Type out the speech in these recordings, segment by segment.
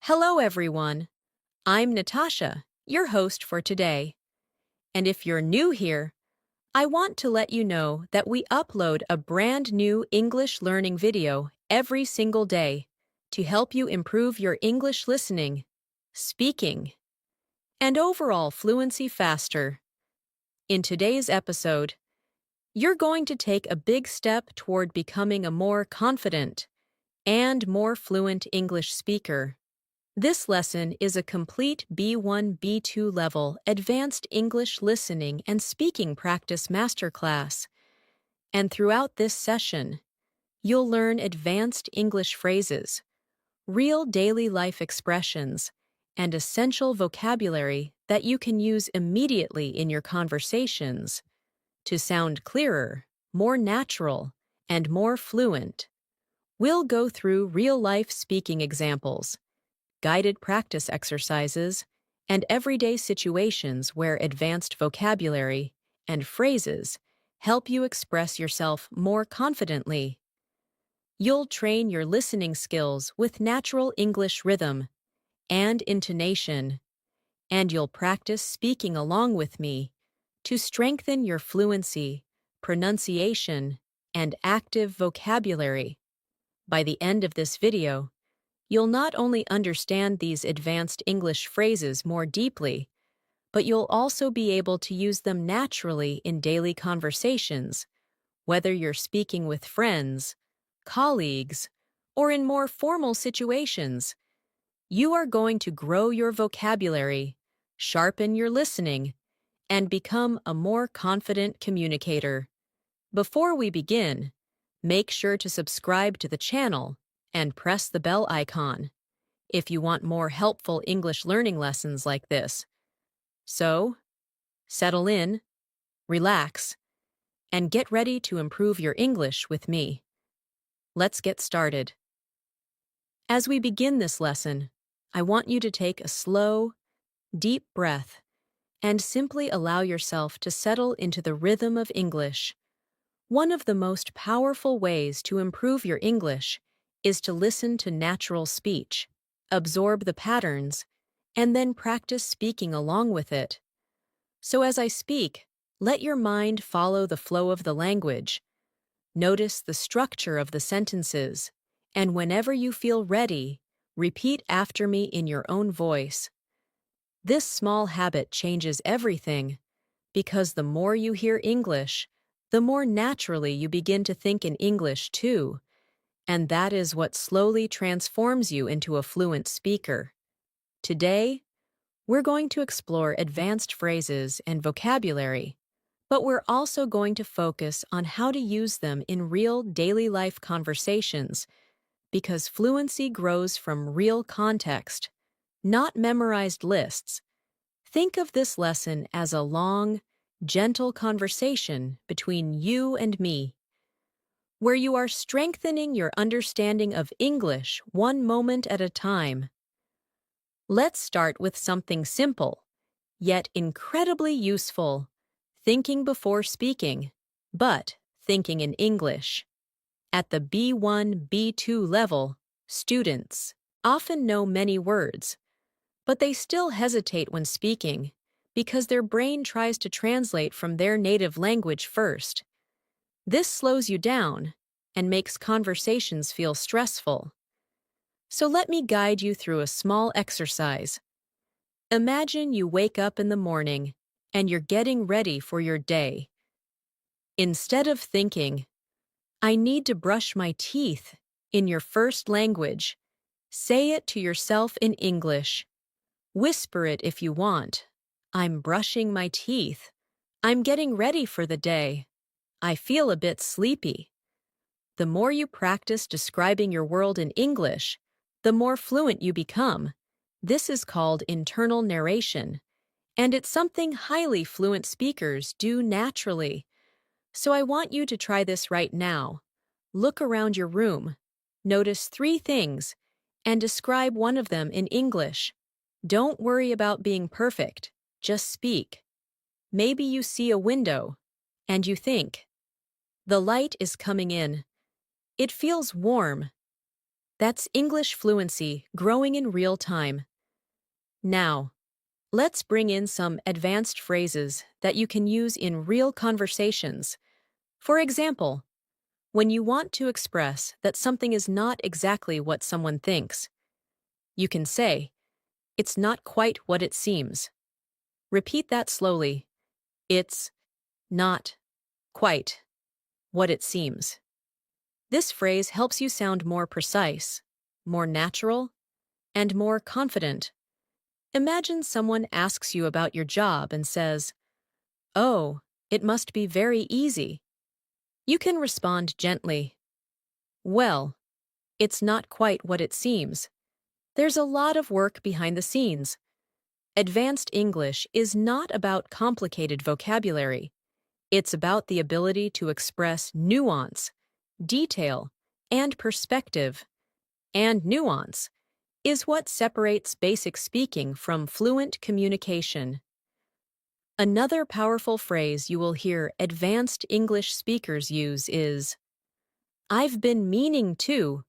Hello, everyone. I'm Natasha, your host for today. And if you're new here, I want to let you know that we upload a brand new English learning video every single day to help you improve your English listening, speaking, and overall fluency faster. In today's episode, you're going to take a big step toward becoming a more confident and more fluent English speaker. This lesson is a complete B1-B2 level advanced English listening and speaking practice masterclass. And throughout this session, you'll learn advanced English phrases, real daily life expressions, and essential vocabulary that you can use immediately in your conversations to sound clearer, more natural, and more fluent. We'll go through real-life speaking examples, guided practice exercises, and everyday situations where advanced vocabulary and phrases help you express yourself more confidently. You'll train your listening skills with natural English rhythm and intonation, and you'll practice speaking along with me to strengthen your fluency, pronunciation, and active vocabulary. By the end of this video, you'll not only understand these advanced English phrases more deeply, but you'll also be able to use them naturally in daily conversations, whether you're speaking with friends, colleagues, or in more formal situations. You are going to grow your vocabulary, sharpen your listening, and become a more confident communicator. Before we begin, make sure to subscribe to the channel and press the bell icon if you want more helpful English learning lessons like this. So, settle in, relax, and get ready to improve your English with me. Let's get started. As we begin this lesson, I want you to take a slow, deep breath and simply allow yourself to settle into the rhythm of English. One of the most powerful ways to improve your English is to listen to natural speech, absorb the patterns, and then practice speaking along with it. So as I speak, let your mind follow the flow of the language. Notice the structure of the sentences, and whenever you feel ready, repeat after me in your own voice. This small habit changes everything, because the more you hear English, the more naturally you begin to think in English too. And that is what slowly transforms you into a fluent speaker. Today, we're going to explore advanced phrases and vocabulary, but we're also going to focus on how to use them in real daily life conversations, because fluency grows from real context, not memorized lists. Think of this lesson as a long, gentle conversation between you and me, where you are strengthening your understanding of English one moment at a time. Let's start with something simple, yet incredibly useful: thinking before speaking, but thinking in English. At the B1-B2 level, students often know many words, but they still hesitate when speaking because their brain tries to translate from their native language first. This slows you down and makes conversations feel stressful. So let me guide you through a small exercise. Imagine you wake up in the morning and you're getting ready for your day. Instead of thinking, "I need to brush my teeth," in your first language, say it to yourself in English. Whisper it if you want. "I'm brushing my teeth. I'm getting ready for the day. I feel a bit sleepy." The more you practice describing your world in English, the more fluent you become. This is called internal narration, and it's something highly fluent speakers do naturally. So I want you to try this right now. Look around your room, notice 3 things, and describe one of them in English. Don't worry about being perfect, just speak. Maybe you see a window, and you think, "The light is coming in. It feels warm." That's English fluency growing in real time. Now, let's bring in some advanced phrases that you can use in real conversations. For example, when you want to express that something is not exactly what someone thinks, you can say, "It's not quite what it seems." Repeat that slowly. It's not quite what it seems. This phrase helps you sound more precise, more natural, and more confident. Imagine someone asks you about your job and says, "Oh, it must be very easy." You can respond gently, "Well, it's not quite what it seems. There's a lot of work behind the scenes." Advanced English is not about complicated vocabulary. It's about the ability to express nuance, detail, and perspective. And nuance is what separates basic speaking from fluent communication. Another powerful phrase you will hear advanced English speakers use is, "I've been meaning to."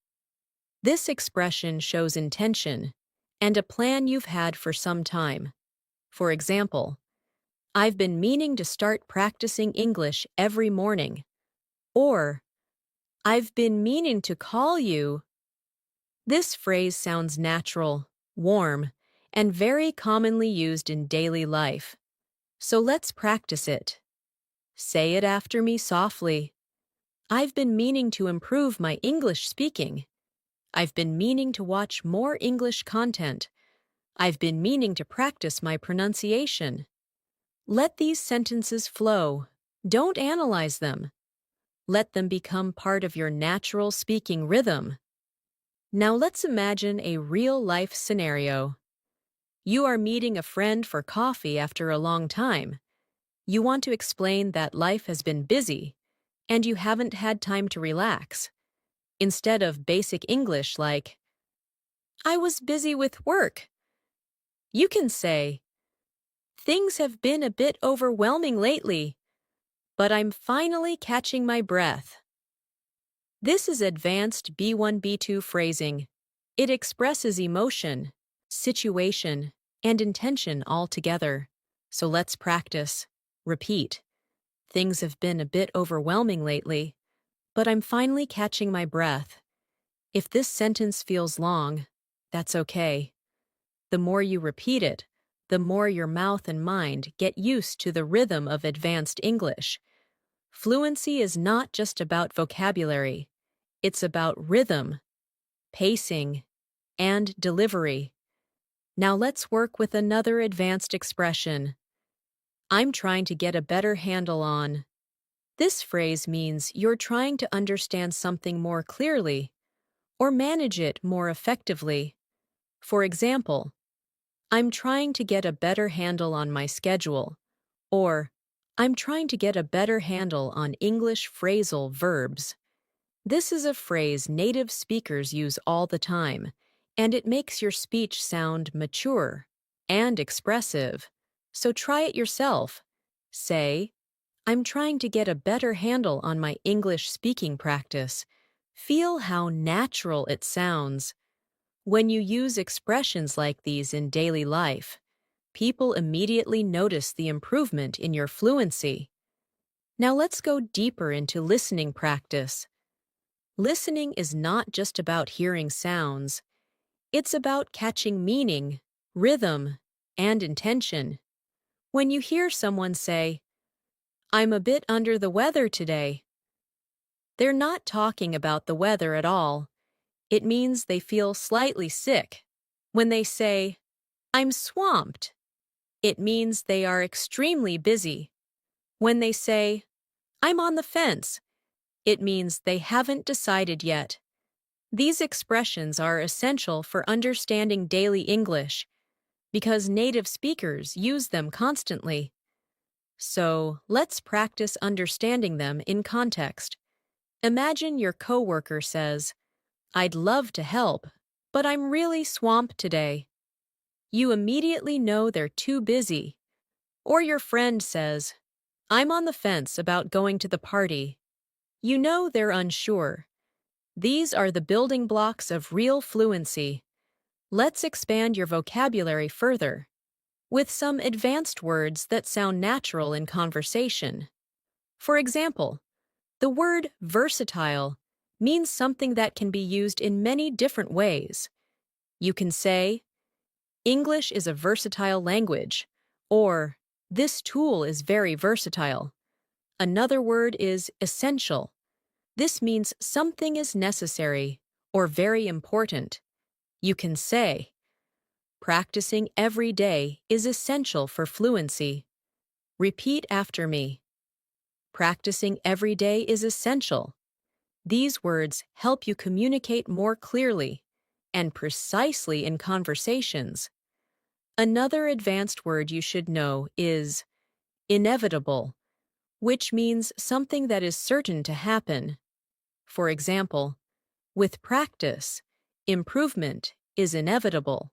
This expression shows intention and a plan you've had for some time. For example, "I've been meaning to start practicing English every morning." Or, "I've been meaning to call you." This phrase sounds natural, warm, and very commonly used in daily life. So let's practice it. Say it after me softly. "I've been meaning to improve my English speaking." "I've been meaning to watch more English content." "I've been meaning to practice my pronunciation." Let these sentences flow. Don't analyze them. Let them become part of your natural speaking rhythm. Now let's imagine a real-life scenario. You are meeting a friend for coffee after a long time. You want to explain that life has been busy, and you haven't had time to relax. Instead of basic English like, "I was busy with work," you can say, "Things have been a bit overwhelming lately, but I'm finally catching my breath." This is advanced B1 B2 phrasing. It expresses emotion, situation, and intention all together. So let's practice. Repeat. "Things have been a bit overwhelming lately, but I'm finally catching my breath." If this sentence feels long, that's okay. The more you repeat it, the more your mouth and mind get used to the rhythm of advanced English. Fluency is not just about vocabulary. It's about rhythm, pacing, and delivery. Now let's work with another advanced expression. "I'm trying to get a better handle on." This phrase means you're trying to understand something more clearly or manage it more effectively. For example, "I'm trying to get a better handle on my schedule," or "I'm trying to get a better handle on English phrasal verbs." This is a phrase native speakers use all the time, and it makes your speech sound mature and expressive. So try it yourself. Say, "I'm trying to get a better handle on my English speaking practice." Feel how natural it sounds. When you use expressions like these in daily life, people immediately notice the improvement in your fluency. Now let's go deeper into listening practice. Listening is not just about hearing sounds. It's about catching meaning, rhythm, and intention. When you hear someone say, "I'm a bit under the weather today," they're not talking about the weather at all. It means they feel slightly sick. When they say, "I'm swamped," it means they are extremely busy. When they say, "I'm on the fence," it means they haven't decided yet. These expressions are essential for understanding daily English because native speakers use them constantly. So, let's practice understanding them in context. Imagine your coworker says, "I'd love to help, but I'm really swamped today." You immediately know they're too busy. Or your friend says, "I'm on the fence about going to the party." You know they're unsure. These are the building blocks of real fluency. Let's expand your vocabulary further with some advanced words that sound natural in conversation. For example, the word versatile means something that can be used in many different ways. You can say, English is a versatile language, or this tool is very versatile. Another word is essential. This means something is necessary or very important. You can say, practicing every day is essential for fluency. Repeat after me. Practicing every day is essential. These words help you communicate more clearly and precisely in conversations. Another advanced word you should know is inevitable, which means something that is certain to happen. For example, with practice, improvement is inevitable.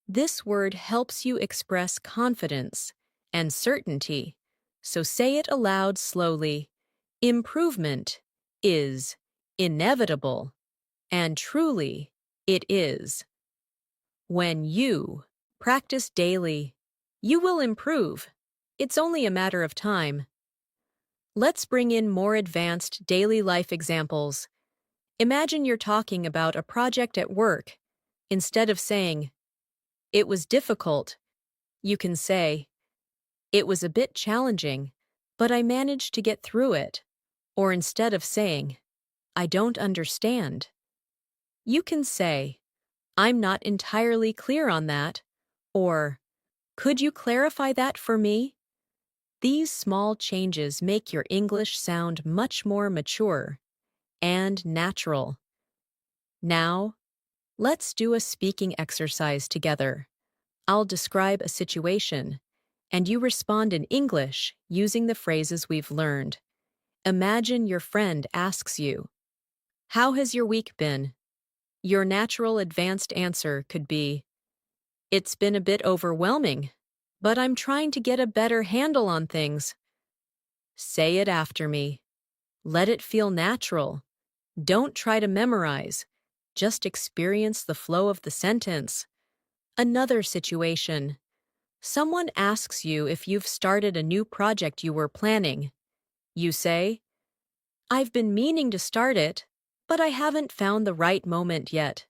This word helps you express confidence and certainty, so say it aloud slowly. Improvement is inevitable, and truly, it is. When you practice daily, you will improve. It's only a matter of time. Let's bring in more advanced daily life examples. Imagine you're talking about a project at work. Instead of saying, it was difficult, you can say, it was a bit challenging, but I managed to get through it. Or instead of saying, I don't understand, you can say, I'm not entirely clear on that, or could you clarify that for me? These small changes make your English sound much more mature and natural. Now, let's do a speaking exercise together. I'll describe a situation, and you respond in English using the phrases we've learned. Imagine your friend asks you, how has your week been? Your natural advanced answer could be, it's been a bit overwhelming, but I'm trying to get a better handle on things. Say it after me. Let it feel natural. Don't try to memorize. Just experience the flow of the sentence. Another situation. Someone asks you if you've started a new project you were planning. You say, I've been meaning to start it, but I haven't found the right moment yet.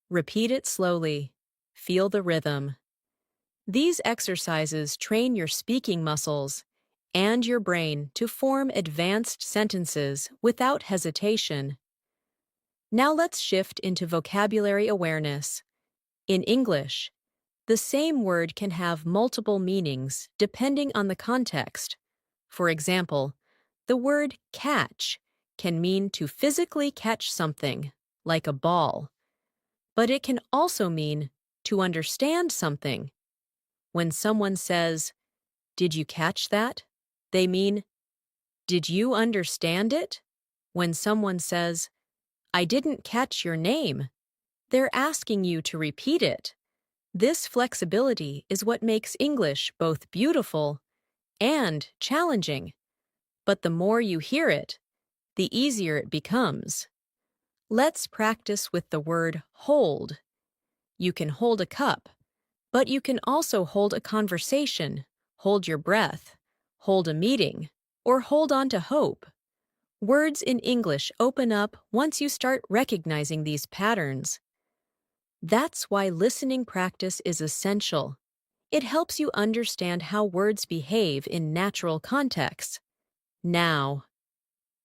Repeat it slowly. Feel the rhythm. These exercises train your speaking muscles and your brain to form advanced sentences without hesitation. Now let's shift into vocabulary awareness. In English, the same word can have multiple meanings depending on the context. For example, the word catch can mean to physically catch something, like a ball. But it can also mean to understand something. When someone says, did you catch that? They mean, did you understand it? When someone says, I didn't catch your name, they're asking you to repeat it. This flexibility is what makes English both beautiful and challenging. But the more you hear it, the easier it becomes. Let's practice with the word hold. You can hold a cup, but you can also hold a conversation, hold your breath, hold a meeting, or hold on to hope. Words in English open up once you start recognizing these patterns. That's why listening practice is essential. It helps you understand how words behave in natural contexts. Now,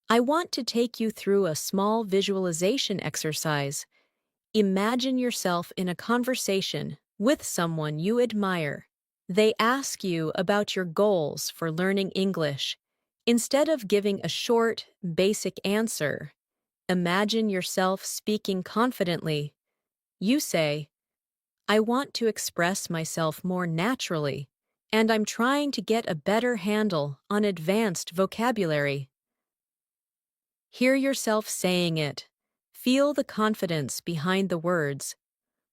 I want to take you through a small visualization exercise. Imagine yourself in a conversation with someone you admire. They ask you about your goals for learning English. Instead of giving a short, basic answer, imagine yourself speaking confidently. You say, I want to express myself more naturally, and I'm trying to get a better handle on advanced vocabulary. Hear yourself saying it. Feel the confidence behind the words.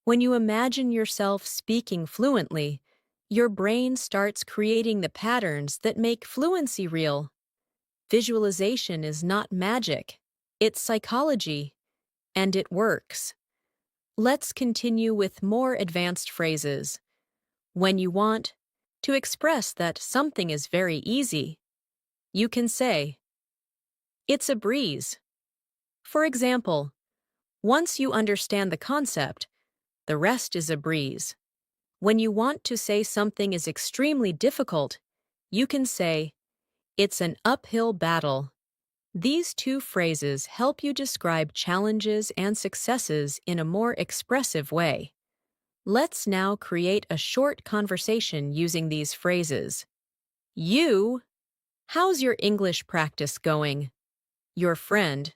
When you imagine yourself speaking fluently, your brain starts creating the patterns that make fluency real. Visualization is not magic. It's psychology, and it works. Let's continue with more advanced phrases. When you want to express that something is very easy, you can say, "It's a breeze." For example, once you understand the concept, the rest is a breeze. When you want to say something is extremely difficult, you can say, "It's an uphill battle." These two phrases help you describe challenges and successes in a more expressive way. Let's now create a short conversation using these phrases. You, how's your English practice going? Your friend,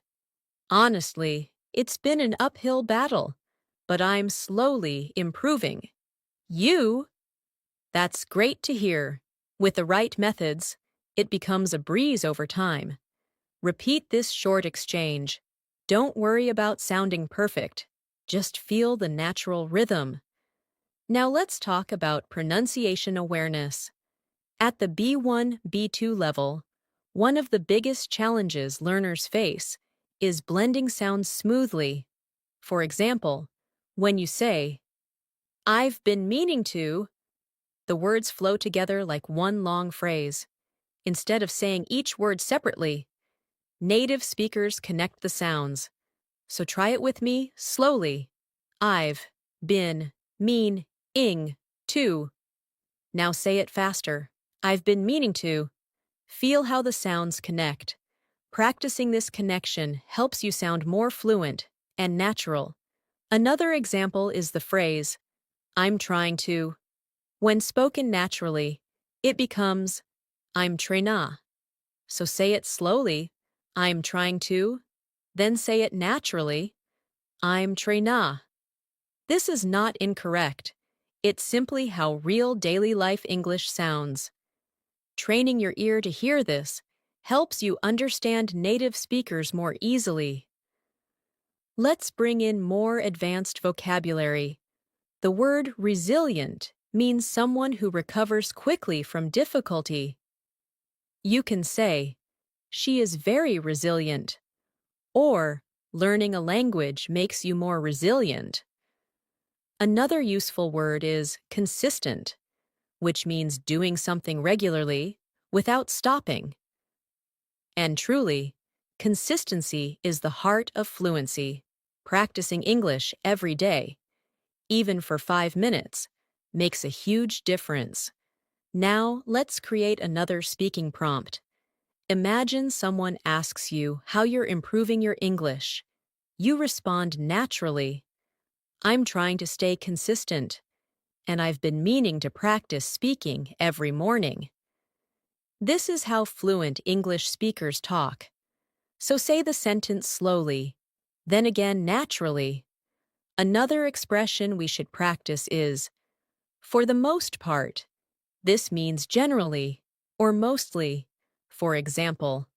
honestly, it's been an uphill battle, but I'm slowly improving. You, that's great to hear. With the right methods, it becomes a breeze over time. Repeat this short exchange. Don't worry about sounding perfect. Just feel the natural rhythm. Now let's talk about pronunciation awareness. At the B1, B2 level, one of the biggest challenges learners face is blending sounds smoothly. For example, when you say, "I've been meaning to," the words flow together like one long phrase. Instead of saying each word separately, native speakers connect the sounds. So try it with me slowly. I've been meaning to. Now say it faster. I've been meaning to. Feel how the sounds connect. Practicing this connection helps you sound more fluent and natural. Another example is the phrase, "I'm trying to." When spoken naturally, it becomes, "I'm tryna." So say it slowly, "I'm trying to," then say it naturally, "I'm tryna." This is not incorrect. It's simply how real daily life English sounds. Training your ear to hear this helps you understand native speakers more easily. Let's bring in more advanced vocabulary. The word resilient means someone who recovers quickly from difficulty. You can say, "She is very resilient," or "Learning a language makes you more resilient." Another useful word is consistent, which means doing something regularly without stopping. And truly, consistency is the heart of fluency. Practicing English every day, even for 5 minutes, makes a huge difference. Now, let's create another speaking prompt. Imagine someone asks you how you're improving your English. You respond naturally. "I'm trying to stay consistent, and I've been meaning to practice speaking every morning." This is how fluent English speakers talk. So say the sentence slowly, then again naturally. Another expression we should practice is, "for the most part." This means generally or mostly. For example,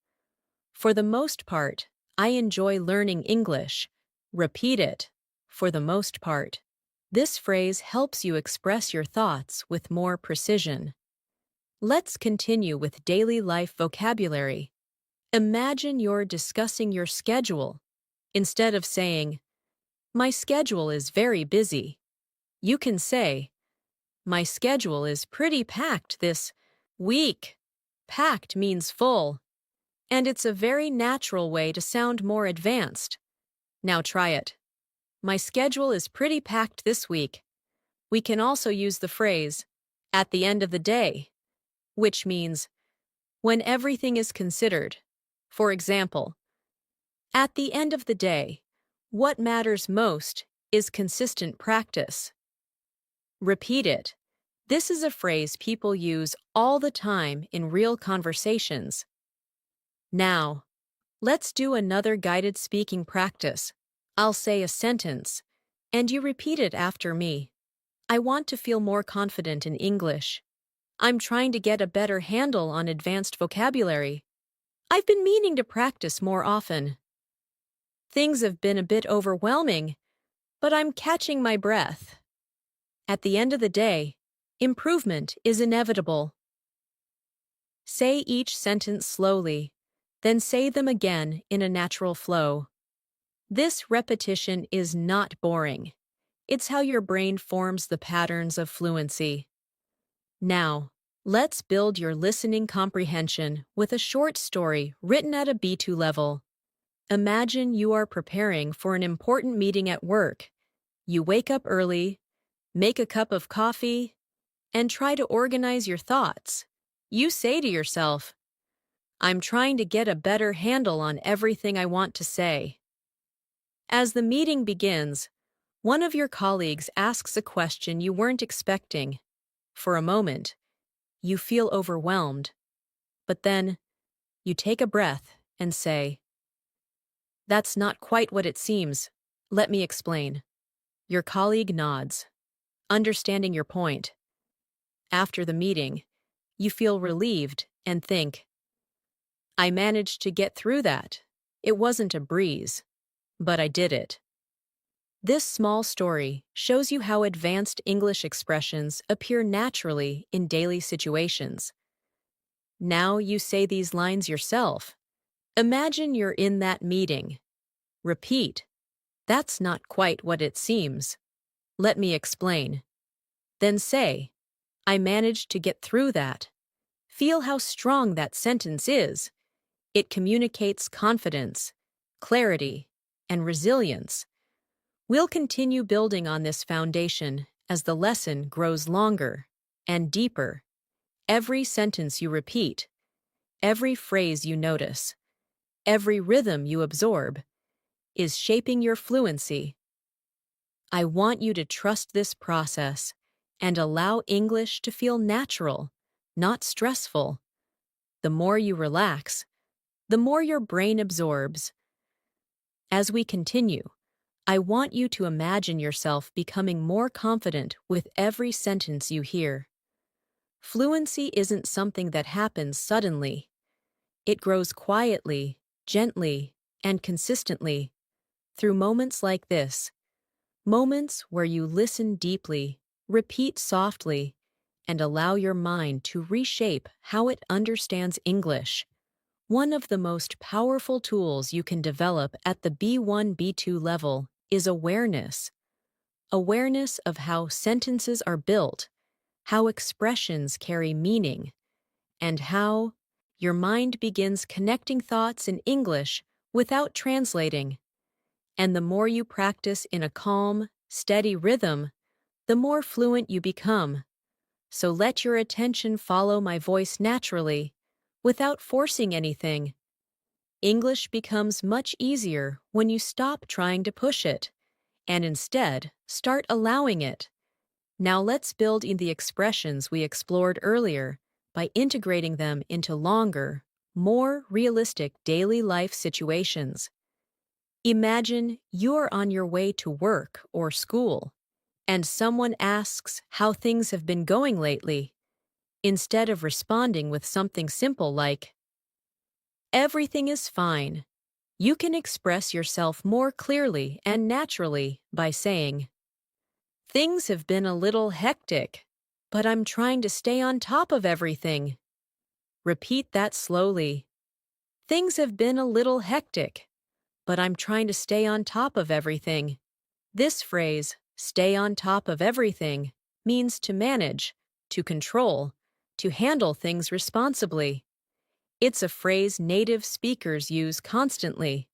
"For the most part, I enjoy learning English." Repeat it, "for the most part." This phrase helps you express your thoughts with more precision. Let's continue with daily life vocabulary. Imagine you're discussing your schedule. Instead of saying, "My schedule is very busy," you can say, "My schedule is pretty packed this week." Packed means full, and it's a very natural way to sound more advanced. Now try it. "My schedule is pretty packed this week." We can also use the phrase, "at the end of the day," which means, when everything is considered. For example, at the end of the day, what matters most is consistent practice. Repeat it. This is a phrase people use all the time in real conversations. Now, let's do another guided speaking practice. I'll say a sentence, and you repeat it after me. "I want to feel more confident in English." "I'm trying to get a better handle on advanced vocabulary." "I've been meaning to practice more often." "Things have been a bit overwhelming, but I'm catching my breath." At the end of the day, improvement is inevitable. Say each sentence slowly, Then say them again in a natural flow. This repetition is not boring. It's how your brain forms the patterns of fluency. Now, let's build your listening comprehension with a short story written at a B2 level. Imagine you are preparing for an important meeting at work. You wake up early, make a cup of coffee, and try to organize your thoughts. You say to yourself, I'm trying to get a better handle on everything I want to say. As the meeting begins, one of your colleagues asks a question you weren't expecting. For a moment, you feel overwhelmed, but then you take a breath and say, That's not quite what it seems. Let me explain. Your colleague nods, understanding your point. After the meeting, you feel relieved and think, I managed to get through that. It wasn't a breeze, but I did it. This small story shows you how advanced English expressions appear naturally in daily situations. Now you say these lines yourself. Imagine you're in that meeting. Repeat, That's not quite what it seems. Let me explain. Then say, I managed to get through that. Feel how strong that sentence is. It communicates confidence, clarity, and resilience. We'll continue building on this foundation as the lesson grows longer and deeper. Every sentence you repeat, every phrase you notice, every rhythm you absorb, is shaping your fluency. I want you to trust this process and allow English to feel natural, not stressful. The more you relax, the more your brain absorbs. As we continue, I want you to imagine yourself becoming more confident with every sentence you hear. Fluency isn't something that happens suddenly. It grows quietly, gently, and consistently through moments like this. Moments where you listen deeply, repeat softly, and allow your mind to reshape how it understands English. One of the most powerful tools you can develop at the B1, B2 level is awareness. Awareness of how sentences are built, how expressions carry meaning, and how your mind begins connecting thoughts in English without translating. And the more you practice in a calm, steady rhythm, the more fluent you become. So let your attention follow my voice naturally, without forcing anything. English becomes much easier when you stop trying to push it, and instead start allowing it. Now let's build in the expressions we explored earlier by integrating them into longer, more realistic daily life situations. Imagine you're on your way to work or school, and someone asks how things have been going lately. Instead of responding with something simple like, Everything is fine, you can express yourself more clearly and naturally by saying, Things have been a little hectic, but I'm trying to stay on top of everything. Repeat that slowly. Things have been a little hectic, but I'm trying to stay on top of everything. This phrase, stay on top of everything, means to manage, to control, to handle things responsibly. It's a phrase native speakers use constantly,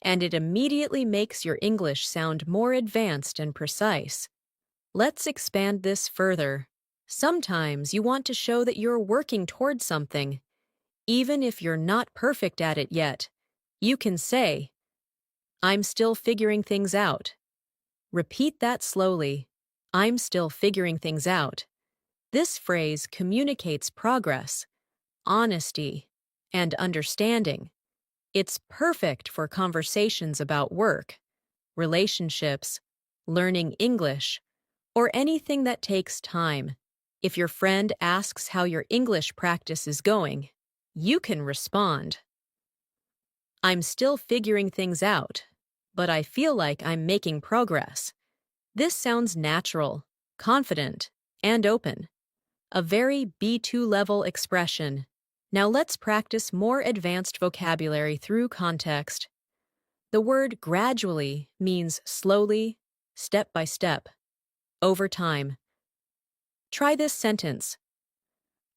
and it immediately makes your English sound more advanced and precise. Let's expand this further. Sometimes you want to show that you're working towards something. Even if you're not perfect at it yet, you can say, I'm still figuring things out. Repeat that slowly. I'm still figuring things out. This phrase communicates progress, honesty, and understanding. It's perfect for conversations about work, relationships, learning English, or anything that takes time. If your friend asks how your English practice is going, you can respond, I'm still figuring things out, but I feel like I'm making progress. This sounds natural, confident, and open. A very B2 level expression. Now let's practice more advanced vocabulary through context. The word gradually means slowly, step by step, over time. Try this sentence.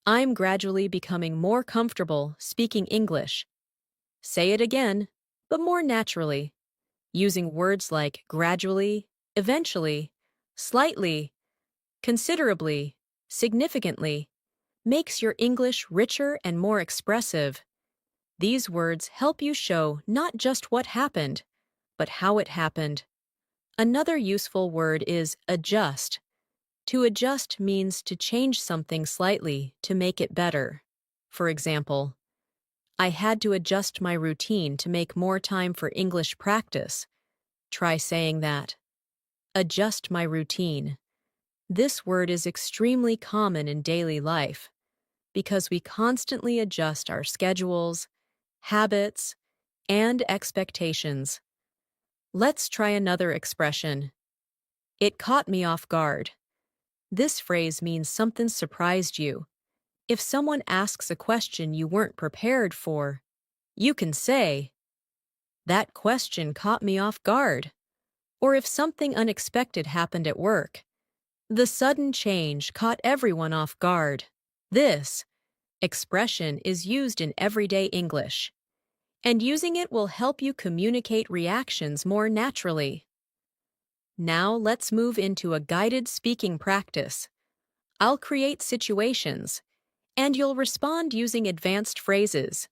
I'm gradually becoming more comfortable speaking English. Say it again, but more naturally, using words like gradually, eventually, slightly, considerably, significantly, makes your English richer and more expressive. These words help you show not just what happened, but how it happened. Another useful word is adjust. To adjust means to change something slightly to make it better. For example, I had to adjust my routine to make more time for English practice. Try saying that. Adjust my routine. This word is extremely common in daily life because we constantly adjust our schedules, habits, and expectations. Let's try another expression. It caught me off guard. This phrase means something surprised you. If someone asks a question you weren't prepared for, you can say, "That question caught me off guard." Or if something unexpected happened at work, "The sudden change caught everyone off guard." This expression is used in everyday English, and using it will help you communicate reactions more naturally. Now let's move into a guided speaking practice. I'll create situations, and you'll respond using advanced phrases.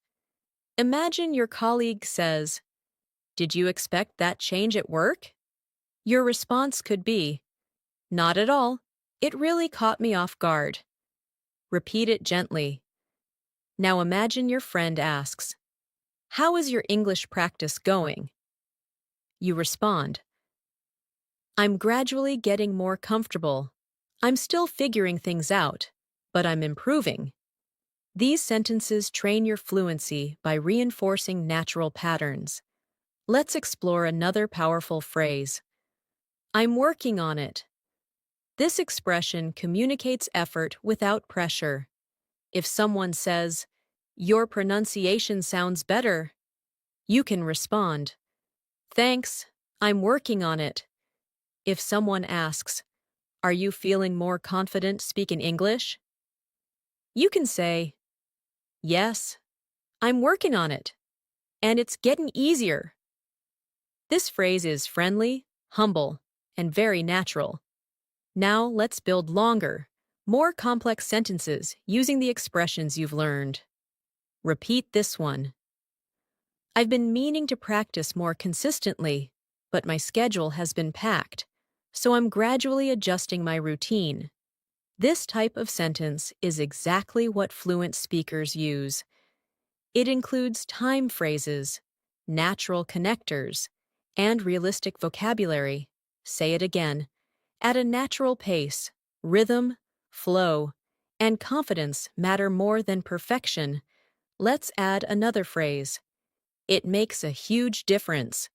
Imagine your colleague says, "Did you expect that change at work?" Your response could be, "Not at all. It really caught me off guard." Repeat it gently. Now imagine your friend asks, "How is your English practice going?" You respond, "I'm gradually getting more comfortable. I'm still figuring things out, but I'm improving." These sentences train your fluency by reinforcing natural patterns. Let's explore another powerful phrase. I'm working on it. This expression communicates effort without pressure. If someone says, "Your pronunciation sounds better," you can respond, "Thanks, I'm working on it." If someone asks, "Are you feeling more confident speaking English?" you can say, "Yes, I'm working on it, and it's getting easier." This phrase is friendly, humble, and very natural. Now let's build longer, more complex sentences using the expressions you've learned. Repeat this one. I've been meaning to practice more consistently, but my schedule has been packed, so I'm gradually adjusting my routine. This type of sentence is exactly what fluent speakers use. It includes time phrases, natural connectors, and realistic vocabulary. Say it again. At a natural pace, rhythm, flow, and confidence matter more than perfection. Let's add another phrase. It makes a huge difference.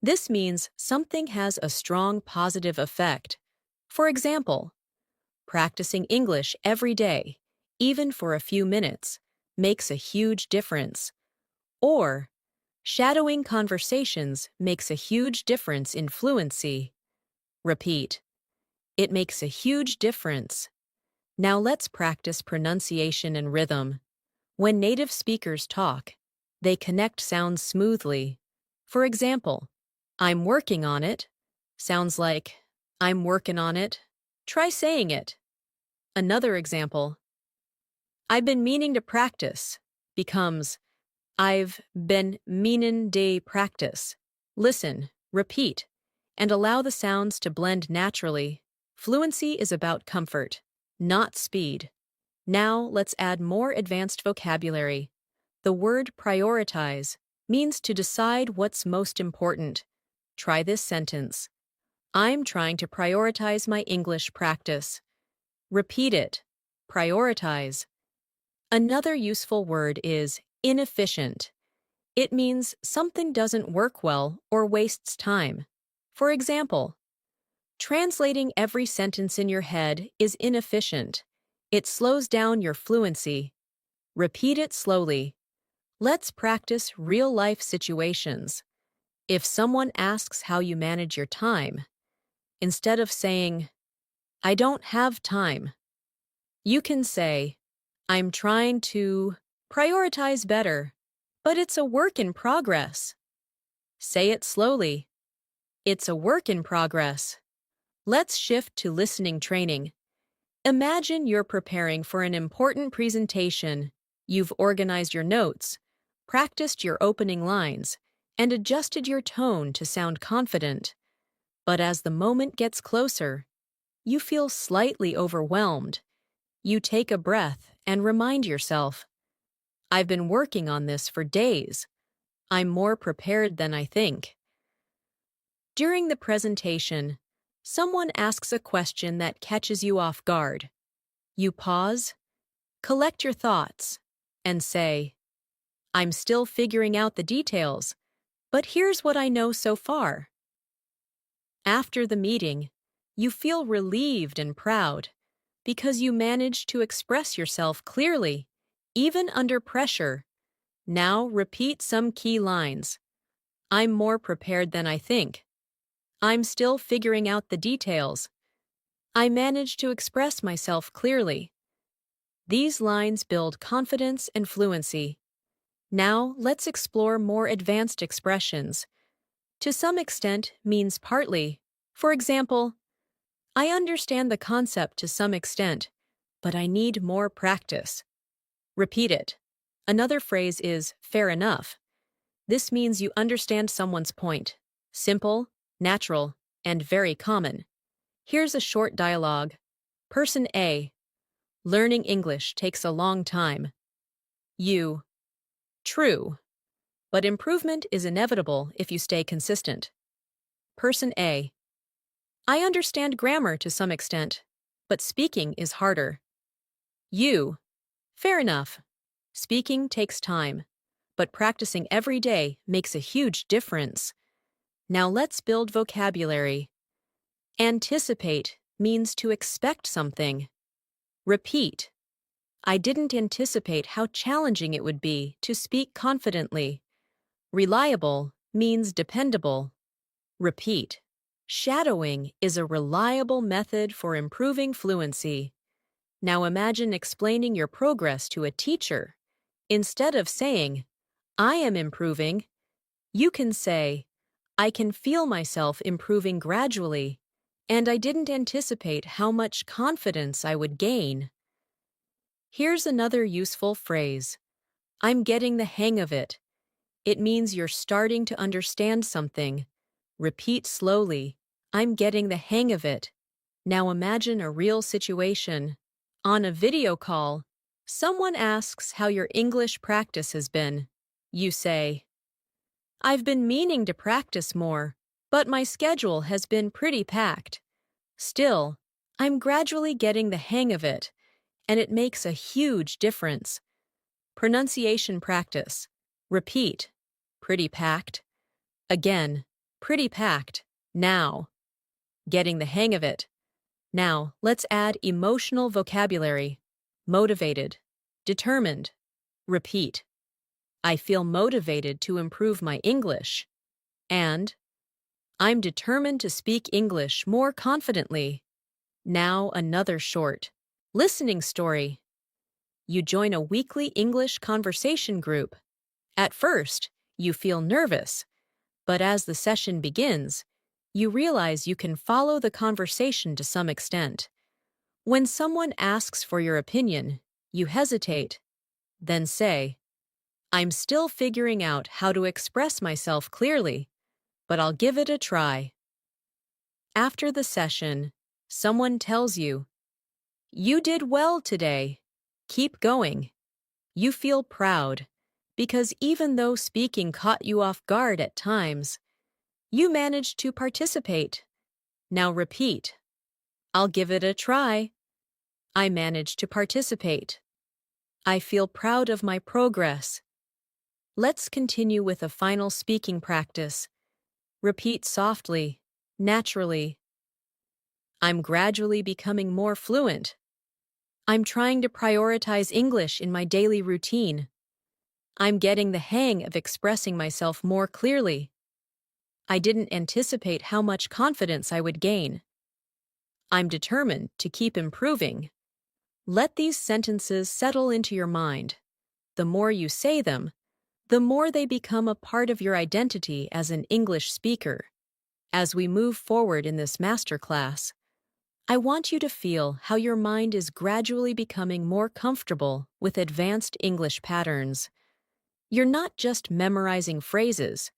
This means something has a strong positive effect. For example, practicing English every day, even for a few minutes, makes a huge difference. Or, shadowing conversations makes a huge difference in fluency. Repeat. It makes a huge difference. Now let's practice pronunciation and rhythm. When native speakers talk, they connect sounds smoothly. For example, "I'm working on it" sounds like "I'm working on it." Try saying it. Another example, "I've been meaning to practice" becomes "I've been meanin' to practice." Listen, repeat, and allow the sounds to blend naturally. Fluency is about comfort, not speed. Now let's add more advanced vocabulary. The word prioritize means to decide what's most important. Try this sentence. I'm trying to prioritize my English practice. Repeat it. Prioritize. Another useful word is inefficient. It means something doesn't work well or wastes time. For example, translating every sentence in your head is inefficient. It slows down your fluency. Repeat it slowly. Let's practice real-life situations. If someone asks how you manage your time, instead of saying, "I don't have time," you can say, "I'm trying to prioritize better, but it's a work in progress." Say it slowly. It's a work in progress. Let's shift to listening training. Imagine you're preparing for an important presentation. You've organized your notes, practiced your opening lines, and adjusted your tone to sound confident. But as the moment gets closer, you feel slightly overwhelmed. You take a breath and remind yourself, "I've been working on this for days. I'm more prepared than I think." During the presentation, someone asks a question that catches you off guard. You pause, collect your thoughts, and say, "I'm still figuring out the details, but here's what I know so far." After the meeting, you feel relieved and proud because you managed to express yourself clearly, even under pressure. Now repeat some key lines. "I'm more prepared than I think." "I'm still figuring out the details." "I managed to express myself clearly." These lines build confidence and fluency. Now let's explore more advanced expressions. To some extent means partly. For example, "I understand the concept to some extent, but I need more practice." Repeat it. Another phrase is "fair enough." This means you understand someone's point. Simple, natural, and very common. Here's a short dialogue. Person A: "Learning English takes a long time." You: "True, but improvement is inevitable if you stay consistent." Person A: "I understand grammar to some extent, but speaking is harder." You: "Fair enough. Speaking takes time, but practicing every day makes a huge difference." Now let's build vocabulary. Anticipate means to expect something. Repeat. "I didn't anticipate how challenging it would be to speak confidently." Reliable means dependable. Repeat. Shadowing is a reliable method for improving fluency. Now imagine explaining your progress to a teacher. Instead of saying, "I am improving," you can say, "I can feel myself improving gradually, and I didn't anticipate how much confidence I would gain." Here's another useful phrase. "I'm getting the hang of it." It means you're starting to understand something. Repeat slowly. "I'm getting the hang of it." Now imagine a real situation. On a video call, someone asks how your English practice has been. You say, "I've been meaning to practice more, but my schedule has been pretty packed. Still, I'm gradually getting the hang of it, and it makes a huge difference." Pronunciation practice. Repeat. "Pretty packed." Again. "Pretty packed." Now. "Getting the hang of it." Now, let's add emotional vocabulary. Motivated. Determined. Repeat. "I feel motivated to improve my English." And, "I'm determined to speak English more confidently." Now another short listening story. You join a weekly English conversation group. At first, you feel nervous, but as the session begins, you realize you can follow the conversation to some extent. When someone asks for your opinion, you hesitate, then say, "I'm still figuring out how to express myself clearly, but I'll give it a try." After the session, someone tells you, "You did well today. Keep going." You feel proud, because even though speaking caught you off guard at times, you managed to participate. Now repeat. "I'll give it a try." "I managed to participate." "I feel proud of my progress." Let's continue with a final speaking practice. Repeat softly, naturally. "I'm gradually becoming more fluent." I'm trying to prioritize English in my daily routine. I'm getting the hang of expressing myself more clearly. I didn't anticipate how much confidence I would gain. I'm determined to keep improving. Let these sentences settle into your mind. The more you say them, the more they become a part of your identity as an English speaker. As we move forward in this masterclass, I want you to feel how your mind is gradually becoming more comfortable with advanced English patterns. You're not just memorizing phrases,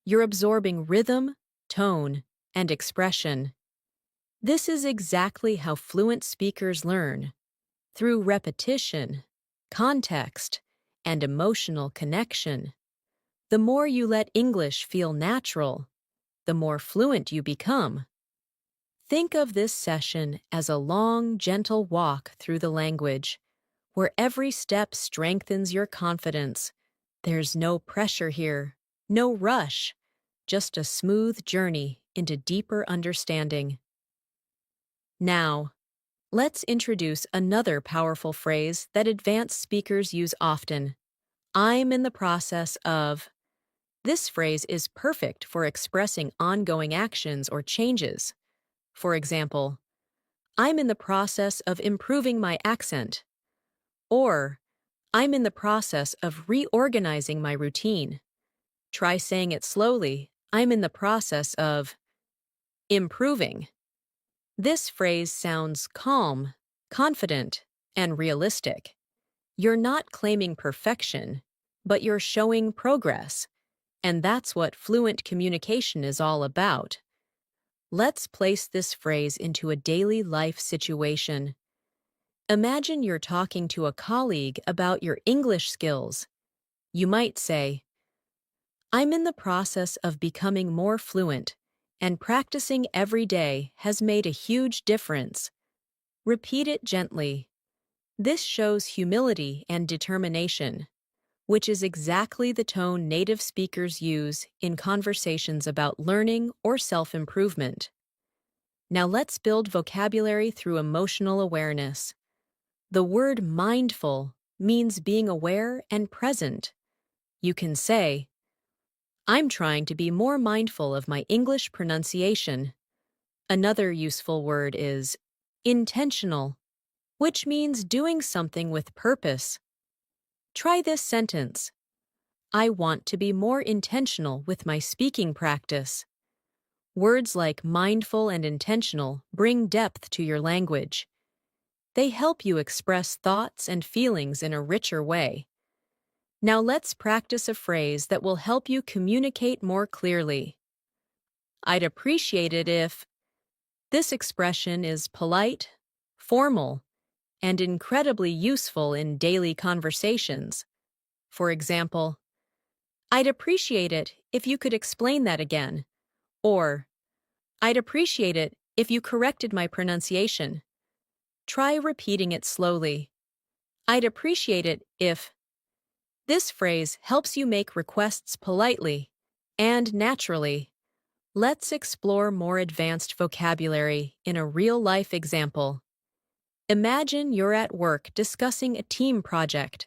you're absorbing rhythm, tone, and expression. This is exactly how fluent speakers learn, through repetition, context, and emotional connection. The more you let English feel natural, the more fluent you become. Think of this session as a long, gentle walk through the language, where every step strengthens your confidence. There's no pressure here, no rush, just a smooth journey into deeper understanding. Now, let's introduce another powerful phrase that advanced speakers use often. I'm in the process of. This phrase is perfect for expressing ongoing actions or changes. For example, I'm in the process of improving my accent. Or, I'm in the process of reorganizing my routine. Try saying it slowly. I'm in the process of improving. This phrase sounds calm, confident, and realistic. You're not claiming perfection, but you're showing progress. And that's what fluent communication is all about. Let's place this phrase into a daily life situation. Imagine you're talking to a colleague about your English skills. You might say, I'm in the process of becoming more fluent, and practicing every day has made a huge difference. Repeat it gently. This shows humility and determination, which is exactly the tone native speakers use in conversations about learning or self-improvement. Now let's build vocabulary through emotional awareness. The word mindful means being aware and present. You can say, I'm trying to be more mindful of my English pronunciation. Another useful word is intentional, which means doing something with purpose. Try this sentence. I want to be more intentional with my speaking practice. Words like mindful and intentional bring depth to your language. They help you express thoughts and feelings in a richer way. Now let's practice a phrase that will help you communicate more clearly. I'd appreciate it if. This expression is polite, formal, and incredibly useful in daily conversations. For example, I'd appreciate it if you could explain that again. Or, I'd appreciate it if you corrected my pronunciation. Try repeating it slowly. I'd appreciate it if. This phrase helps you make requests politely and naturally. Let's explore more advanced vocabulary in a real-life example. Imagine you're at work discussing a team project.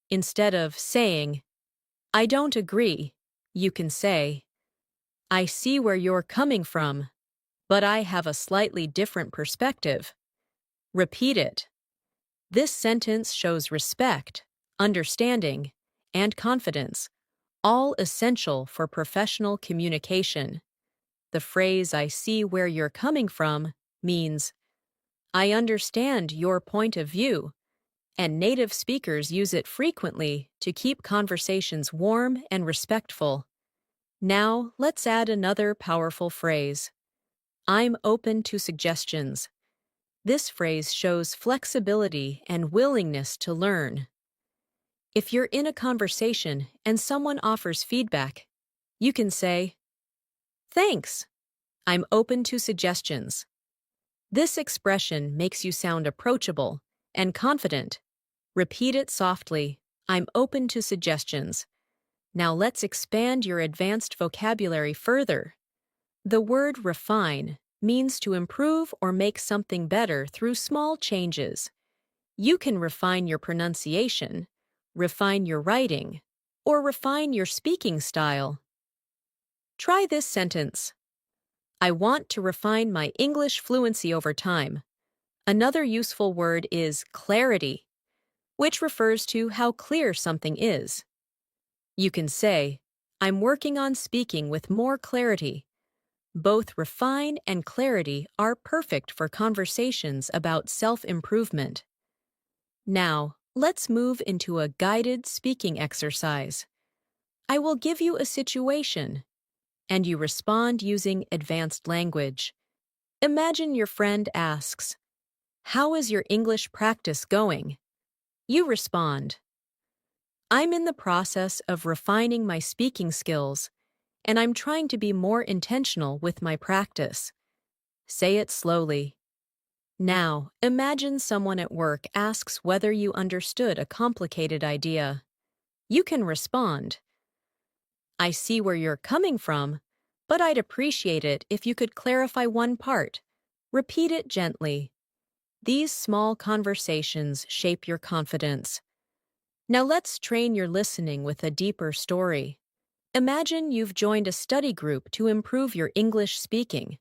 Instead of saying, I don't agree, you can say, I see where you're coming from, but I have a slightly different perspective. Repeat it. This sentence shows respect, understanding, and confidence, all essential for professional communication. The phrase, I see where you're coming from, means, I understand your point of view, and native speakers use it frequently to keep conversations warm and respectful. Now, let's add another powerful phrase. I'm open to suggestions. This phrase shows flexibility and willingness to learn. If you're in a conversation and someone offers feedback, you can say, Thanks. I'm open to suggestions. This expression makes you sound approachable and confident. Repeat it softly. I'm open to suggestions. Now let's expand your advanced vocabulary further. The word refine means to improve or make something better through small changes. You can refine your pronunciation, refine your writing, or refine your speaking style. Try this sentence. I want to refine my English fluency over time. Another useful word is clarity, which refers to how clear something is. You can say, I'm working on speaking with more clarity. Both refine and clarity are perfect for conversations about self-improvement. Now, let's move into a guided speaking exercise. I will give you a situation, and you respond using advanced language. Imagine your friend asks, How is your English practice going? You respond, I'm in the process of refining my speaking skills, and I'm trying to be more intentional with my practice. Say it slowly. Now, imagine someone at work asks whether you understood a complicated idea. You can respond, I see where you're coming from, but I'd appreciate it if you could clarify one part. Repeat it gently. These small conversations shape your confidence. Now let's train your listening with a deeper story. Imagine you've joined a study group to improve your English speaking.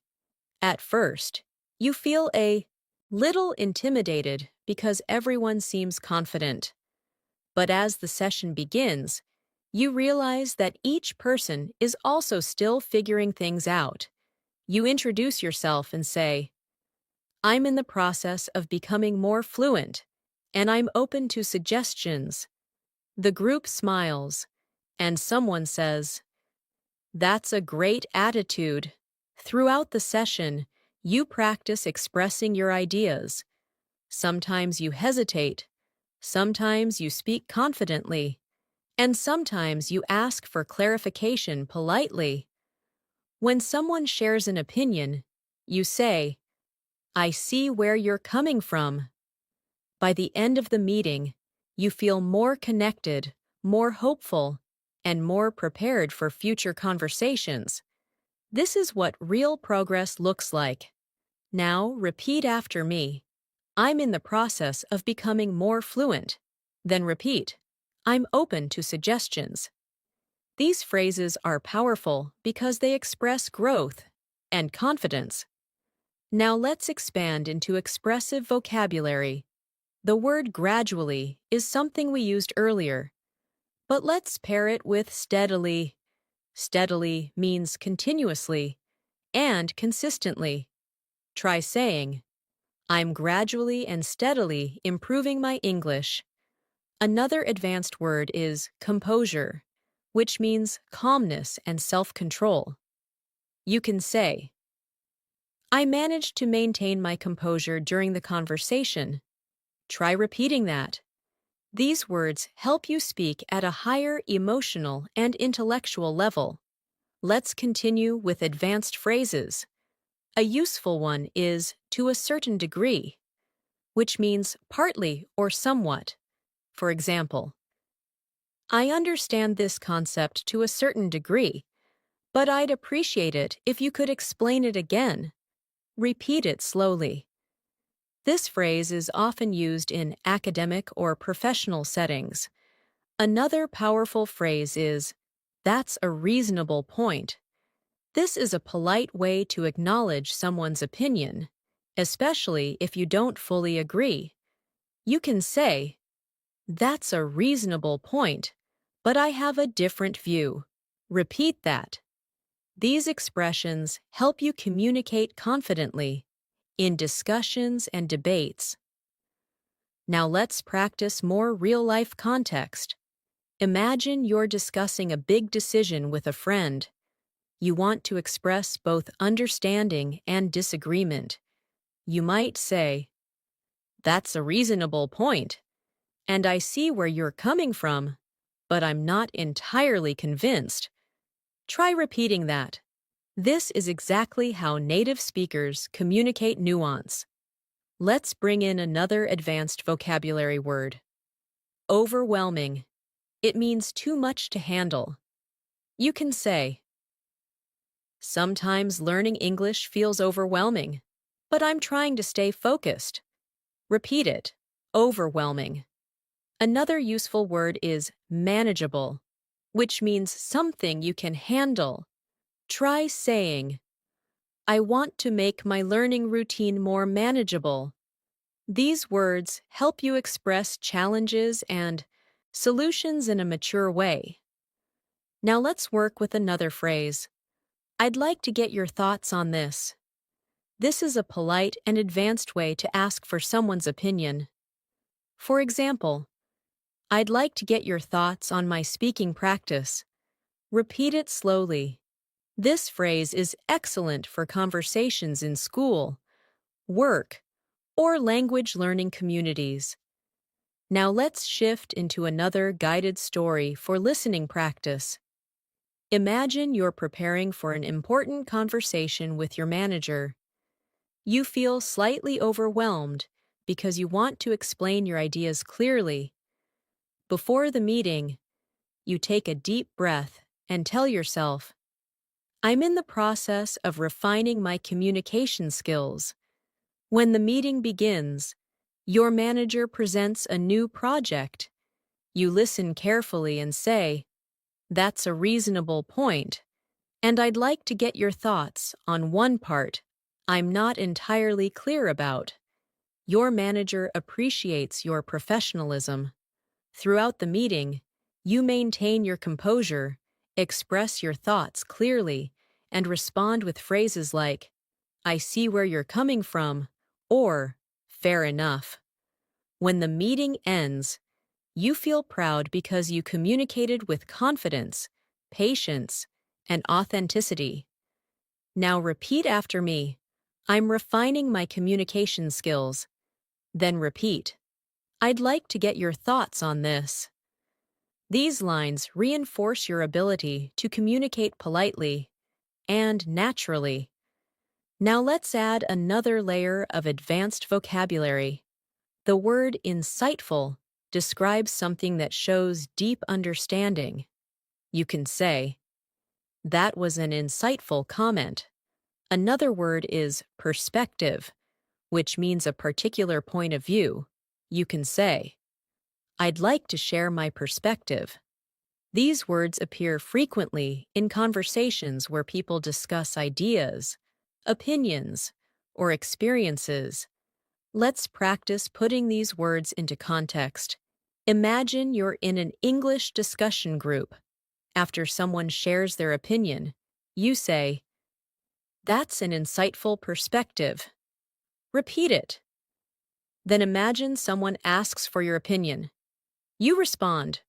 At first, you feel a little intimidated because everyone seems confident. But as the session begins, you realize that each person is also still figuring things out. You introduce yourself and say, I'm in the process of becoming more fluent, and I'm open to suggestions. The group smiles, and someone says, That's a great attitude. Throughout the session, you practice expressing your ideas. Sometimes you hesitate, sometimes you speak confidently, and sometimes you ask for clarification politely. When someone shares an opinion, you say, I see where you're coming from. By the end of the meeting, you feel more connected, more hopeful, and more prepared for future conversations. This is what real progress looks like. Now, repeat after me. I'm in the process of becoming more fluent. Then repeat, I'm open to suggestions. These phrases are powerful because they express growth and confidence. Now let's expand into expressive vocabulary. The word gradually is something we used earlier, but let's pair it with steadily. Steadily means continuously and consistently. Try saying, I'm gradually and steadily improving my English. Another advanced word is composure, which means calmness and self-control. You can say, I managed to maintain my composure during the conversation. Try repeating that. These words help you speak at a higher emotional and intellectual level. Let's continue with advanced phrases. A useful one is to a certain degree, which means partly or somewhat. For example, I understand this concept to a certain degree, but I'd appreciate it if you could explain it again. Repeat it slowly. This phrase is often used in academic or professional settings. Another powerful phrase is, That's a reasonable point. This is a polite way to acknowledge someone's opinion, especially if you don't fully agree. You can say, That's a reasonable point, but I have a different view. Repeat that. These expressions help you communicate confidently in discussions and debates. Now let's practice more real-life context. Imagine you're discussing a big decision with a friend. You want to express both understanding and disagreement. You might say, That's a reasonable point, and I see where you're coming from, but I'm not entirely convinced. Try repeating that. This is exactly how native speakers communicate nuance. Let's bring in another advanced vocabulary word. Overwhelming. It means too much to handle. You can say, Sometimes learning English feels overwhelming, but I'm trying to stay focused. Repeat it. overwhelming. Another useful word is manageable, which means something you can handle. Try saying, I want to make my learning routine more manageable. These words help you express challenges and solutions in a mature way. Now let's work with another phrase. I'd like to get your thoughts on this. This is a polite and advanced way to ask for someone's opinion. For example, I'd like to get your thoughts on my speaking practice. Repeat it slowly. This phrase is excellent for conversations in school, work, or language learning communities. Now let's shift into another guided story for listening practice. Imagine you're preparing for an important conversation with your manager. You feel slightly overwhelmed because you want to explain your ideas clearly. Before the meeting, you take a deep breath and tell yourself, I'm in the process of refining my communication skills. When the meeting begins, your manager presents a new project. You listen carefully and say, that's a reasonable point, and I'd like to get your thoughts on one part I'm not entirely clear about. Your manager appreciates your professionalism. Throughout the meeting, you maintain your composure, express your thoughts clearly, and respond with phrases like, I see where you're coming from, or fair enough. When the meeting ends, you feel proud because you communicated with confidence, patience, and authenticity. Now repeat after me. I'm refining my communication skills. Then repeat. I'd like to get your thoughts on this. These lines reinforce your ability to communicate politely and naturally. Now let's add another layer of advanced vocabulary. The word insightful describes something that shows deep understanding. You can say, that was an insightful comment. Another word is perspective, which means a particular point of view. You can say, I'd like to share my perspective. These words appear frequently in conversations where people discuss ideas, opinions, or experiences. Let's practice putting these words into context. Imagine you're in an English discussion group. After someone shares their opinion, you say, that's an insightful perspective. Repeat it. Then imagine someone asks for your opinion. You respond,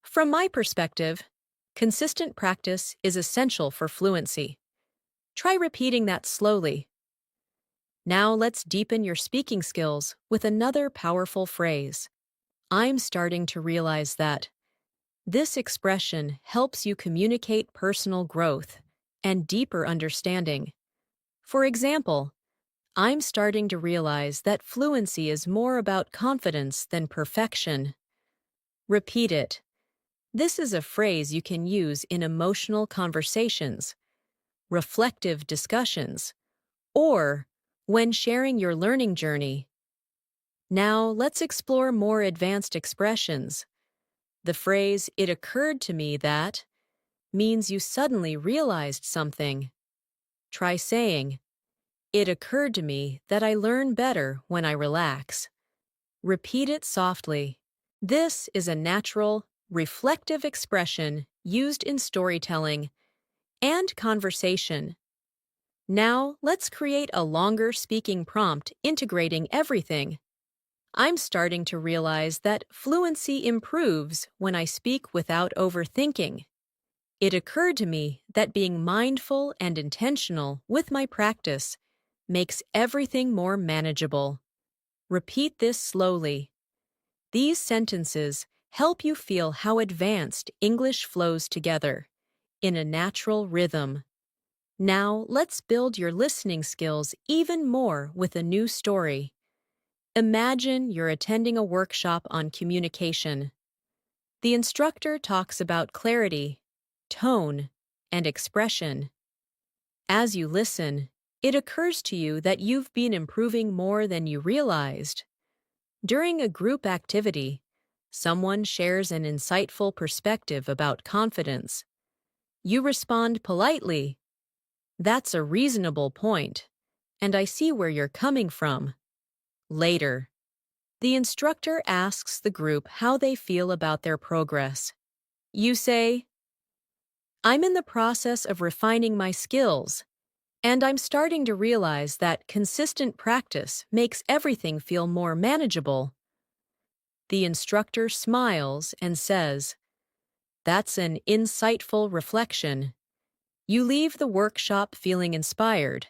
from my perspective, consistent practice is essential for fluency. Try repeating that slowly. Now let's deepen your speaking skills with another powerful phrase. I'm starting to realize that. This expression helps you communicate personal growth and deeper understanding. For example, I'm starting to realize that fluency is more about confidence than perfection. Repeat it. This is a phrase you can use in emotional conversations, reflective discussions, or when sharing your learning journey. Now let's explore more advanced expressions. The phrase, it occurred to me that, means you suddenly realized something. Try saying, it occurred to me that I learn better when I relax. Repeat it softly. This is a natural, reflective expression used in storytelling and conversation. Now, let's create a longer speaking prompt integrating everything. I'm starting to realize that fluency improves when I speak without overthinking. It occurred to me that being mindful and intentional with my practice makes everything more manageable. Repeat this slowly. These sentences help you feel how advanced English flows together in a natural rhythm. Now, let's build your listening skills even more with a new story. Imagine you're attending a workshop on communication. The instructor talks about clarity, tone, and expression. As you listen, it occurs to you that you've been improving more than you realized. During a group activity, someone shares an insightful perspective about confidence. You respond politely, "That's a reasonable point, and I see where you're coming from." Later, the instructor asks the group how they feel about their progress. You say, "I'm in the process of refining my skills, and I'm starting to realize that consistent practice makes everything feel more manageable." The instructor smiles and says, "That's an insightful reflection." You leave the workshop feeling inspired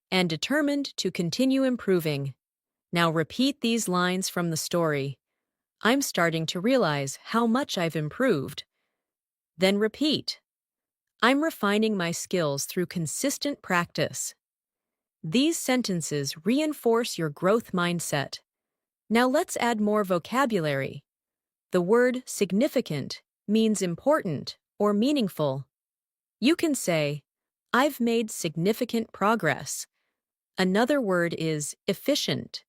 and determined to continue improving. Now repeat these lines from the story. "I'm starting to realize how much I've improved." Then repeat, "I'm refining my skills through consistent practice." These sentences reinforce your growth mindset. Now let's add more vocabulary. The word significant means important or meaningful. You can say, "I've made significant progress." Another word is efficient,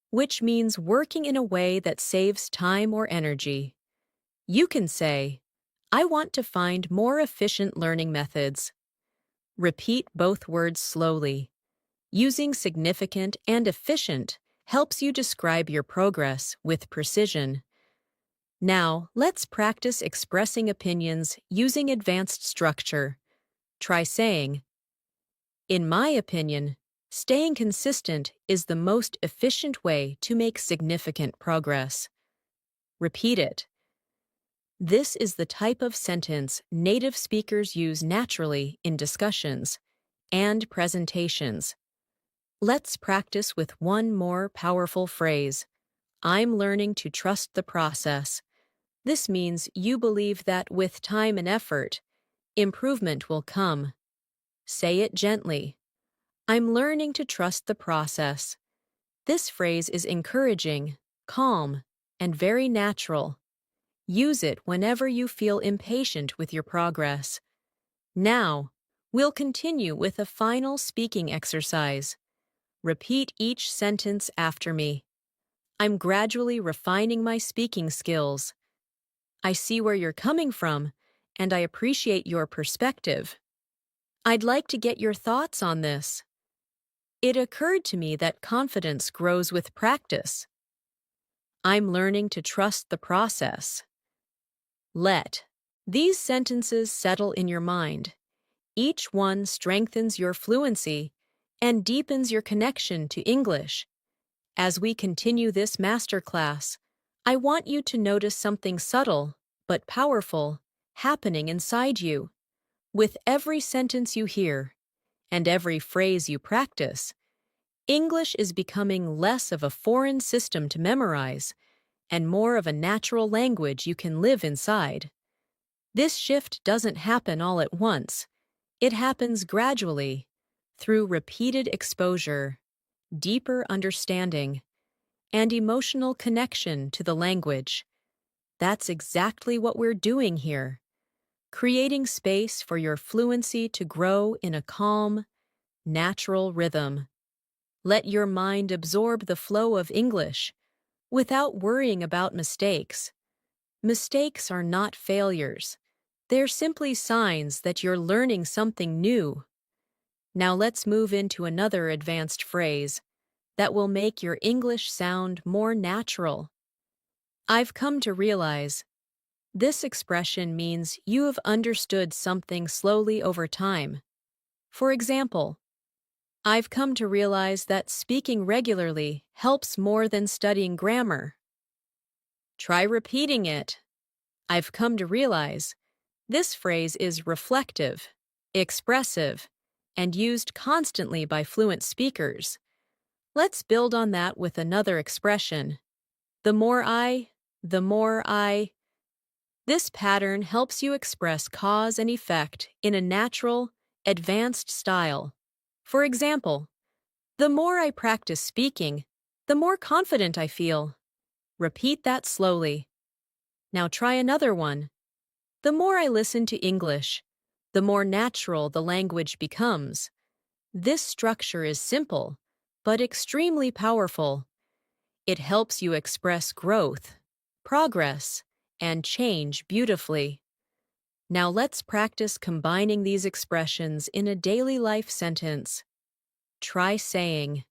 which means working in a way that saves time or energy. You can say, "I want to find more efficient learning methods." Repeat both words slowly. Using significant and efficient helps you describe your progress with precision. Now, let's practice expressing opinions using advanced structure. Try saying, "In my opinion, staying consistent is the most efficient way to make significant progress." Repeat it. This is the type of sentence native speakers use naturally in discussions and presentations. Let's practice with one more powerful phrase. "I'm learning to trust the process." This means you believe that with time and effort, improvement will come. Say it gently. "I'm learning to trust the process." This phrase is encouraging, calm, and very natural. Use it whenever you feel impatient with your progress. Now, we'll continue with a final speaking exercise. Repeat each sentence after me. "I'm gradually refining my speaking skills." "I see where you're coming from, and I appreciate your perspective." "I'd like to get your thoughts on this." "It occurred to me that confidence grows with practice." "I'm learning to trust the process." Let these sentences settle in your mind. Each one strengthens your fluency and deepens your connection to English. As we continue this masterclass, I want you to notice something subtle but powerful happening inside you. With every sentence you hear and every phrase you practice, English is becoming less of a foreign system to memorize and more of a natural language you can live inside. This shift doesn't happen all at once. It happens gradually, through repeated exposure, deeper understanding, and emotional connection to the language. That's exactly what we're doing here, creating space for your fluency to grow in a calm, natural rhythm. Let your mind absorb the flow of English without worrying about mistakes. Mistakes are not failures. They're simply signs that you're learning something new. Now let's move into another advanced phrase that will make your English sound more natural. "I've come to realize." This expression means you have understood something slowly over time. For example, "I've come to realize that speaking regularly helps more than studying grammar." Try repeating it. "I've come to realize." This phrase is reflective, expressive, and used constantly by fluent speakers. Let's build on that with another expression. The more I. This pattern helps you express cause and effect in a natural, advanced style. For example, "The more I practice speaking, the more confident I feel." Repeat that slowly. Now try another one. "The more I listen to English, the more natural the language becomes." This structure is simple, but extremely powerful. It helps you express growth, progress, and change beautifully. Now let's practice combining these expressions in a daily life sentence. Try saying,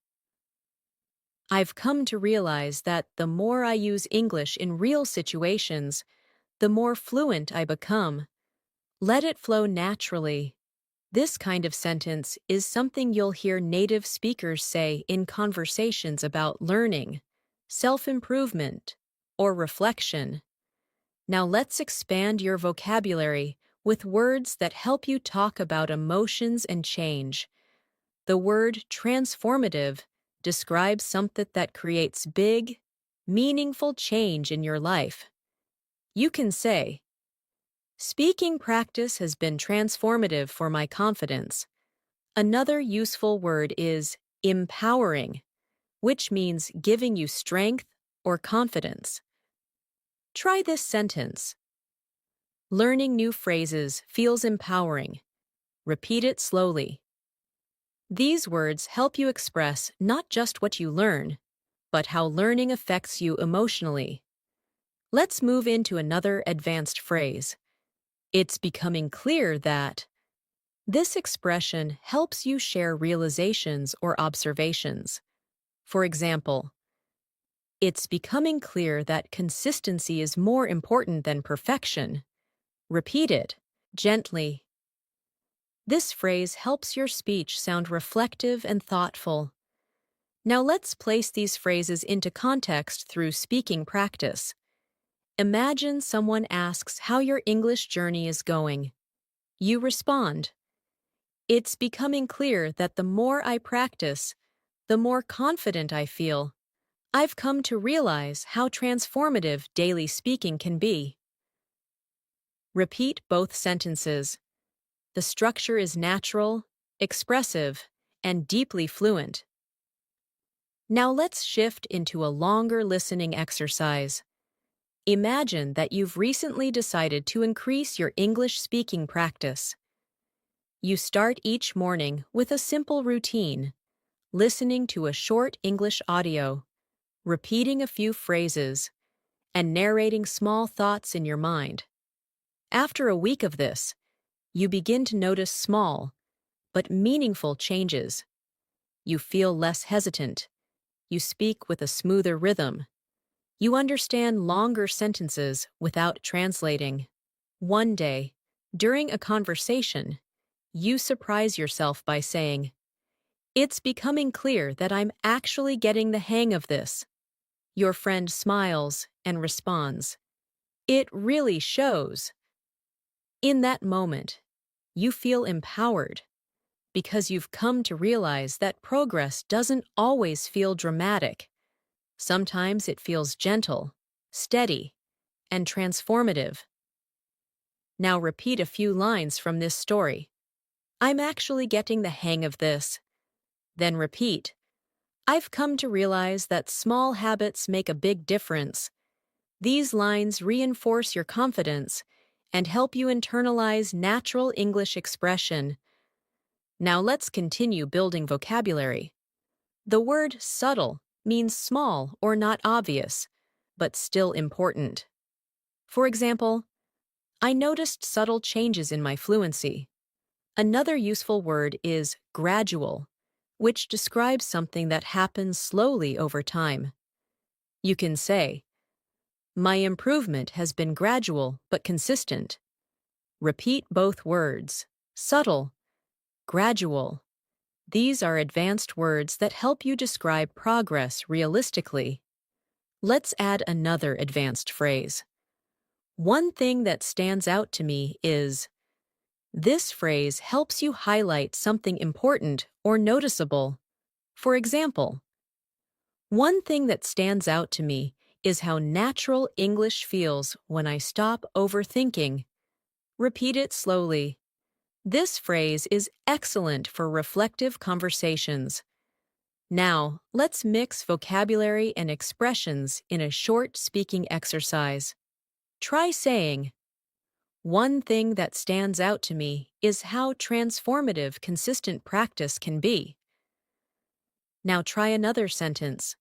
I've come to realize that the more I use English in real situations, the more fluent I become. Let it flow naturally. This kind of sentence is something you'll hear native speakers say in conversations about learning, self-improvement, or reflection. Now let's expand your vocabulary with words that help you talk about emotions and change. The word transformative describes something that creates big, meaningful change in your life. You can say, speaking practice has been transformative for my confidence. Another useful word is empowering, which means giving you strength or confidence. Try this sentence. Learning new phrases feels empowering. Repeat it slowly. These words help you express not just what you learn, but how learning affects you emotionally. Let's move into another advanced phrase. It's becoming clear that. This expression helps you share realizations or observations. For example, it's becoming clear that consistency is more important than perfection. Repeat it gently. This phrase helps your speech sound reflective and thoughtful. Now let's place these phrases into context through speaking practice. Imagine someone asks how your English journey is going. You respond, it's becoming clear that the more I practice, the more confident I feel. I've come to realize how transformative daily speaking can be. Repeat both sentences. The structure is natural, expressive, and deeply fluent. Now let's shift into a longer listening exercise. Imagine that you've recently decided to increase your English speaking practice. You start each morning with a simple routine, listening to a short English audio, repeating a few phrases, and narrating small thoughts in your mind. After a week of this, you begin to notice small, but meaningful changes. You feel less hesitant. You speak with a smoother rhythm. You understand longer sentences without translating. One day, during a conversation, you surprise yourself by saying, it's becoming clear that I'm actually getting the hang of this. Your friend smiles and responds, it really shows. In that moment, you feel empowered because you've come to realize that progress doesn't always feel dramatic. Sometimes it feels gentle, steady, and transformative. Now repeat a few lines from this story. I'm actually getting the hang of this. Then repeat, I've come to realize that small habits make a big difference. These lines reinforce your confidence and help you internalize natural English expression. Now let's continue building vocabulary. The word subtle means small or not obvious, but still important. For example, I noticed subtle changes in my fluency. Another useful word is gradual, which describes something that happens slowly over time. You can say, my improvement has been gradual but consistent. Repeat both words, subtle, gradual. These are advanced words that help you describe progress realistically. Let's add another advanced phrase. One thing that stands out to me is. This phrase helps you highlight something important or noticeable. For example, one thing that stands out to me is how natural English feels when I stop overthinking. Repeat it slowly. This phrase is excellent for reflective conversations. Now, let's mix vocabulary and expressions in a short speaking exercise. Try saying, one thing that stands out to me is how transformative consistent practice can be. Now try another sentence.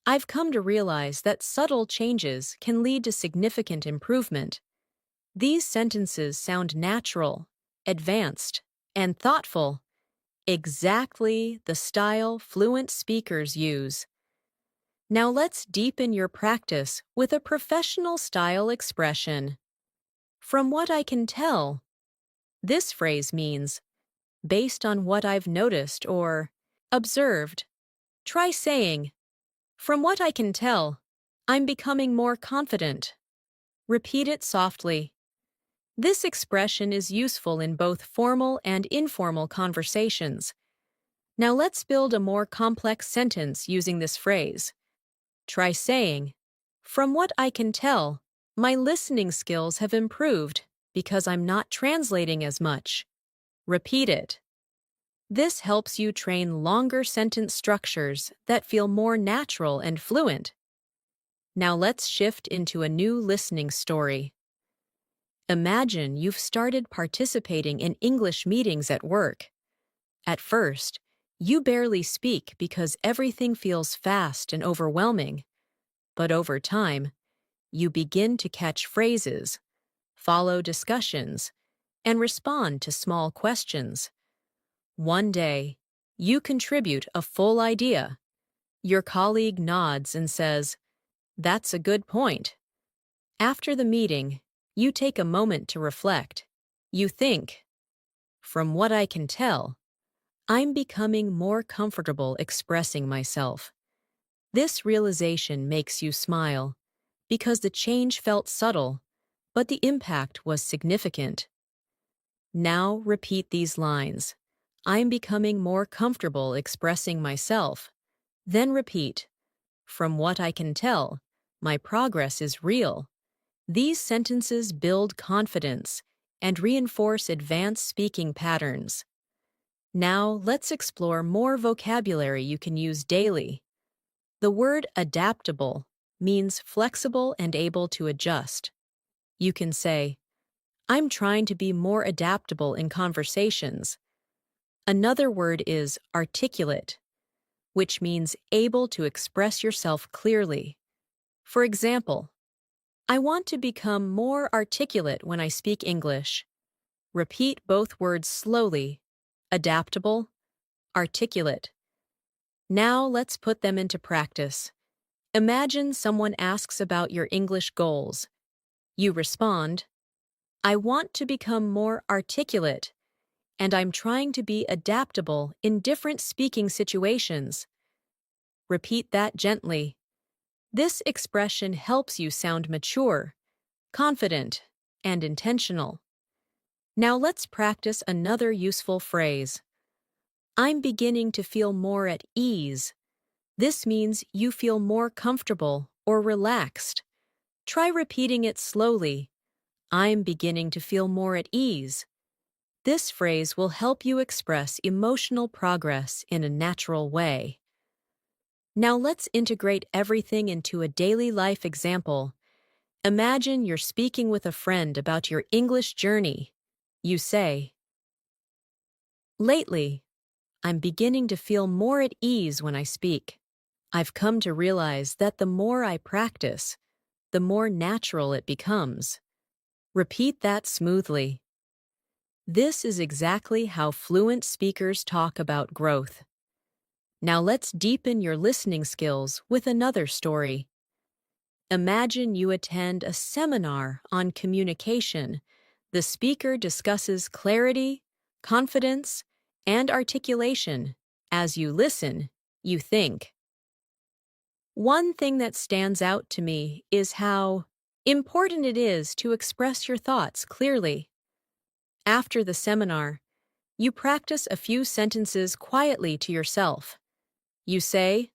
I've come to realize that subtle changes can lead to significant improvement. These sentences sound natural, advanced, and thoughtful, exactly the style fluent speakers use. Now let's deepen your practice with a professional style expression. From what I can tell, this phrase means, based on what I've noticed or observed. Try saying, from what I can tell, I'm becoming more confident. Repeat it softly. This expression is useful in both formal and informal conversations. Now let's build a more complex sentence using this phrase. Try saying, from what I can tell, my listening skills have improved because I'm not translating as much. Repeat it. This helps you train longer sentence structures that feel more natural and fluent. Now let's shift into a new listening story. Imagine you've started participating in English meetings at work. At first, you barely speak because everything feels fast and overwhelming. But over time, you begin to catch phrases, follow discussions, and respond to small questions. One day, you contribute a full idea. Your colleague nods and says, "That's a good point." After the meeting, you take a moment to reflect. You think, from what I can tell, I'm becoming more comfortable expressing myself. This realization makes you smile, because the change felt subtle, but the impact was significant. Now repeat these lines. I'm becoming more comfortable expressing myself. Then repeat, from what I can tell, my progress is real. These sentences build confidence and reinforce advanced speaking patterns. Now let's explore more vocabulary you can use daily. The word adaptable means flexible and able to adjust. You can say, I'm trying to be more adaptable in conversations. Another word is articulate, which means able to express yourself clearly. For example, I want to become more articulate when I speak English. Repeat both words slowly. Adaptable, articulate. Now let's put them into practice. Imagine someone asks about your English goals. You respond, I want to become more articulate, and I'm trying to be adaptable in different speaking situations. Repeat that gently. This expression helps you sound mature, confident, and intentional. Now let's practice another useful phrase. I'm beginning to feel more at ease. This means you feel more comfortable or relaxed. Try repeating it slowly. I'm beginning to feel more at ease. This phrase will help you express emotional progress in a natural way. Now let's integrate everything into a daily life example. Imagine you're speaking with a friend about your English journey. You say, lately, I'm beginning to feel more at ease when I speak. I've come to realize that the more I practice, the more natural it becomes. Repeat that smoothly. This is exactly how fluent speakers talk about growth. Now let's deepen your listening skills with another story. Imagine you attend a seminar on communication. The speaker discusses clarity, confidence, and articulation. As you listen, you think. One thing that stands out to me is how important it is to express your thoughts clearly. After the seminar, you practice a few sentences quietly to yourself. You say,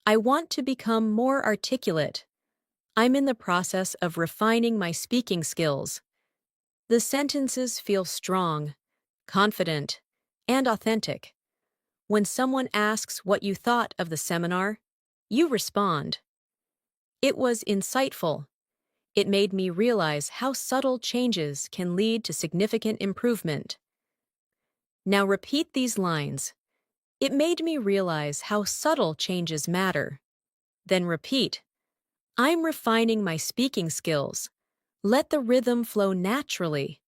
I want to become more articulate. I'm in the process of refining my speaking skills. The sentences feel strong, confident, and authentic. When someone asks what you thought of the seminar, you respond, it was insightful. It made me realize how subtle changes can lead to significant improvement. Now repeat these lines. It made me realize how subtle changes matter. Then repeat, I'm refining my speaking skills. Let the rhythm flow naturally.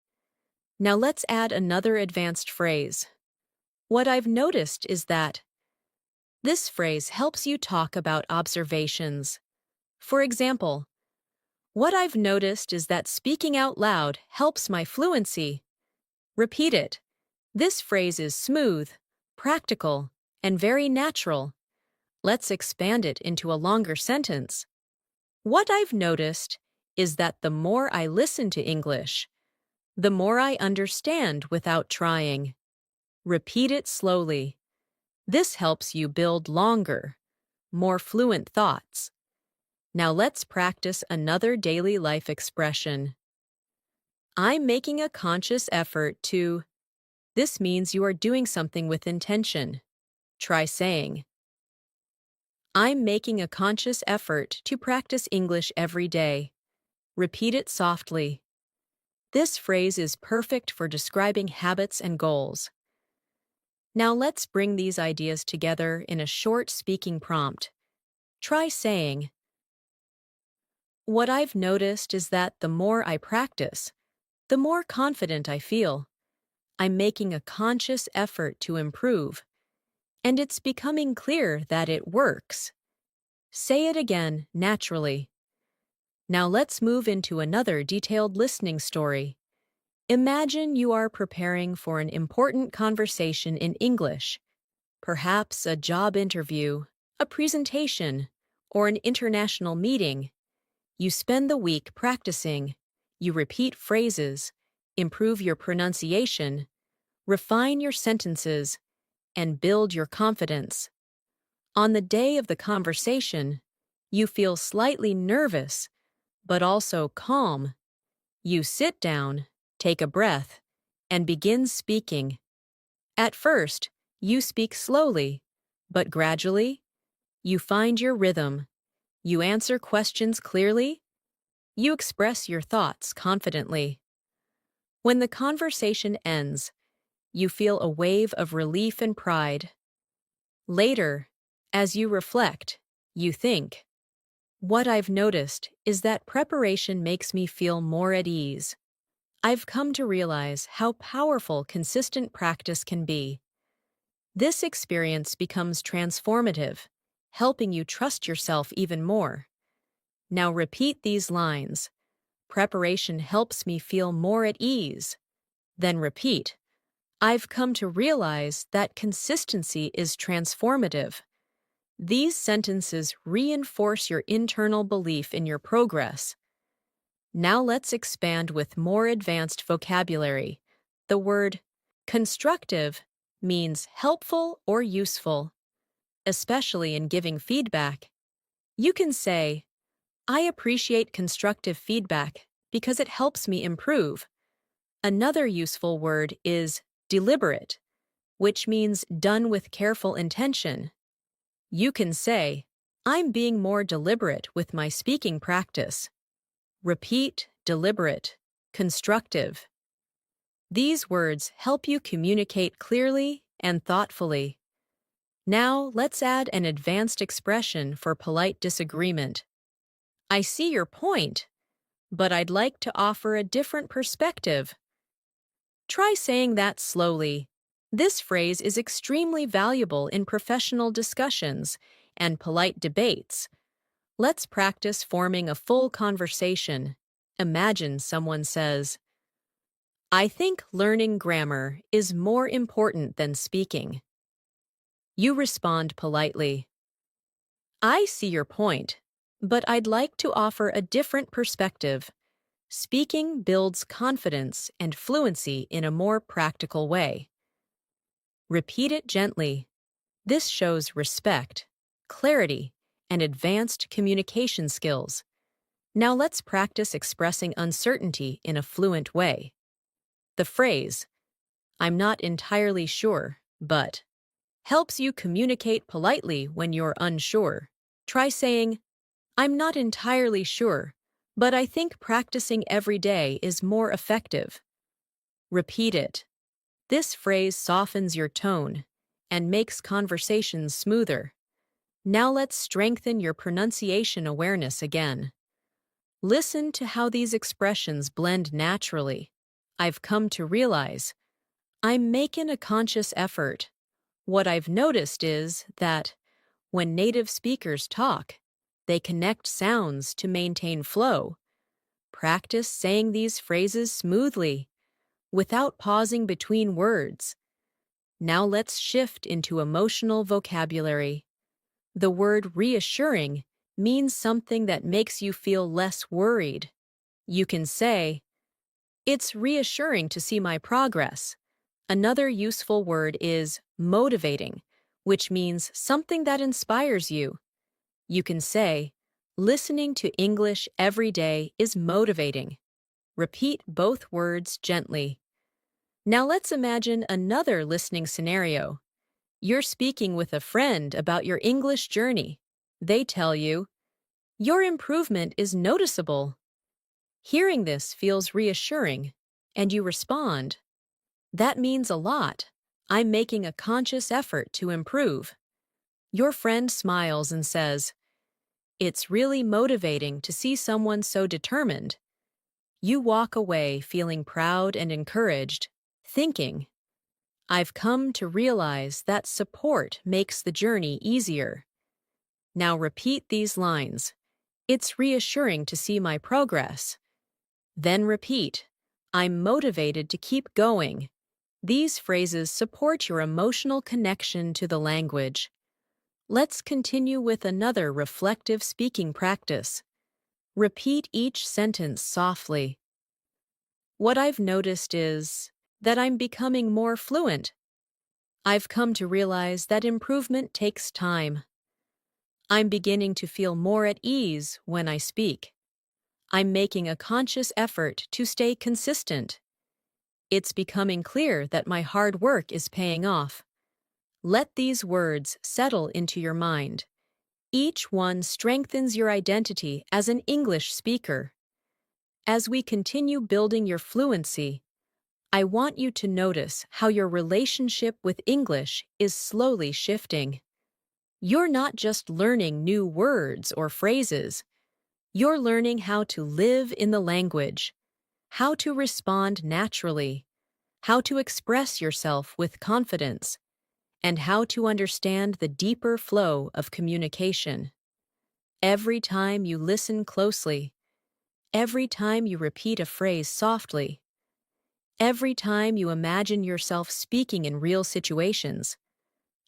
Now let's add another advanced phrase. What I've noticed is that this phrase helps you talk about observations. For example, what I've noticed is that speaking out loud helps my fluency. Repeat it. This phrase is smooth, practical, and very natural. Let's expand it into a longer sentence. What I've noticed is that the more I listen to English, the more I understand without trying. Repeat it slowly. This helps you build longer, more fluent thoughts. Now let's practice another daily life expression. I'm making a conscious effort to. This means you are doing something with intention. Try saying, I'm making a conscious effort to practice English every day. Repeat it softly. This phrase is perfect for describing habits and goals. Now let's bring these ideas together in a short speaking prompt. Try saying, what I've noticed is that the more I practice, the more confident I feel. I'm making a conscious effort to improve, and it's becoming clear that it works. Say it again, naturally. Now let's move into another detailed listening story. Imagine you are preparing for an important conversation in English, perhaps a job interview, a presentation, or an international meeting. You spend the week practicing. You repeat phrases, improve your pronunciation, refine your sentences, and build your confidence. On the day of the conversation, you feel slightly nervous, but also calm. You sit down, take a breath, and begin speaking. At first, you speak slowly, but gradually, you find your rhythm. You answer questions clearly. You express your thoughts confidently. When the conversation ends, you feel a wave of relief and pride. Later, as you reflect, you think, what I've noticed is that preparation makes me feel more at ease. I've come to realize how powerful consistent practice can be. This experience becomes transformative, helping you trust yourself even more. Now repeat these lines. Preparation helps me feel more at ease. Then repeat. I've come to realize that consistency is transformative. These sentences reinforce your internal belief in your progress. Now let's expand with more advanced vocabulary. The word constructive means helpful or useful, especially in giving feedback. You can say, I appreciate constructive feedback because it helps me improve. Another useful word is deliberate, which means done with careful intention. You can say, I'm being more deliberate with my speaking practice. Repeat, deliberate, constructive. These words help you communicate clearly and thoughtfully. Now let's add an advanced expression for polite disagreement. I see your point, but I'd like to offer a different perspective. Try saying that slowly. This phrase is extremely valuable in professional discussions and polite debates. Let's practice forming a full conversation. Imagine someone says, I think learning grammar is more important than speaking. You respond politely. I see your point, but I'd like to offer a different perspective. Speaking builds confidence and fluency in a more practical way. Repeat it gently. This shows respect, clarity, and advanced communication skills. Now let's practice expressing uncertainty in a fluent way. The phrase, I'm not entirely sure, but, helps you communicate politely when you're unsure. Try saying, I'm not entirely sure, but I think practicing every day is more effective. Repeat it. This phrase softens your tone and makes conversations smoother. Now let's strengthen your pronunciation awareness again. Listen to how these expressions blend naturally. I've come to realize I'm making a conscious effort. What I've noticed is that when native speakers talk, they connect sounds to maintain flow. Practice saying these phrases smoothly, without pausing between words. Now let's shift into emotional vocabulary. The word reassuring means something that makes you feel less worried. You can say, "It's reassuring to see my progress." Another useful word is motivating, which means something that inspires you. You can say, "Listening to English every day is motivating." Repeat both words gently. Now let's imagine another listening scenario. You're speaking with a friend about your English journey. They tell you, "Your improvement is noticeable." Hearing this feels reassuring, and you respond, "That means a lot. I'm making a conscious effort to improve." Your friend smiles and says, "It's really motivating to see someone so determined." You walk away feeling proud and encouraged, thinking, "I've come to realize that support makes the journey easier." Now repeat these lines. "It's reassuring to see my progress." Then repeat, "I'm motivated to keep going." These phrases support your emotional connection to the language. Let's continue with another reflective speaking practice. Repeat each sentence softly. What I've noticed is that I'm becoming more fluent. I've come to realize that improvement takes time. I'm beginning to feel more at ease when I speak. I'm making a conscious effort to stay consistent. It's becoming clear that my hard work is paying off. Let these words settle into your mind. Each one strengthens your identity as an English speaker. As we continue building your fluency, I want you to notice how your relationship with English is slowly shifting. You're not just learning new words or phrases. You're learning how to live in the language, how to respond naturally, how to express yourself with confidence, and how to understand the deeper flow of communication. Every time you listen closely, every time you repeat a phrase softly, every time you imagine yourself speaking in real situations,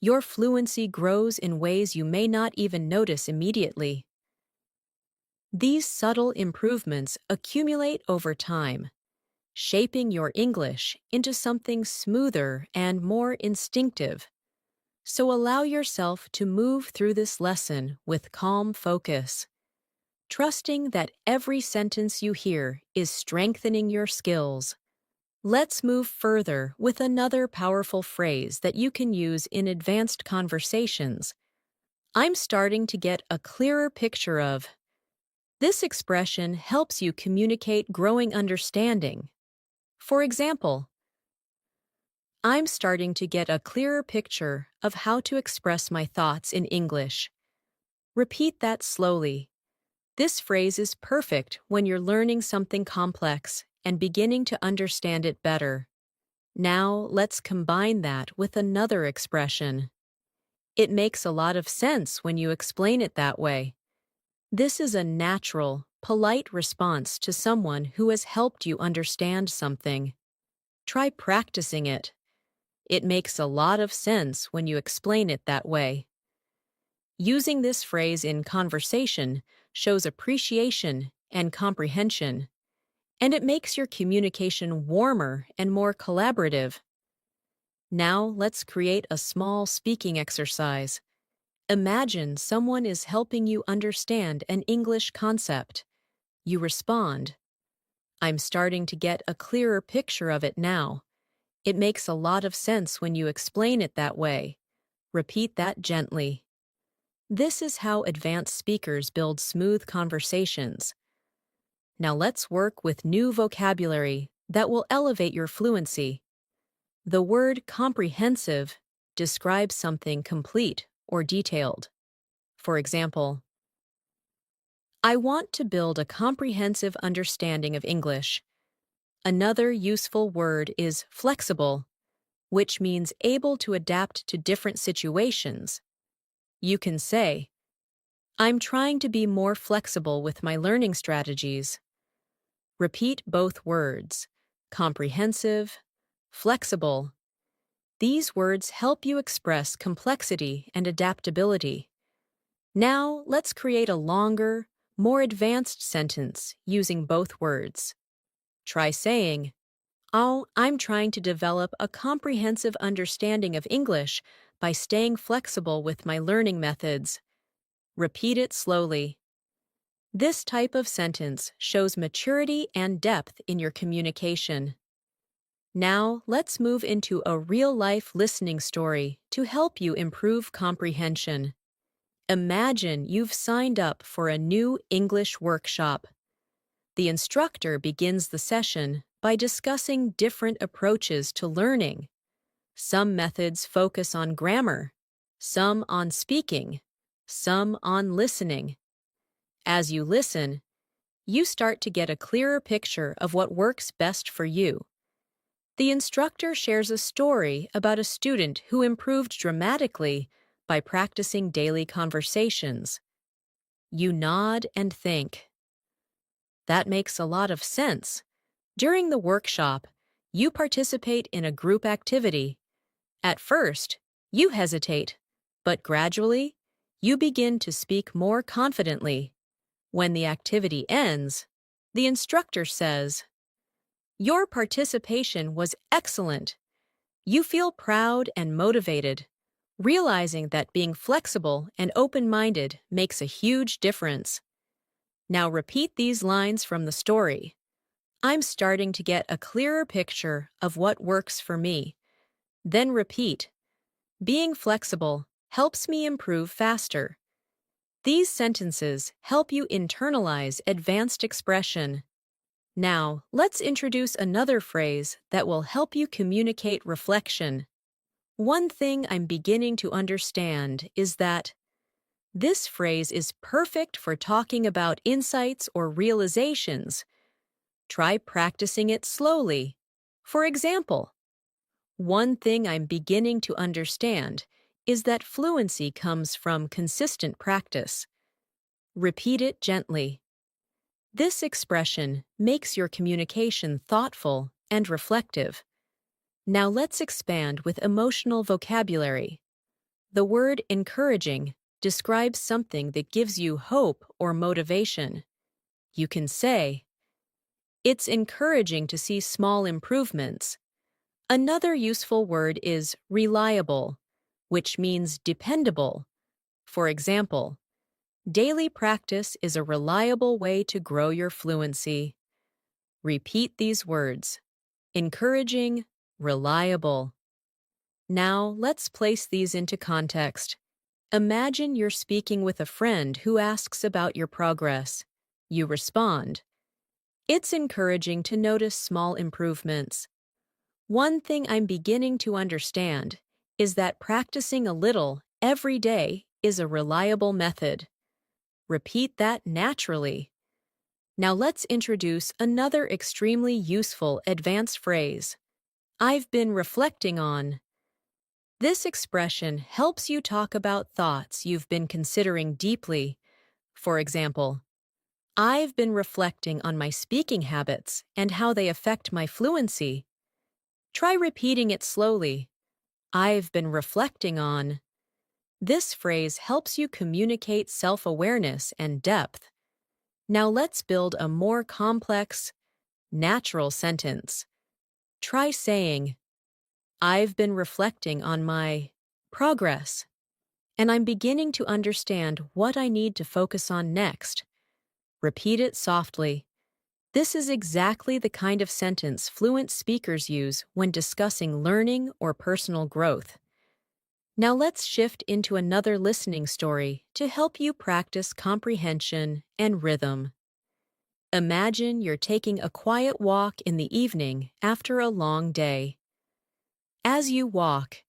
your fluency grows in ways you may not even notice immediately. These subtle improvements accumulate over time, shaping your English into something smoother and more instinctive. So allow yourself to move through this lesson with calm focus, trusting that every sentence you hear is strengthening your skills. Let's move further with another powerful phrase that you can use in advanced conversations. I'm starting to get a clearer picture of. This expression helps you communicate growing understanding. For example, I'm starting to get a clearer picture of how to express my thoughts in English. Repeat that slowly. This phrase is perfect when you're learning something complex and beginning to understand it better. Now, let's combine that with another expression. It makes a lot of sense when you explain it that way. This is a natural, polite response to someone who has helped you understand something. Try practicing it. It makes a lot of sense when you explain it that way. Using this phrase in conversation shows appreciation and comprehension, and it makes your communication warmer and more collaborative. Now let's create a small speaking exercise. Imagine someone is helping you understand an English concept. You respond, "I'm starting to get a clearer picture of it now. It makes a lot of sense when you explain it that way." Repeat that gently. This is how advanced speakers build smooth conversations. Now let's work with new vocabulary that will elevate your fluency. The word comprehensive describes something complete or detailed. For example, I want to build a comprehensive understanding of English. Another useful word is flexible, which means able to adapt to different situations. You can say, I'm trying to be more flexible with my learning strategies. Repeat both words, comprehensive, flexible. These words help you express complexity and adaptability. Now, let's create a longer, more advanced sentence using both words. Try saying, Oh, I'm trying to develop a comprehensive understanding of English by staying flexible with my learning methods. Repeat it slowly. This type of sentence shows maturity and depth in your communication. Now, let's move into a real-life listening story to help you improve comprehension. Imagine you've signed up for a new English workshop. The instructor begins the session by discussing different approaches to learning. Some methods focus on grammar, some on speaking, some on listening. As you listen, you start to get a clearer picture of what works best for you. The instructor shares a story about a student who improved dramatically by practicing daily conversations. You nod and think. That makes a lot of sense. During the workshop, you participate in a group activity. At first, you hesitate, but gradually, you begin to speak more confidently. When the activity ends, the instructor says, Your participation was excellent. You feel proud and motivated, realizing that being flexible and open-minded makes a huge difference. Now repeat these lines from the story. I'm starting to get a clearer picture of what works for me. Then repeat. Being flexible helps me improve faster. These sentences help you internalize advanced expression. Now, let's introduce another phrase that will help you communicate reflection. One thing I'm beginning to understand is that this phrase is perfect for talking about insights or realizations. Try practicing it slowly. For example, one thing I'm beginning to understand is that fluency comes from consistent practice. Repeat it gently. This expression makes your communication thoughtful and reflective. Now let's expand with emotional vocabulary. The word encouraging describes something that gives you hope or motivation. You can say, It's encouraging to see small improvements. Another useful word is reliable, which means dependable. For example, daily practice is a reliable way to grow your fluency. Repeat these words. Encouraging, reliable. Now, let's place these into context. Imagine you're speaking with a friend who asks about your progress. You respond, It's encouraging to notice small improvements. One thing I'm beginning to understand is that practicing a little every day is a reliable method. Repeat that naturally. Now let's introduce another extremely useful advanced phrase. I've been reflecting on. This expression helps you talk about thoughts you've been considering deeply. For example, I've been reflecting on my speaking habits and how they affect my fluency. Try repeating it slowly. I've been reflecting on. This phrase helps you communicate self-awareness and depth. Now let's build a more complex, natural sentence. Try saying, I've been reflecting on my progress, and I'm beginning to understand what I need to focus on next. Repeat it softly. This is exactly the kind of sentence fluent speakers use when discussing learning or personal growth. Now let's shift into another listening story to help you practice comprehension and rhythm. Imagine you're taking a quiet walk in the evening after a long day. As you walk,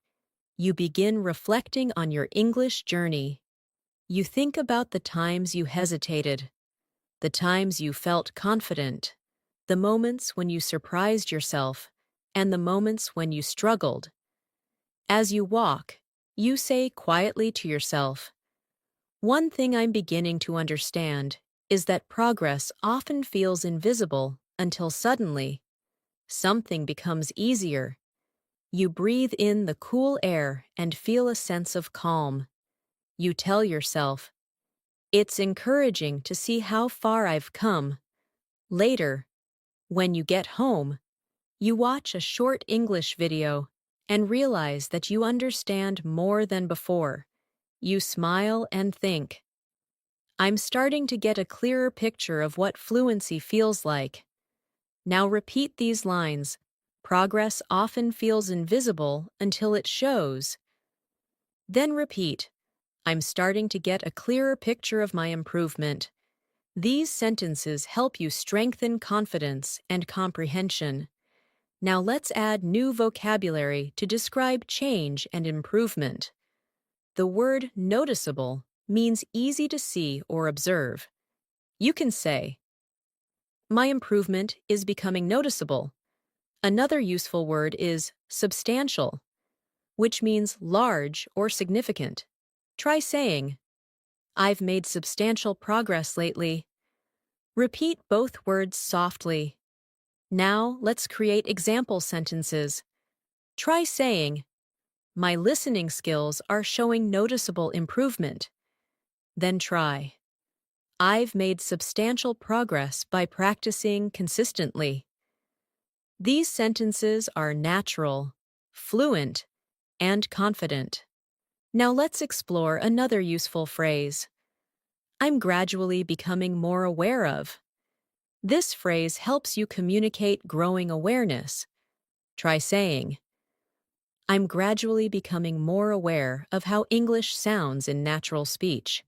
you begin reflecting on your English journey. You think about the times you hesitated, the times you felt confident, the moments when you surprised yourself, and the moments when you struggled. As you walk, you say quietly to yourself, "One thing I'm beginning to understand is that progress often feels invisible until suddenly something becomes easier." You breathe in the cool air and feel a sense of calm. You tell yourself, "It's encouraging to see how far I've come." Later, when you get home, you watch a short English video and realize that you understand more than before. You smile and think, "I'm starting to get a clearer picture of what fluency feels like." Now repeat these lines. Progress often feels invisible until it shows. Then repeat, "I'm starting to get a clearer picture of my improvement." These sentences help you strengthen confidence and comprehension. Now let's add new vocabulary to describe change and improvement. The word noticeable means easy to see or observe. You can say, "My improvement is becoming noticeable." Another useful word is substantial, which means large or significant. Try saying, "I've made substantial progress lately." Repeat both words softly. Now let's create example sentences. Try saying, "My listening skills are showing noticeable improvement." Then try, "I've made substantial progress by practicing consistently." These sentences are natural, fluent, and confident. Now let's explore another useful phrase. "I'm gradually becoming more aware of." This phrase helps you communicate growing awareness. Try saying, "I'm gradually becoming more aware of how English sounds in natural speech."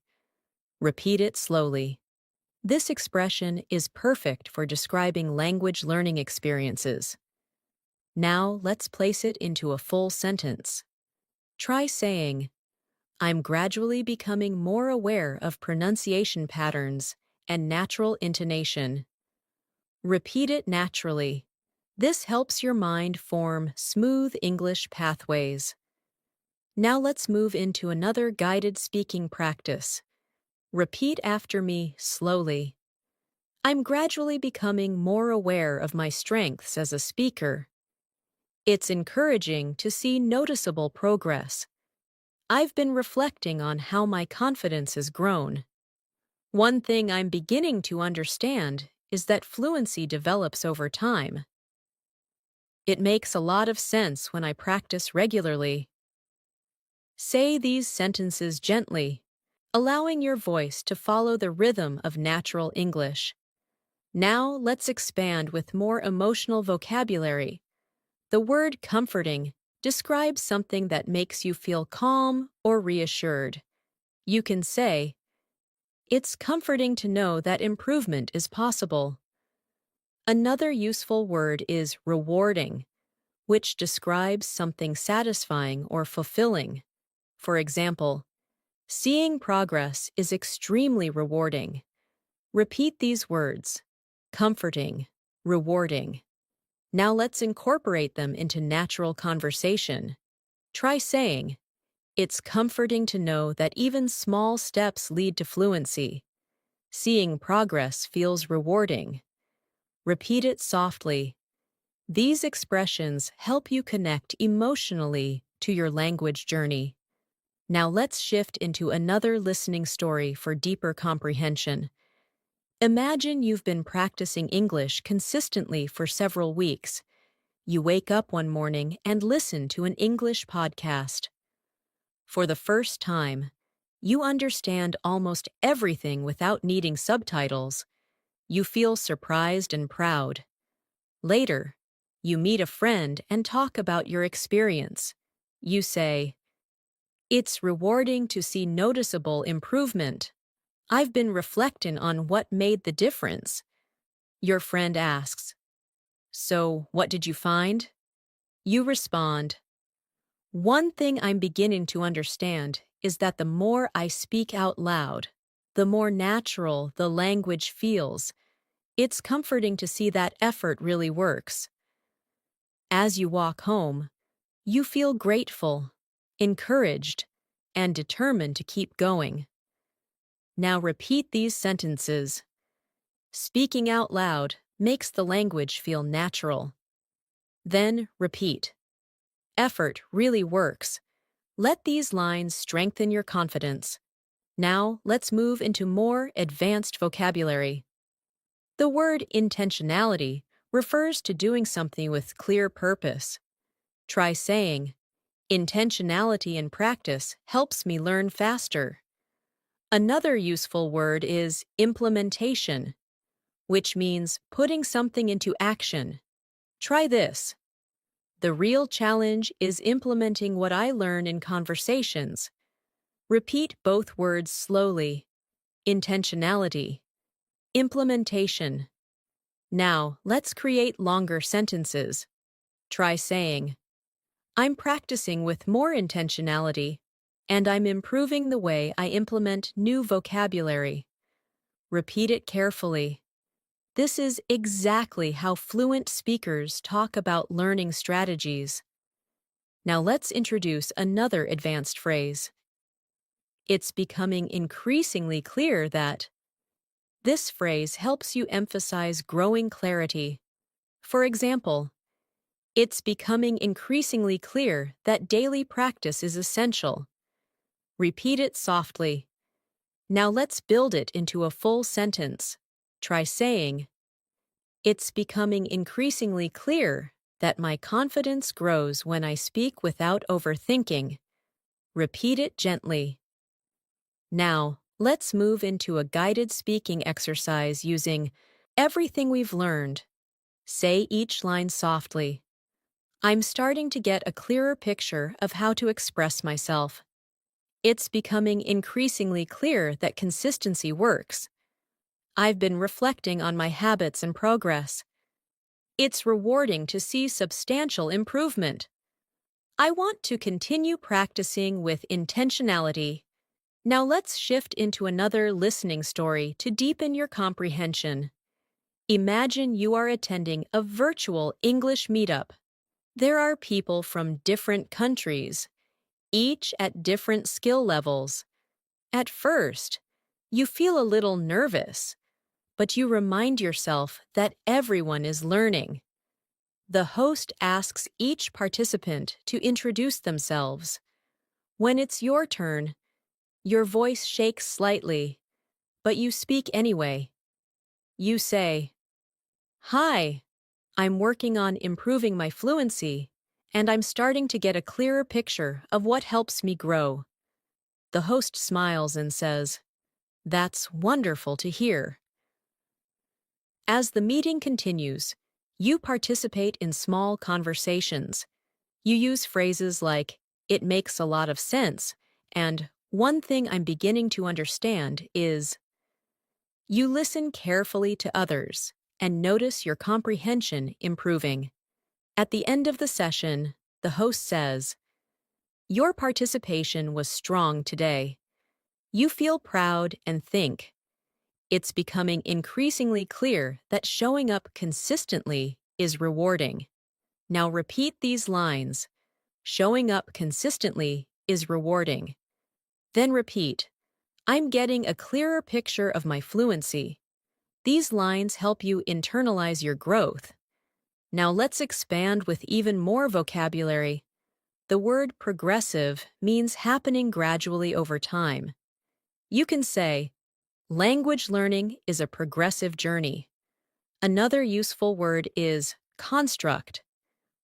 Repeat it slowly. This expression is perfect for describing language learning experiences. Now let's place it into a full sentence. Try saying, "I'm gradually becoming more aware of pronunciation patterns and natural intonation." Repeat it naturally. This helps your mind form smooth English pathways. Now let's move into another guided speaking practice. Repeat after me slowly. "I'm gradually becoming more aware of my strengths as a speaker." It's encouraging to see noticeable progress. I've been reflecting on how my confidence has grown. One thing I'm beginning to understand is that fluency develops over time. It makes a lot of sense when I practice regularly. Say these sentences gently, allowing your voice to follow the rhythm of natural English. Now let's expand with more emotional vocabulary. The word comforting describes something that makes you feel calm or reassured. You can say, "It's comforting to know that improvement is possible." Another useful word is rewarding, which describes something satisfying or fulfilling. For example, "Seeing progress is extremely rewarding." Repeat these words, comforting, rewarding. Now let's incorporate them into natural conversation. Try saying, "It's comforting to know that even small steps lead to fluency." Seeing progress feels rewarding. Repeat it softly. These expressions help you connect emotionally to your language journey. Now let's shift into another listening story for deeper comprehension. Imagine you've been practicing English consistently for several weeks. You wake up one morning and listen to an English podcast. For the first time, you understand almost everything without needing subtitles. You feel surprised and proud. Later, you meet a friend and talk about your experience. You say, "It's rewarding to see noticeable improvement. I've been reflecting on what made the difference." Your friend asks, "So, what did you find?" You respond, "One thing I'm beginning to understand is that the more I speak out loud, the more natural the language feels. It's comforting to see that effort really works. As you walk home, you feel grateful, encouraged, and determined to keep going. Now repeat these sentences. Speaking out loud makes the language feel natural. Then repeat. Effort really works. Let these lines strengthen your confidence. Now let's move into more advanced vocabulary. The word intentionality refers to doing something with clear purpose. Try saying, intentionality in practice helps me learn faster. Another useful word is implementation, which means putting something into action. Try this. The real challenge is implementing what I learn in conversations. Repeat both words slowly. Intentionality. Implementation. Now, let's create longer sentences. Try saying, I'm practicing with more intentionality, and I'm improving the way I implement new vocabulary. Repeat it carefully. This is exactly how fluent speakers talk about learning strategies. Now let's introduce another advanced phrase. It's becoming increasingly clear that. This phrase helps you emphasize growing clarity. For example, it's becoming increasingly clear that daily practice is essential. Repeat it softly. Now let's build it into a full sentence. Try saying, it's becoming increasingly clear that my confidence grows when I speak without overthinking. Repeat it gently. Now, let's move into a guided speaking exercise using everything we've learned. Say each line softly. I'm starting to get a clearer picture of how to express myself. It's becoming increasingly clear that consistency works. I've been reflecting on my habits and progress. It's rewarding to see substantial improvement. I want to continue practicing with intentionality. Now let's shift into another listening story to deepen your comprehension. Imagine you are attending a virtual English meetup. There are people from different countries, each at different skill levels. At first, you feel a little nervous, but you remind yourself that everyone is learning. The host asks each participant to introduce themselves. When it's your turn, your voice shakes slightly, but you speak anyway. You say, Hi, I'm working on improving my fluency, and I'm starting to get a clearer picture of what helps me grow. The host smiles and says, That's wonderful to hear. As the meeting continues, you participate in small conversations. You use phrases like, it makes a lot of sense, and one thing I'm beginning to understand is. You listen carefully to others and notice your comprehension improving. At the end of the session, the host says, Your participation was strong today. You feel proud and think. It's becoming increasingly clear that showing up consistently is rewarding. Now repeat these lines. Showing up consistently is rewarding. Then repeat, I'm getting a clearer picture of my fluency. These lines help you internalize your growth. Now let's expand with even more vocabulary. The word progressive means happening gradually over time. You can say, language learning is a progressive journey. Another useful word is construct,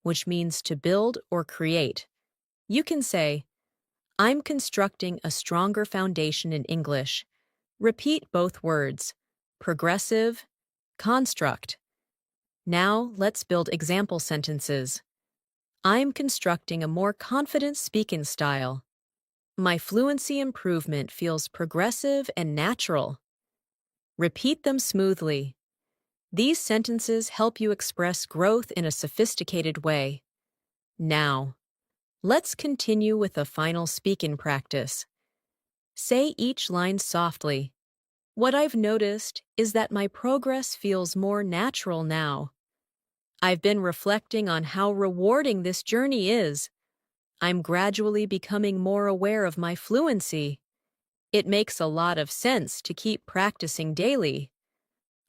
which means to build or create. You can say, I'm constructing a stronger foundation in English. Repeat both words, progressive, construct. Now let's build example sentences. I'm constructing a more confident speaking style. My fluency improvement feels progressive and natural. Repeat them smoothly. These sentences help you express growth in a sophisticated way. Now, let's continue with a final speaking practice. Say each line softly. What I've noticed is that my progress feels more natural now. I've been reflecting on how rewarding this journey is. I'm gradually becoming more aware of my fluency. It makes a lot of sense to keep practicing daily.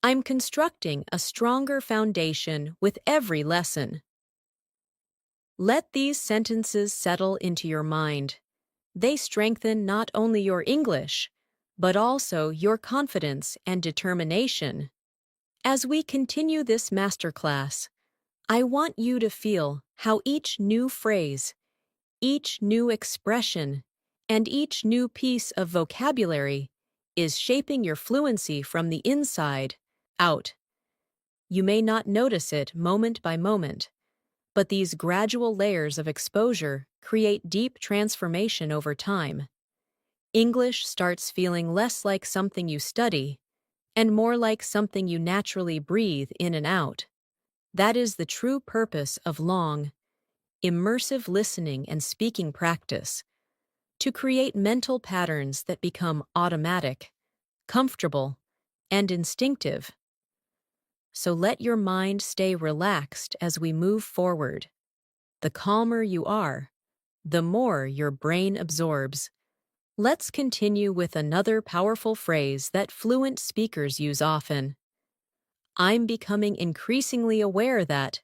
I'm constructing a stronger foundation with every lesson. Let these sentences settle into your mind. They strengthen not only your English, but also your confidence and determination. As we continue this masterclass, I want you to feel how each new phrase, each new expression, and each new piece of vocabulary is shaping your fluency from the inside out. You may not notice it moment by moment, but these gradual layers of exposure create deep transformation over time. English starts feeling less like something you study and more like something you naturally breathe in and out. That is the true purpose of long, immersive listening and speaking practice, to create mental patterns that become automatic, comfortable, and instinctive. So let your mind stay relaxed as we move forward. The calmer you are, the more your brain absorbs. Let's continue with another powerful phrase that fluent speakers use often. I'm becoming increasingly aware that.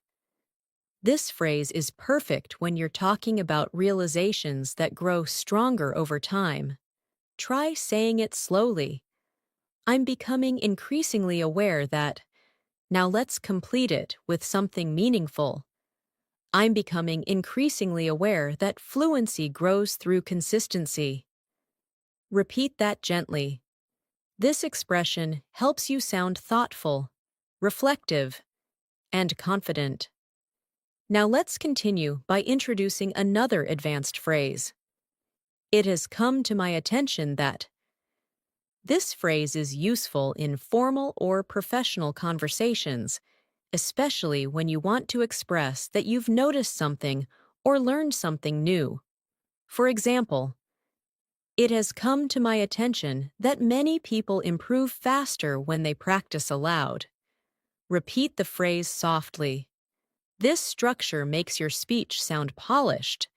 This phrase is perfect when you're talking about realizations that grow stronger over time. Try saying it slowly. I'm becoming increasingly aware that. Now let's complete it with something meaningful. I'm becoming increasingly aware that fluency grows through consistency. Repeat that gently. This expression helps you sound thoughtful, reflective, and confident. Now let's continue by introducing another advanced phrase. It has come to my attention that. This phrase is useful in formal or professional conversations, especially when you want to express that you've noticed something or learned something new. For example, it has come to my attention that many people improve faster when they practice aloud. Repeat the phrase softly. This structure makes your speech sound polished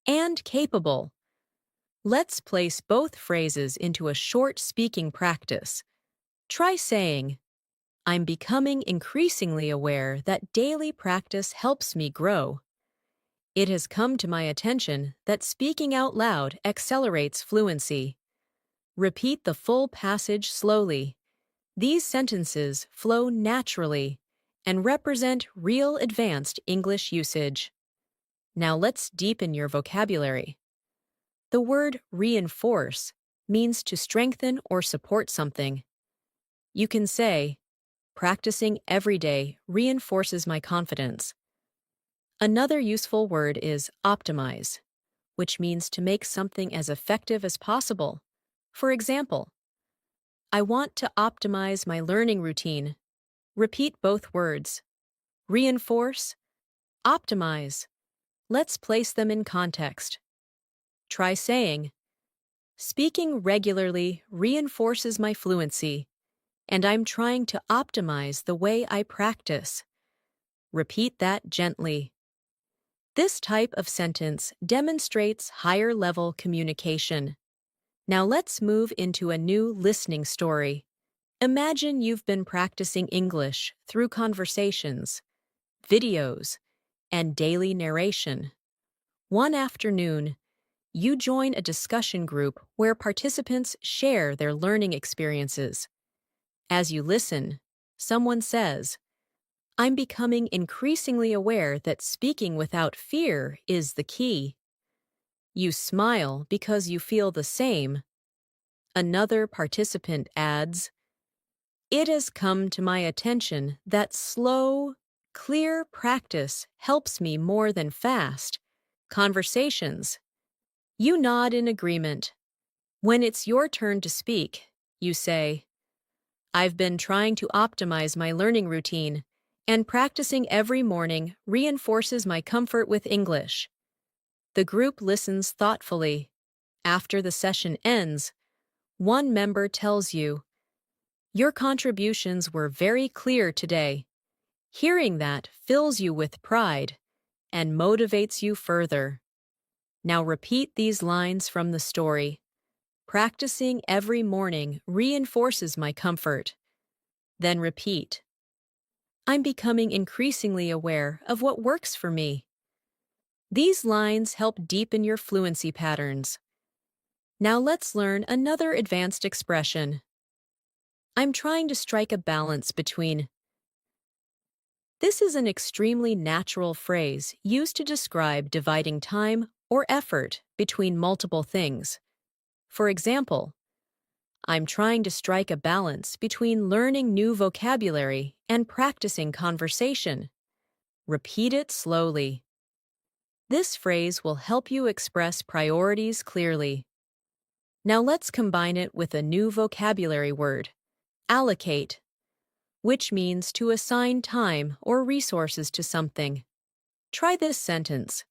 and capable. Let's place both phrases into a short speaking practice. Try saying, I'm becoming increasingly aware that daily practice helps me grow. It has come to my attention that speaking out loud accelerates fluency. Repeat the full passage slowly. These sentences flow naturally and represent real advanced English usage. Now let's deepen your vocabulary. The word reinforce means to strengthen or support something. You can say, practicing every day reinforces my confidence. Another useful word is optimize, which means to make something as effective as possible. For example, I want to optimize my learning routine. Repeat both words. Reinforce, optimize. Let's place them in context. Try saying, speaking regularly reinforces my fluency, and I'm trying to optimize the way I practice. Repeat that gently. This type of sentence demonstrates higher-level communication. Now let's move into a new listening story. Imagine you've been practicing English through conversations, videos, and daily narration. One afternoon, you join a discussion group where participants share their learning experiences. As you listen, someone says, I'm becoming increasingly aware that speaking without fear is the key. You smile because you feel the same. Another participant adds, it has come to my attention that slow, clear practice helps me more than fast conversations. You nod in agreement. When it's your turn to speak, you say, I've been trying to optimize my learning routine, and practicing every morning reinforces my comfort with English. The group listens thoughtfully. After the session ends, One member tells you, "Your contributions were very clear today." Hearing that fills you with pride and motivates you further. Now repeat these lines from the story. Practicing every morning reinforces my comfort. Then repeat. I'm becoming increasingly aware of what works for me. These lines help deepen your fluency patterns. Now let's learn another advanced expression. I'm trying to strike a balance between. This is an extremely natural phrase used to describe dividing time or effort between multiple things. For example, I'm trying to strike a balance between learning new vocabulary and practicing conversation. Repeat it slowly. This phrase will help you express priorities clearly. Now let's combine it with a new vocabulary word, allocate, which means to assign time or resources to something. Try this sentence.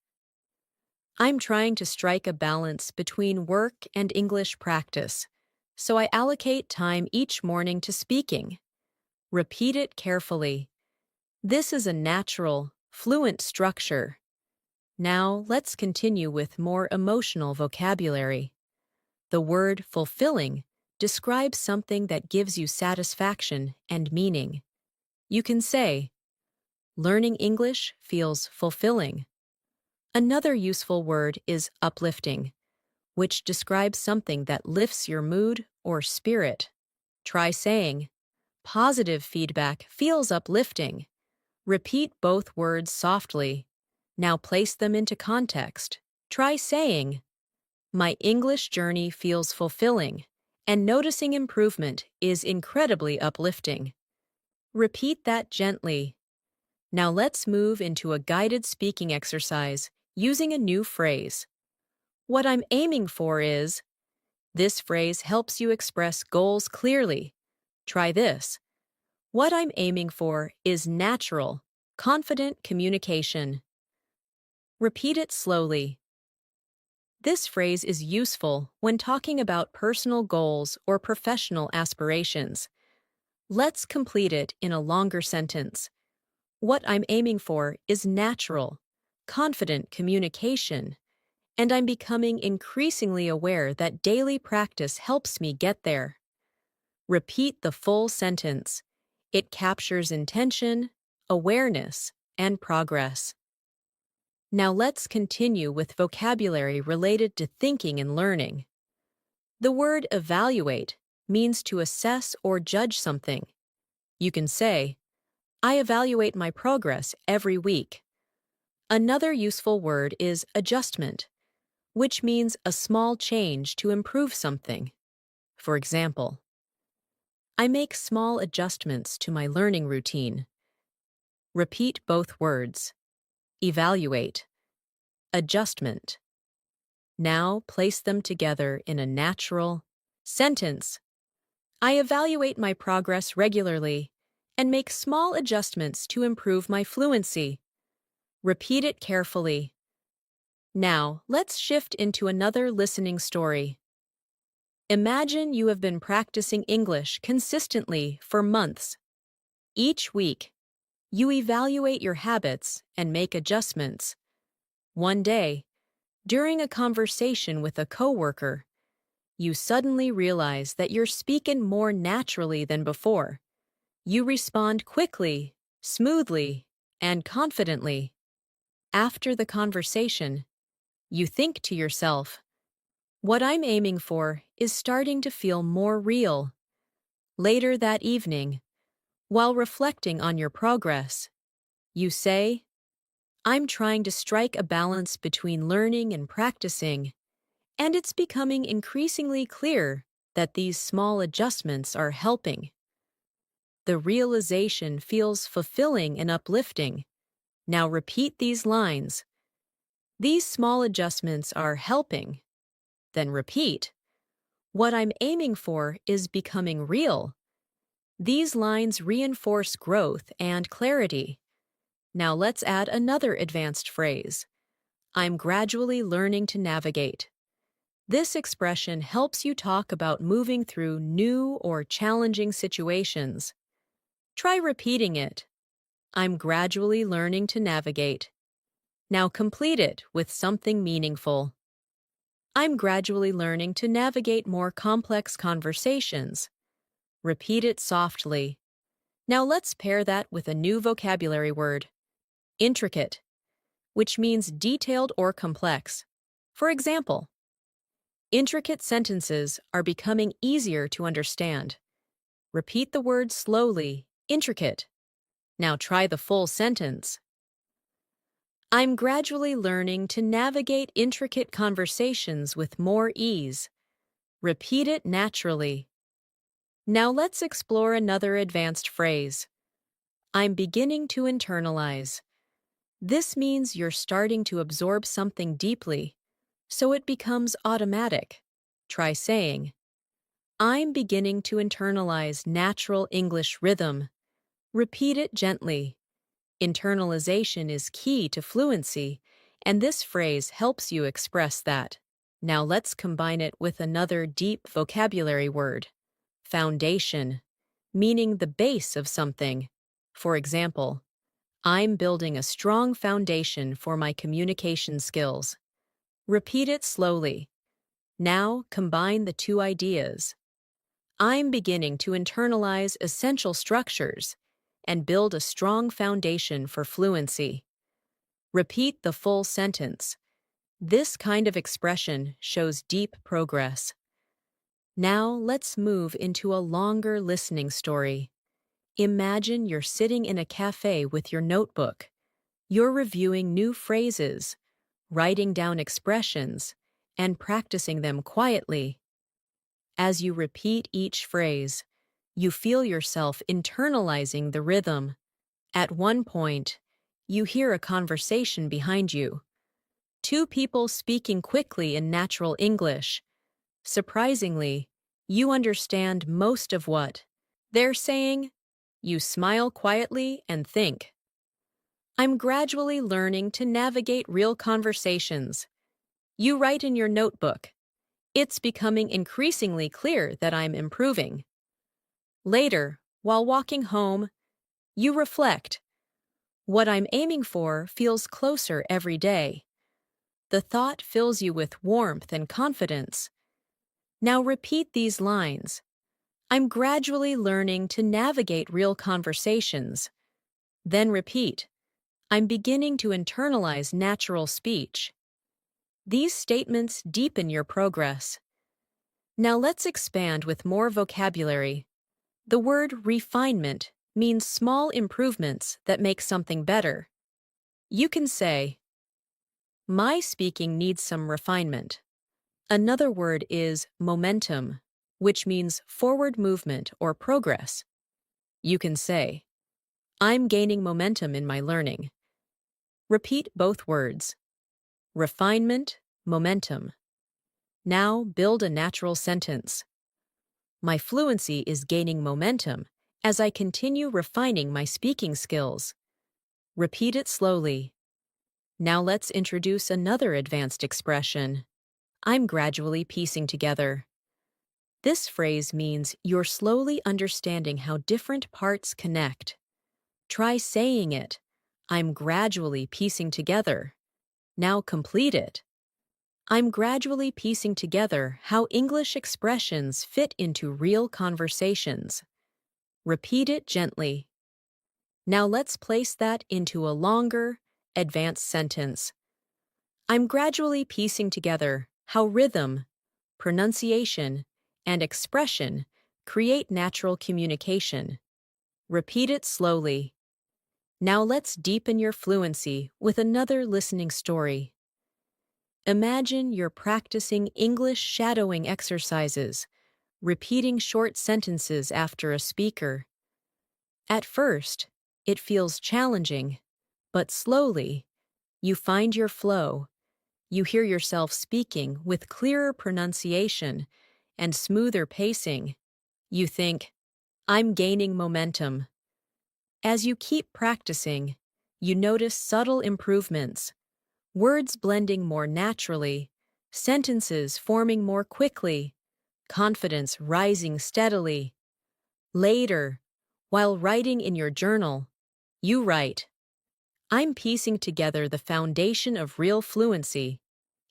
I'm trying to strike a balance between work and English practice, so I allocate time each morning to speaking. Repeat it carefully. This is a natural, fluent structure. Now let's continue with more emotional vocabulary. The word fulfilling describes something that gives you satisfaction and meaning. You can say, learning English feels fulfilling. Another useful word is uplifting, which describes something that lifts your mood or spirit. Try saying, positive feedback feels uplifting. Repeat both words softly. Now place them into context. Try saying, my English journey feels fulfilling, and noticing improvement is incredibly uplifting. Repeat that gently. Now let's move into a guided speaking exercise using a new phrase. What I'm aiming for is. This phrase helps you express goals clearly. Try this. What I'm aiming for is natural, confident communication. Repeat it slowly. This phrase is useful when talking about personal goals or professional aspirations. Let's complete it in a longer sentence. What I'm aiming for is natural, confident communication, and I'm becoming increasingly aware that daily practice helps me get there. Repeat the full sentence. It captures intention, awareness, and progress. Now let's continue with vocabulary related to thinking and learning. The word evaluate means to assess or judge something. You can say, I evaluate my progress every week. Another useful word is adjustment, which means a small change to improve something. For example, I make small adjustments to my learning routine. Repeat both words. Evaluate. Adjustment. Now place them together in a natural sentence. I evaluate my progress regularly and make small adjustments to improve my fluency. Repeat it carefully. Now, let's shift into another listening story. Imagine you have been practicing English consistently for months. Each week, you evaluate your habits and make adjustments. One day, during a conversation with a coworker, you suddenly realize that you're speaking more naturally than before. You respond quickly, smoothly, and confidently. After the conversation, you think to yourself, what I'm aiming for is starting to feel more real. Later that evening, while reflecting on your progress, you say, I'm trying to strike a balance between learning and practicing, and it's becoming increasingly clear that these small adjustments are helping. The realization feels fulfilling and uplifting. Now repeat these lines. These small adjustments are helping. Then repeat. What I'm aiming for is becoming real. These lines reinforce growth and clarity. Now let's add another advanced phrase. I'm gradually learning to navigate. This expression helps you talk about moving through new or challenging situations. Try repeating it. I'm gradually learning to navigate. Now complete it with something meaningful. I'm gradually learning to navigate more complex conversations. Repeat it softly. Now let's pair that with a new vocabulary word, intricate, which means detailed or complex. For example, intricate sentences are becoming easier to understand. Repeat the word slowly, intricate. Now try the full sentence. I'm gradually learning to navigate intricate conversations with more ease. Repeat it naturally. Now let's explore another advanced phrase. I'm beginning to internalize. This means you're starting to absorb something deeply, so it becomes automatic. Try saying, I'm beginning to internalize natural English rhythm. Repeat it gently. Internalization is key to fluency, and this phrase helps you express that. Now let's combine it with another deep vocabulary word, foundation, meaning the base of something. For example, I'm building a strong foundation for my communication skills. Repeat it slowly. Now combine the two ideas. I'm beginning to internalize essential structures and build a strong foundation for fluency. Repeat the full sentence. This kind of expression shows deep progress. Now let's move into a longer listening story. Imagine you're sitting in a cafe with your notebook. You're reviewing new phrases, writing down expressions, and practicing them quietly. As you repeat each phrase, you feel yourself internalizing the rhythm. At one point, you hear a conversation behind you. Two people speaking quickly in natural English. Surprisingly, you understand most of what they're saying. You smile quietly and think, I'm gradually learning to navigate real conversations. You write in your notebook, it's becoming increasingly clear that I'm improving. Later, while walking home, you reflect, what I'm aiming for feels closer every day. The thought fills you with warmth and confidence. Now repeat these lines. I'm gradually learning to navigate real conversations. Then repeat, I'm beginning to internalize natural speech. These statements deepen your progress. Now let's expand with more vocabulary. The word refinement means small improvements that make something better. You can say, my speaking needs some refinement. Another word is momentum, which means forward movement or progress. You can say, I'm gaining momentum in my learning. Repeat both words. Refinement, momentum. Now build a natural sentence. My fluency is gaining momentum as I continue refining my speaking skills. Repeat it slowly. Now let's introduce another advanced expression. I'm gradually piecing together. This phrase means you're slowly understanding how different parts connect. Try saying it. I'm gradually piecing together. Now complete it. I'm gradually piecing together how English expressions fit into real conversations. Repeat it gently. Now let's place that into a longer, advanced sentence. I'm gradually piecing together how rhythm, pronunciation, and expression create natural communication. Repeat it slowly. Now let's deepen your fluency with another listening story. Imagine you're practicing English shadowing exercises, repeating short sentences after a speaker. At first, it feels challenging, but slowly, you find your flow. You hear yourself speaking with clearer pronunciation and smoother pacing. You think, I'm gaining momentum. As you keep practicing, you notice subtle improvements, words blending more naturally, sentences forming more quickly, confidence rising steadily. Later, while writing in your journal, you write, "I'm piecing together the foundation of real fluency.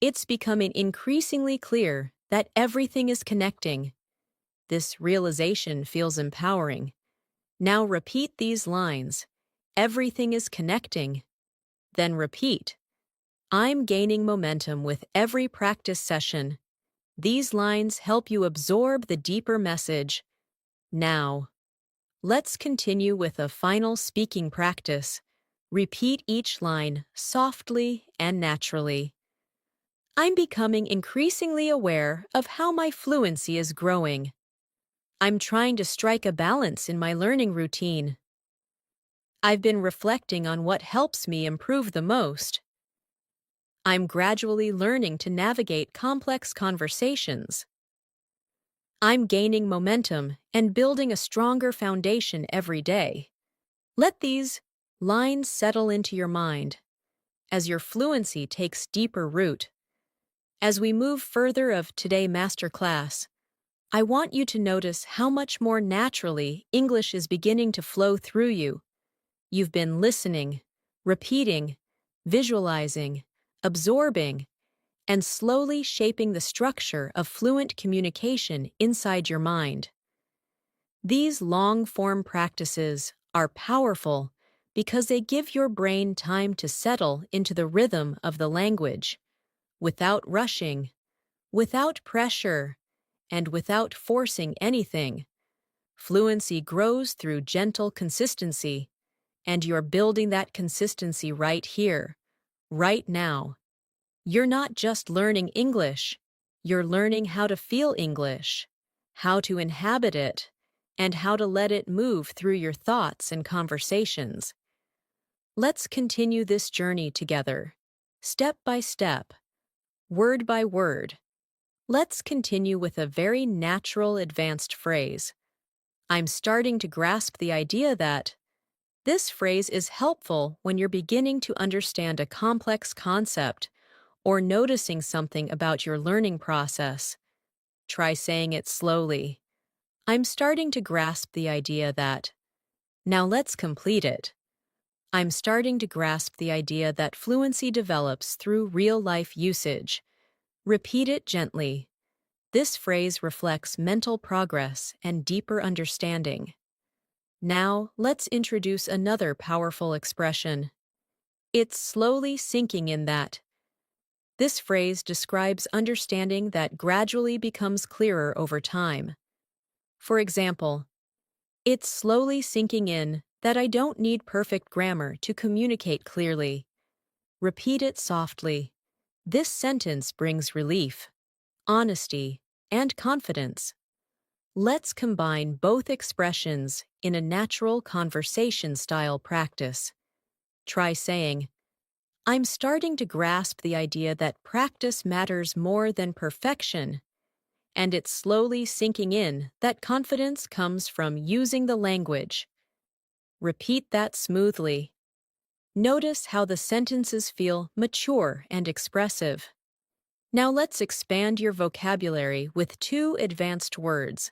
It's becoming increasingly clear that everything is connecting." This realization feels empowering. Now repeat these lines. Everything is connecting. Then repeat, "I'm gaining momentum with every practice session." These lines help you absorb the deeper message. Now, let's continue with a final speaking practice. Repeat each line softly and naturally. "I'm becoming increasingly aware of how my fluency is growing. I'm trying to strike a balance in my learning routine. I've been reflecting on what helps me improve the most. I'm gradually learning to navigate complex conversations. I'm gaining momentum and building a stronger foundation every day." Let these lines settle into your mind as your fluency takes deeper root. As we move further of today's masterclass, I want you to notice how much more naturally English is beginning to flow through you. You've been listening, repeating, visualizing, absorbing, and slowly shaping the structure of fluent communication inside your mind. These long-form practices are powerful because they give your brain time to settle into the rhythm of the language, without rushing, without pressure, and without forcing anything. Fluency grows through gentle consistency, and you're building that consistency right here, right now. You're not just learning English, you're learning how to feel English, how to inhabit it, and how to let it move through your thoughts and conversations. Let's continue this journey together, step by step, word by word. Let's continue with a very natural advanced phrase. I'm starting to grasp the idea that this phrase is helpful when you're beginning to understand a complex concept or noticing something about your learning process. Try saying it slowly. I'm starting to grasp the idea that. Now let's complete it. I'm starting to grasp the idea that fluency develops through real-life usage. Repeat it gently. This phrase reflects mental progress and deeper understanding. Now, let's introduce another powerful expression. It's slowly sinking in that. This phrase describes understanding that gradually becomes clearer over time. For example, it's slowly sinking in that I don't need perfect grammar to communicate clearly. Repeat it softly. This sentence brings relief, honesty, and confidence. Let's combine both expressions in a natural conversation-style practice. Try saying, I'm starting to grasp the idea that practice matters more than perfection, and it's slowly sinking in that confidence comes from using the language. Repeat that smoothly. Notice how the sentences feel mature and expressive. Now let's expand your vocabulary with two advanced words.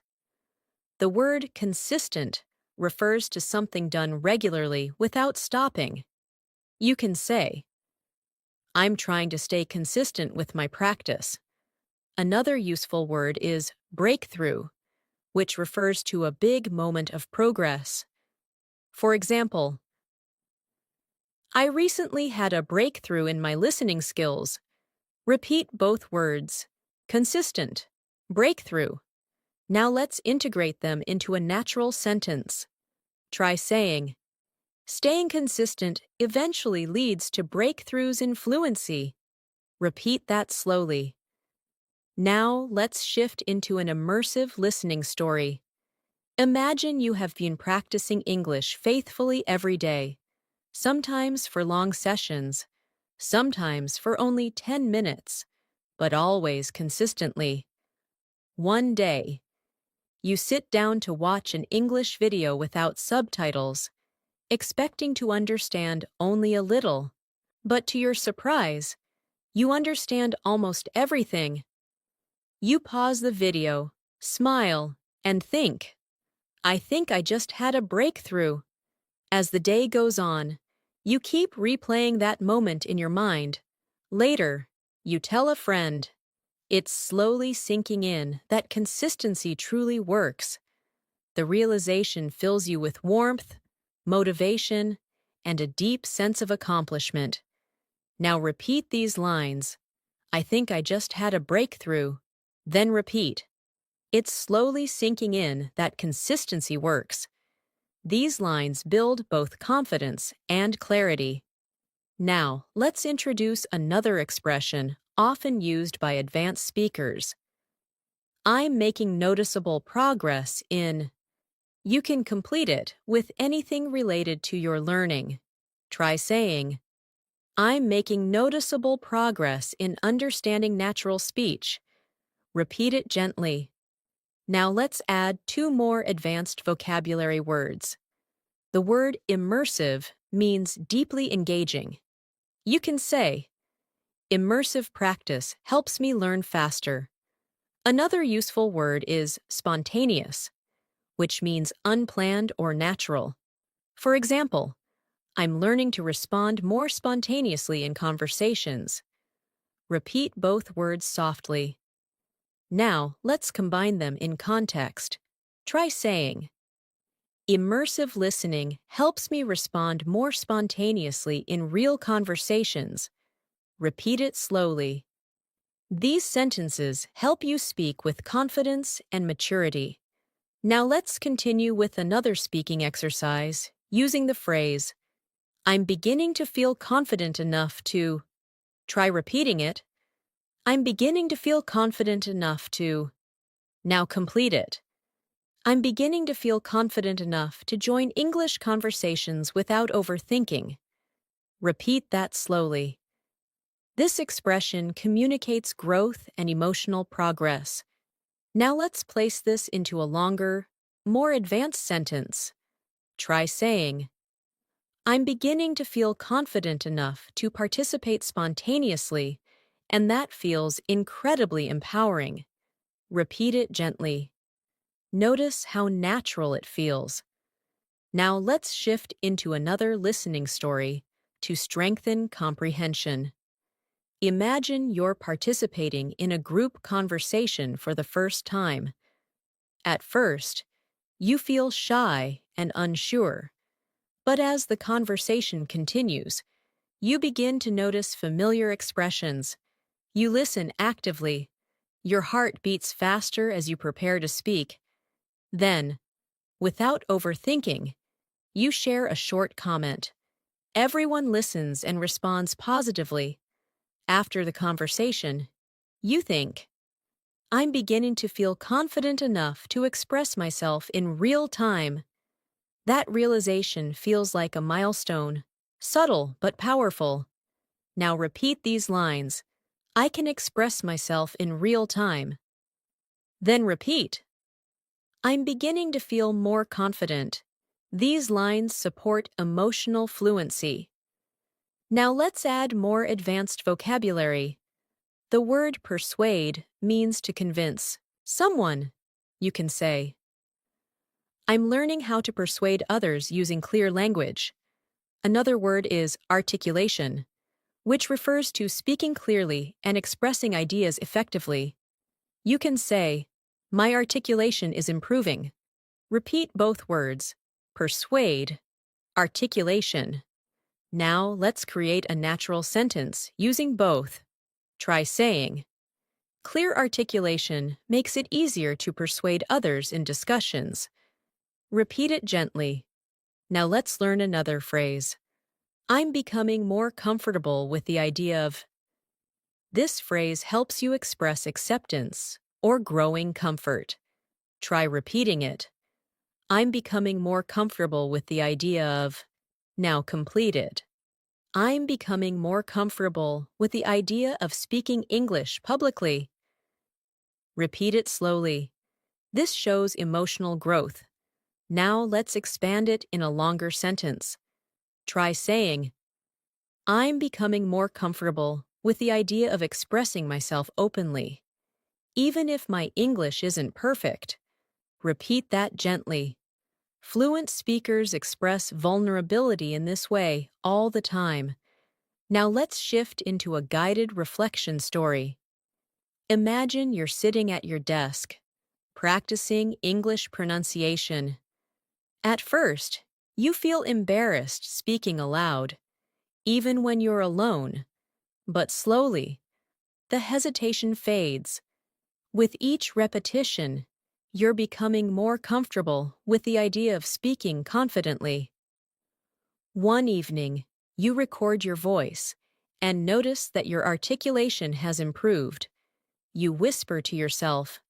The word consistent refers to something done regularly without stopping. You can say, I'm trying to stay consistent with my practice. Another useful word is breakthrough, which refers to a big moment of progress. For example, I recently had a breakthrough in my listening skills. Repeat both words, consistent, breakthrough. Now let's integrate them into a natural sentence. Try saying, staying consistent eventually leads to breakthroughs in fluency. Repeat that slowly. Now let's shift into an immersive listening story. Imagine you have been practicing English faithfully every day, sometimes for long sessions, sometimes for only 10 minutes, but always consistently. One day, you sit down to watch an English video without subtitles, expecting to understand only a little. But to your surprise, You understand almost everything. You pause the video, smile, and think, I think I just had a breakthrough. As the day goes on, you keep replaying that moment in your mind. Later, you tell a friend. It's slowly sinking in that consistency truly works. The realization fills you with warmth, motivation, and a deep sense of accomplishment. Now repeat these lines. I think I just had a breakthrough. Then repeat. It's slowly sinking in that consistency works. These lines build both confidence and clarity. Now, let's introduce another expression often used by advanced speakers. I'm making noticeable progress in. You can complete it with anything related to your learning. Try saying, I'm making noticeable progress in understanding natural speech. Repeat it gently. Now let's add two more advanced vocabulary words. The word immersive means deeply engaging. You can say, immersive practice helps me learn faster. Another useful word is spontaneous, which means unplanned or natural. For example, I'm learning to respond more spontaneously in conversations. Repeat both words softly. Now, let's combine them in context. Try saying, immersive listening helps me respond more spontaneously in real conversations. Repeat it slowly. These sentences help you speak with confidence and maturity. Now let's continue with another speaking exercise using the phrase, I'm beginning to feel confident enough to. Try repeating it. I'm beginning to feel confident enough to. Now complete it. I'm beginning to feel confident enough to join English conversations without overthinking. Repeat that slowly. This expression communicates growth and emotional progress. Now let's place this into a longer, more advanced sentence. Try saying, I'm beginning to feel confident enough to participate spontaneously, and that feels incredibly empowering. Repeat it gently. Notice how natural it feels. Now let's shift into another listening story to strengthen comprehension. Imagine you're participating in a group conversation for the first time. At first, you feel shy and unsure, but as the conversation continues, you begin to notice familiar expressions. You listen actively. Your heart beats faster as you prepare to speak. Then, without overthinking, you share a short comment. Everyone listens and responds positively. After the conversation, you think, I'm beginning to feel confident enough to express myself in real time. That realization feels like a milestone, subtle but powerful. Now repeat these lines. I can express myself in real time. Then repeat. I'm beginning to feel more confident. These lines support emotional fluency. Now let's add more advanced vocabulary. The word persuade means to convince someone. You can say, I'm learning how to persuade others using clear language. Another word is articulation, which refers to speaking clearly and expressing ideas effectively. You can say, my articulation is improving. Repeat both words, persuade, articulation. Now let's create a natural sentence using both. Try saying, clear articulation makes it easier to persuade others in discussions. Repeat it gently. Now let's learn another phrase. I'm becoming more comfortable with the idea of. This phrase helps you express acceptance or growing comfort. Try repeating it. I'm becoming more comfortable with the idea of. Now complete it. I'm becoming more comfortable with the idea of speaking English publicly. Repeat it slowly. This shows emotional growth. Now let's expand it in a longer sentence. Try saying, I'm becoming more comfortable with the idea of expressing myself openly. Even if my English isn't perfect, repeat that gently. Fluent speakers express vulnerability in this way all the time. Now let's shift into a guided reflection story. Imagine you're sitting at your desk, practicing English pronunciation. At first, you feel embarrassed speaking aloud, even when you're alone, but slowly, the hesitation fades. With each repetition, you're becoming more comfortable with the idea of speaking confidently. One evening, you record your voice and notice that your articulation has improved. You whisper to yourself,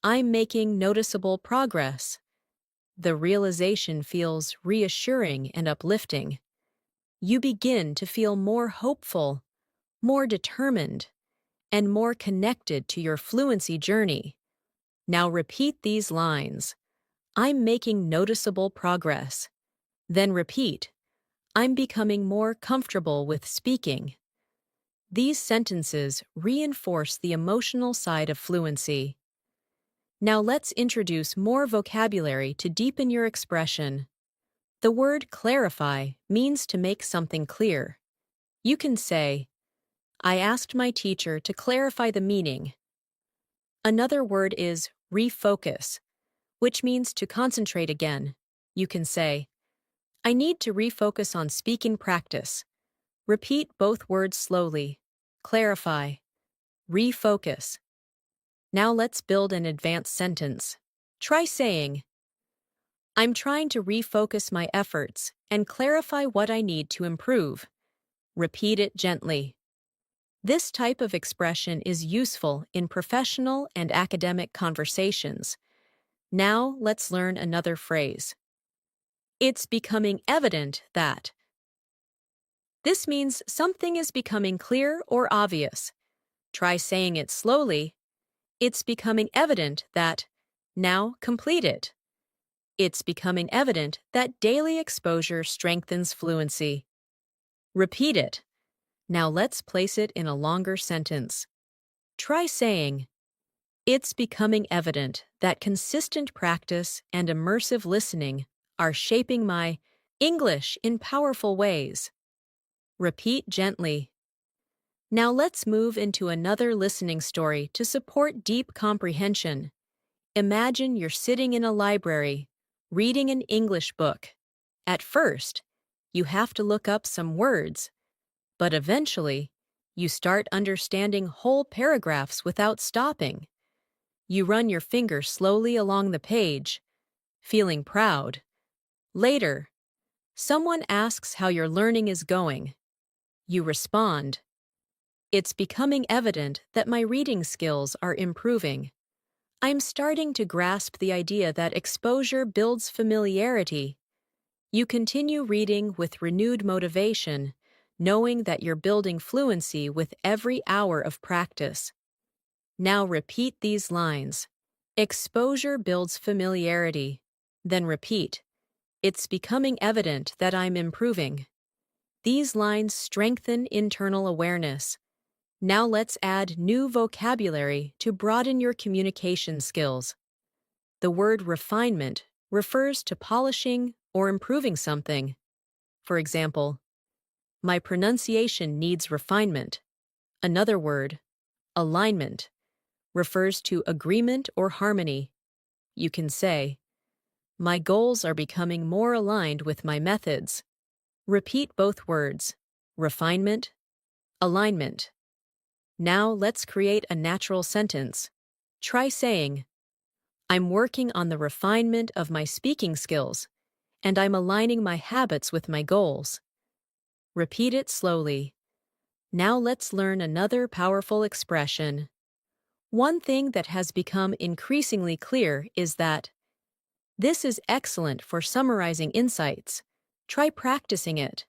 "I'm making noticeable progress." The realization feels reassuring and uplifting. You begin to feel more hopeful, more determined, and more connected to your fluency journey. Now repeat these lines. I'm making noticeable progress. Then repeat, I'm becoming more comfortable with speaking. These sentences reinforce the emotional side of fluency. Now let's introduce more vocabulary to deepen your expression. The word clarify means to make something clear. You can say, I asked my teacher to clarify the meaning. Another word is refocus, which means to concentrate again. You can say, I need to refocus on speaking practice. Repeat both words slowly. Clarify. Refocus. Now let's build an advanced sentence. Try saying, I'm trying to refocus my efforts and clarify what I need to improve. Repeat it gently. This type of expression is useful in professional and academic conversations. Now let's learn another phrase. It's becoming evident that. This means something is becoming clear or obvious. Try saying it slowly. It's becoming evident that. Now complete it. It's becoming evident that daily exposure strengthens fluency. Repeat it. Now let's place it in a longer sentence. Try saying, it's becoming evident that consistent practice and immersive listening are shaping my English in powerful ways. Repeat gently. Now let's move into another listening story to support deep comprehension. Imagine you're sitting in a library, reading an English book. At first, you have to look up some words, but eventually, you start understanding whole paragraphs without stopping. You run your finger slowly along the page, feeling proud. Later, someone asks how your learning is going. You respond, it's becoming evident that my reading skills are improving. I'm starting to grasp the idea that exposure builds familiarity. You continue reading with renewed motivation, knowing that you're building fluency with every hour of practice. Now repeat these lines. Exposure builds familiarity. Then repeat. It's becoming evident that I'm improving. These lines strengthen internal awareness. Now let's add new vocabulary to broaden your communication skills. The word refinement refers to polishing or improving something. For example, my pronunciation needs refinement. Another word, alignment, refers to agreement or harmony. You can say, my goals are becoming more aligned with my methods. Repeat both words, refinement, alignment. Now let's create a natural sentence. Try saying, I'm working on the refinement of my speaking skills, and I'm aligning my habits with my goals. Repeat it slowly. Now let's learn another powerful expression. One thing that has become increasingly clear is that this is excellent for summarizing insights. Try practicing it.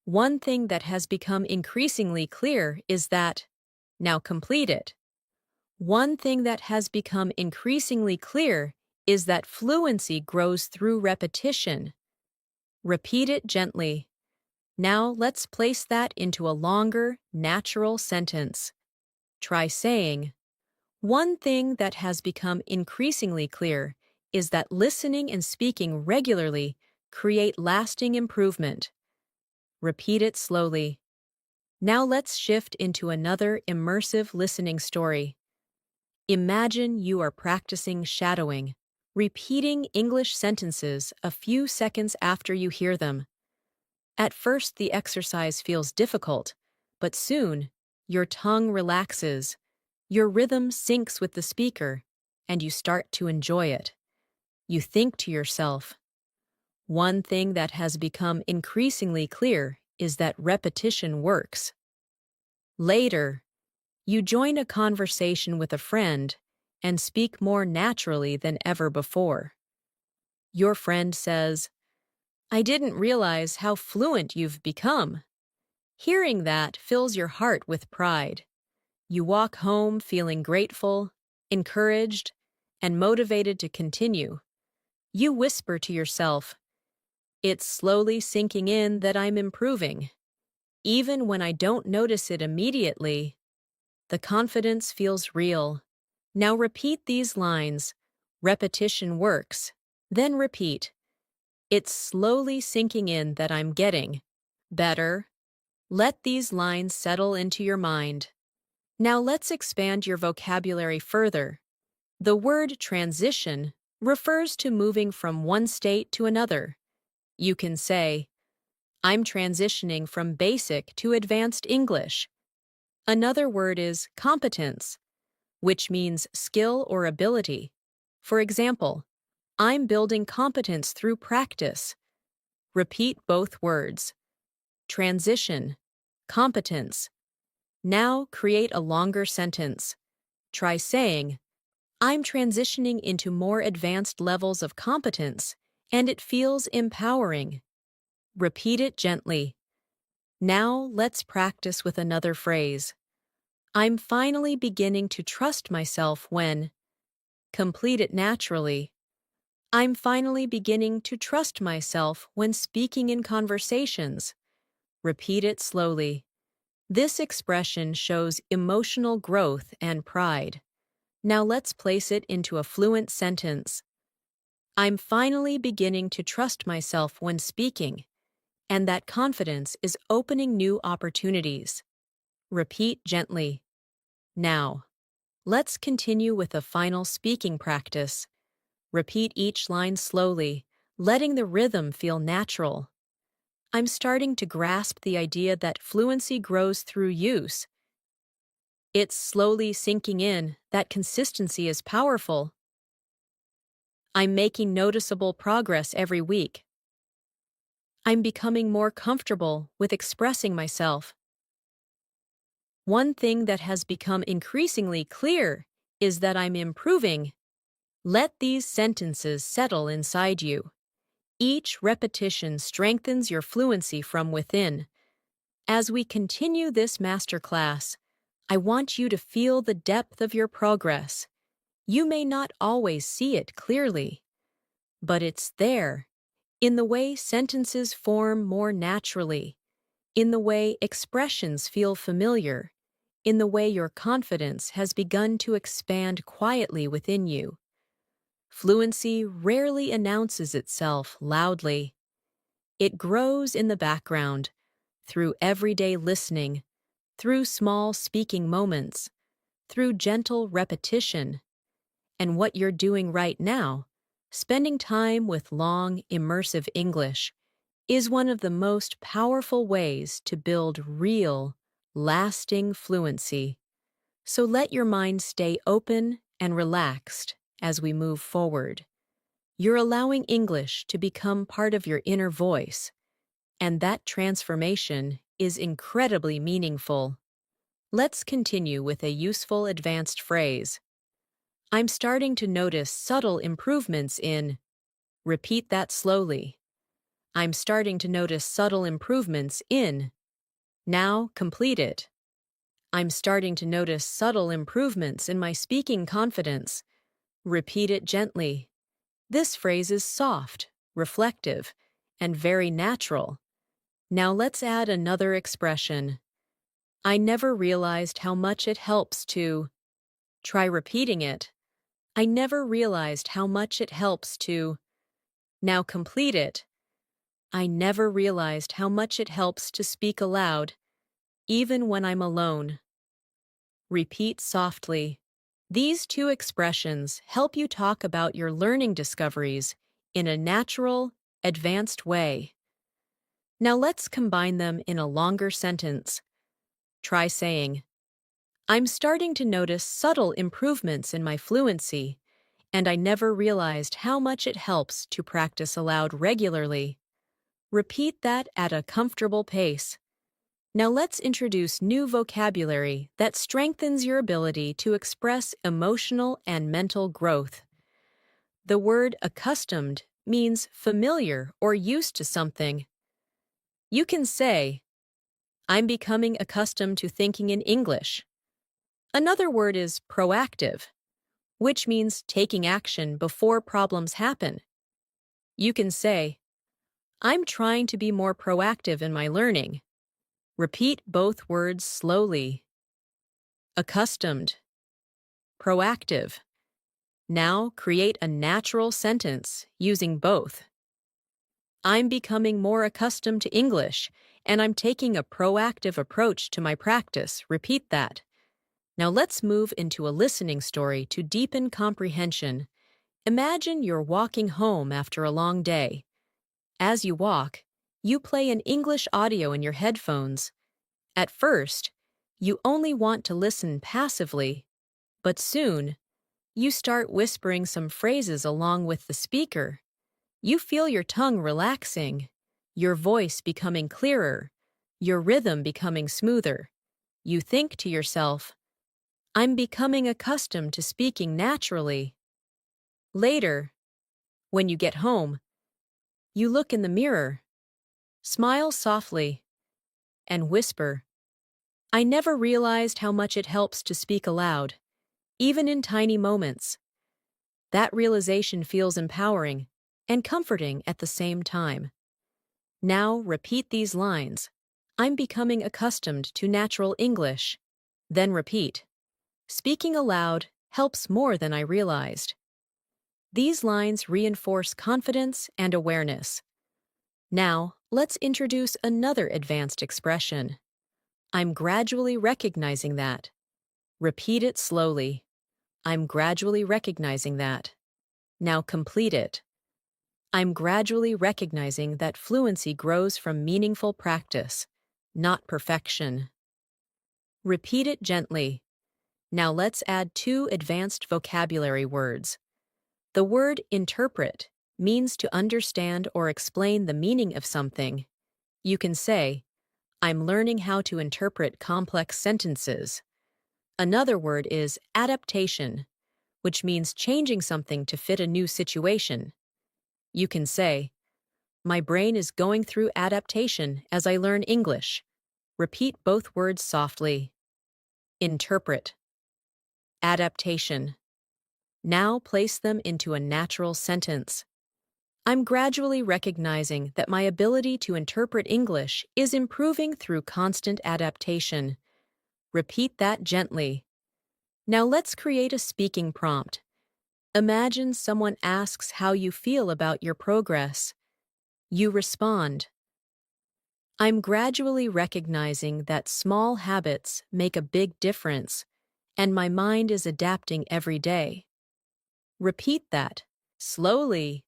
One thing that has become increasingly clear is that. Now complete it. One thing that has become increasingly clear is that fluency grows through repetition. Repeat it gently. Now let's place that into a longer, natural sentence. Try saying, one thing that has become increasingly clear is that listening and speaking regularly create lasting improvement. Repeat it slowly. Now let's shift into another immersive listening story. Imagine you are practicing shadowing, repeating English sentences a few seconds after you hear them. At first, the exercise feels difficult, but soon, your tongue relaxes, your rhythm syncs with the speaker, and you start to enjoy it. You think to yourself, one thing that has become increasingly clear is that repetition works. Later, you join a conversation with a friend and speak more naturally than ever before. Your friend says, I didn't realize how fluent you've become. Hearing that fills your heart with pride. You walk home feeling grateful, encouraged, and motivated to continue. You whisper to yourself, it's slowly sinking in that I'm improving. Even when I don't notice it immediately, the confidence feels real. Now repeat these lines. Repetition works. Then repeat. It's slowly sinking in that I'm getting better. Let these lines settle into your mind. Now let's expand your vocabulary further. The word transition refers to moving from one state to another. You can say, I'm transitioning from basic to advanced English. Another word is competence, which means skill or ability. For example, I'm building competence through practice. Repeat both words. Transition, competence. Now create a longer sentence. Try saying, I'm transitioning into more advanced levels of competence, and it feels empowering. Repeat it gently. Now let's practice with another phrase. I'm finally beginning to trust myself when. Complete it naturally. I'm finally beginning to trust myself when speaking in conversations. Repeat it slowly. This expression shows emotional growth and pride. Now let's place it into a fluent sentence. I'm finally beginning to trust myself when speaking, and that confidence is opening new opportunities. Repeat gently. Now, let's continue with a final speaking practice. Repeat each line slowly, letting the rhythm feel natural. I'm starting to grasp the idea that fluency grows through use. It's slowly sinking in that consistency is powerful. I'm making noticeable progress every week. I'm becoming more comfortable with expressing myself. One thing that has become increasingly clear is that I'm improving. Let these sentences settle inside you. Each repetition strengthens your fluency from within. As we continue this masterclass, I want you to feel the depth of your progress. You may not always see it clearly, but it's there, in the way sentences form more naturally, in the way expressions feel familiar, in the way your confidence has begun to expand quietly within you. Fluency rarely announces itself loudly. It grows in the background, through everyday listening, through small speaking moments, through gentle repetition. And what you're doing right now, spending time with long, immersive English, is one of the most powerful ways to build real, lasting fluency. So let your mind stay open and relaxed as we move forward. You're allowing English to become part of your inner voice, and that transformation is incredibly meaningful. Let's continue with a useful advanced phrase. I'm starting to notice subtle improvements in. Repeat that slowly. I'm starting to notice subtle improvements in. Now complete it. I'm starting to notice subtle improvements in my speaking confidence. Repeat it gently. This phrase is soft, reflective, and very natural. Now let's add another expression. I never realized how much it helps to. Try repeating it. I never realized how much it helps to. Now complete it. I never realized how much it helps to speak aloud, even when I'm alone. Repeat softly. These two expressions help you talk about your learning discoveries in a natural, advanced way. Now let's combine them in a longer sentence. Try saying, I'm starting to notice subtle improvements in my fluency, and I never realized how much it helps to practice aloud regularly. Repeat that at a comfortable pace. Now let's introduce new vocabulary that strengthens your ability to express emotional and mental growth. The word accustomed means familiar or used to something. You can say, I'm becoming accustomed to thinking in English. Another word is proactive, which means taking action before problems happen. You can say, I'm trying to be more proactive in my learning. Repeat both words slowly. Accustomed. Proactive. Now create a natural sentence using both. I'm becoming more accustomed to English, and I'm taking a proactive approach to my practice. Repeat that. Now let's move into a listening story to deepen comprehension. Imagine you're walking home after a long day. As you walk, you play an English audio in your headphones. At first, you only want to listen passively, but soon, you start whispering some phrases along with the speaker. You feel your tongue relaxing, your voice becoming clearer, your rhythm becoming smoother. You think to yourself, I'm becoming accustomed to speaking naturally. Later, when you get home, you look in the mirror, smile softly, and whisper, I never realized how much it helps to speak aloud, even in tiny moments. That realization feels empowering and comforting at the same time. Now repeat these lines. I'm becoming accustomed to natural English. Then repeat. Speaking aloud helps more than I realized. These lines reinforce confidence and awareness. Now, let's introduce another advanced expression. I'm gradually recognizing that. Repeat it slowly. I'm gradually recognizing that. Now complete it. I'm gradually recognizing that fluency grows from meaningful practice, not perfection. Repeat it gently. Now let's add two advanced vocabulary words. The word interpret means to understand or explain the meaning of something. You can say, I'm learning how to interpret complex sentences. Another word is adaptation, which means changing something to fit a new situation. You can say, my brain is going through adaptation as I learn English. Repeat both words softly. Interpret. Adaptation. Now place them into a natural sentence. I'm gradually recognizing that my ability to interpret English is improving through constant adaptation. Repeat that gently. Now let's create a speaking prompt. Imagine someone asks how you feel about your progress. You respond, I'm gradually recognizing that small habits make a big difference, and my mind is adapting every day. Repeat that, slowly.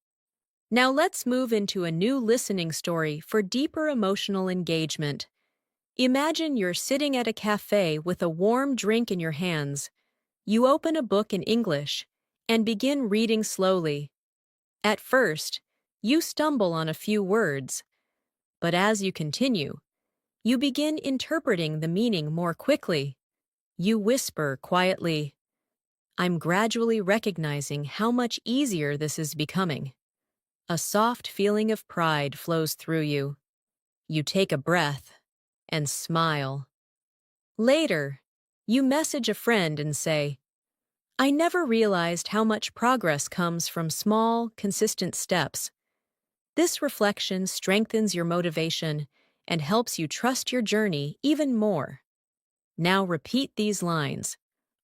Now let's move into a new listening story for deeper emotional engagement. Imagine you're sitting at a cafe with a warm drink in your hands. You open a book in English and begin reading slowly. At first, you stumble on a few words, but as you continue, you begin interpreting the meaning more quickly. You whisper quietly, I'm gradually recognizing how much easier this is becoming. A soft feeling of pride flows through you. You take a breath and smile. Later, you message a friend and say, I never realized how much progress comes from small, consistent steps. This reflection strengthens your motivation and helps you trust your journey even more. Now repeat these lines.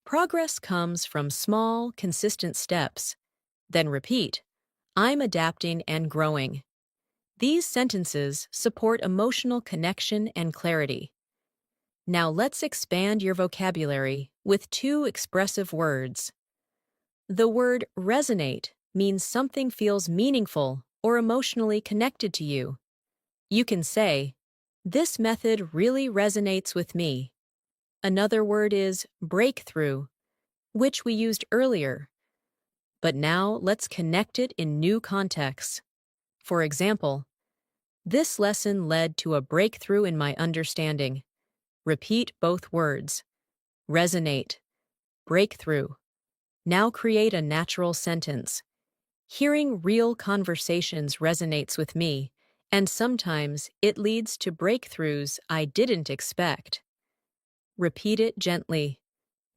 Progress comes from small, consistent steps. Then repeat, I'm adapting and growing. These sentences support emotional connection and clarity. Now let's expand your vocabulary with two expressive words. The word resonate means something feels meaningful or emotionally connected to you. You can say, this method really resonates with me. Another word is breakthrough, which we used earlier. But now let's connect it in new contexts. For example, this lesson led to a breakthrough in my understanding. Repeat both words. Resonate. Breakthrough. Now create a natural sentence. Hearing real conversations resonates with me, and sometimes it leads to breakthroughs I didn't expect. Repeat it gently.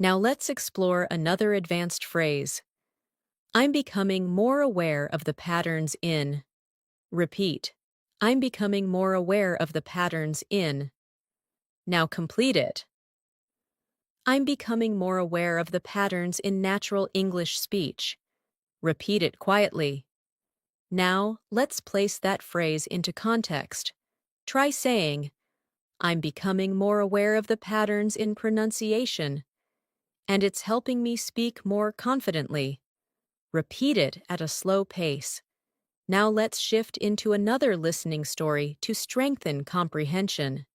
Now let's explore another advanced phrase. I'm becoming more aware of the patterns in. Repeat. I'm becoming more aware of the patterns in. Now complete it. I'm becoming more aware of the patterns in natural English speech. Repeat it quietly. Now, let's place that phrase into context. Try saying, I'm becoming more aware of the patterns in pronunciation, and it's helping me speak more confidently. Repeat it at a slow pace. Now let's shift into another listening story to strengthen comprehension.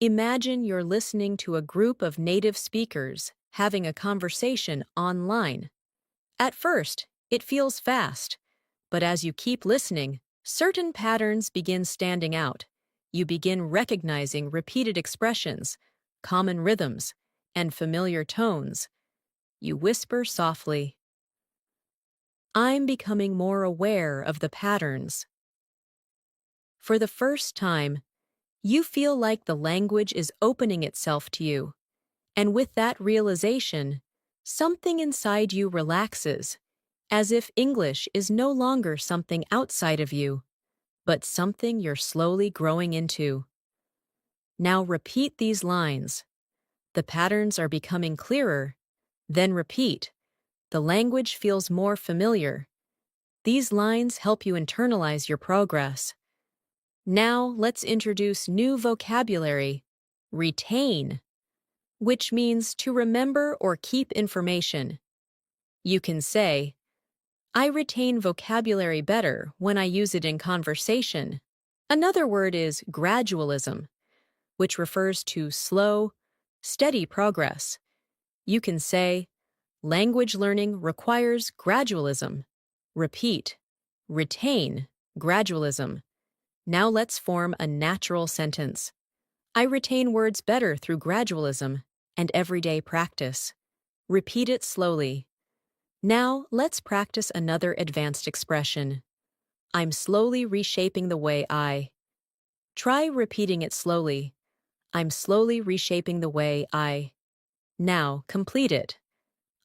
Imagine you're listening to a group of native speakers having a conversation online. At first, it feels fast, but as you keep listening, certain patterns begin standing out. You begin recognizing repeated expressions, common rhythms, and familiar tones. You whisper softly, I'm becoming more aware of the patterns. For the first time, you feel like the language is opening itself to you. And with that realization, something inside you relaxes, as if English is no longer something outside of you, but something you're slowly growing into. Now repeat these lines. The patterns are becoming clearer. Then repeat. The language feels more familiar. These lines help you internalize your progress. Now let's introduce new vocabulary. Retain, which means to remember or keep information. You can say, I retain vocabulary better when I use it in conversation. Another word is gradualism, which refers to slow, steady progress. You can say, language learning requires gradualism. Repeat, retain, gradualism. Now let's form a natural sentence. I retain words better through gradualism and everyday practice. Repeat it slowly. Now let's practice another advanced expression. I'm slowly reshaping the way I. Try repeating it slowly. I'm slowly reshaping the way I. Now complete it.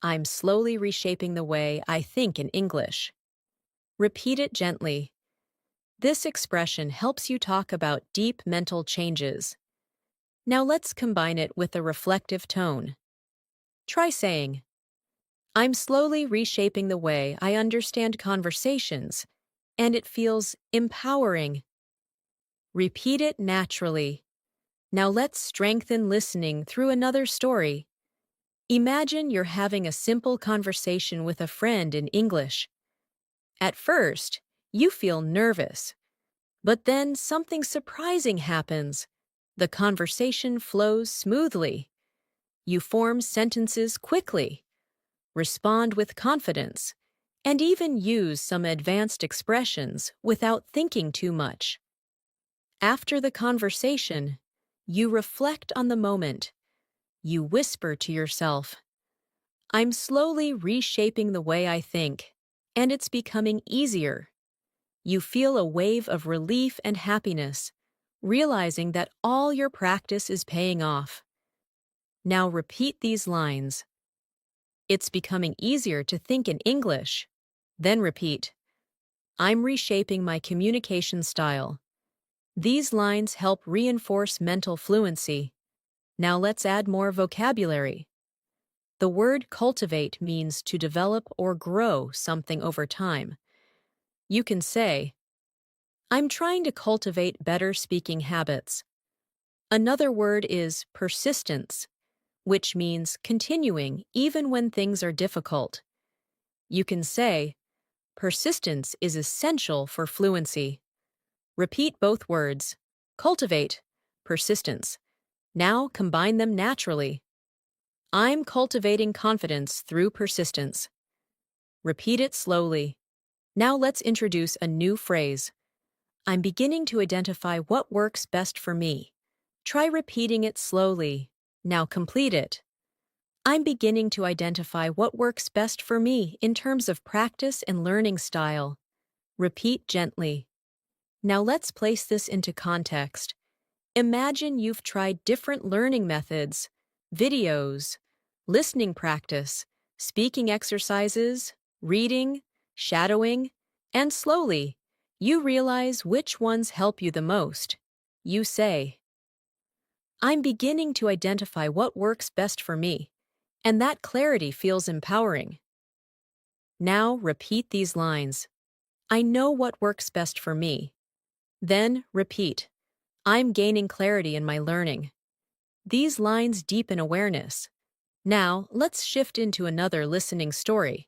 I'm slowly reshaping the way I think in English. Repeat it gently. This expression helps you talk about deep mental changes. Now let's combine it with a reflective tone. Try saying, I'm slowly reshaping the way I understand conversations, and it feels empowering. Repeat it naturally. Now let's strengthen listening through another story. Imagine you're having a simple conversation with a friend in English. At first, you feel nervous, but then something surprising happens. The conversation flows smoothly. You form sentences quickly, respond with confidence, and even use some advanced expressions without thinking too much. After the conversation, you reflect on the moment. You whisper to yourself, I'm slowly reshaping the way I think, and it's becoming easier. You feel a wave of relief and happiness, realizing that all your practice is paying off. Now repeat these lines. It's becoming easier to think in English. Then repeat, I'm reshaping my communication style. These lines help reinforce mental fluency. Now let's add more vocabulary. The word cultivate means to develop or grow something over time. You can say, I'm trying to cultivate better speaking habits. Another word is persistence, which means continuing even when things are difficult. You can say, persistence is essential for fluency. Repeat both words. Cultivate, persistence. Now combine them naturally. I'm cultivating confidence through persistence. Repeat it slowly. Now let's introduce a new phrase. I'm beginning to identify what works best for me. Try repeating it slowly. Now complete it. I'm beginning to identify what works best for me in terms of practice and learning style. Repeat gently. Now let's place this into context. Imagine you've tried different learning methods, videos, listening practice, speaking exercises, reading, shadowing, and slowly, you realize which ones help you the most. You say, I'm beginning to identify what works best for me, and that clarity feels empowering. Now repeat these lines. I know what works best for me. Then repeat. I'm gaining clarity in my learning. These lines deepen awareness. Now, let's shift into another listening story.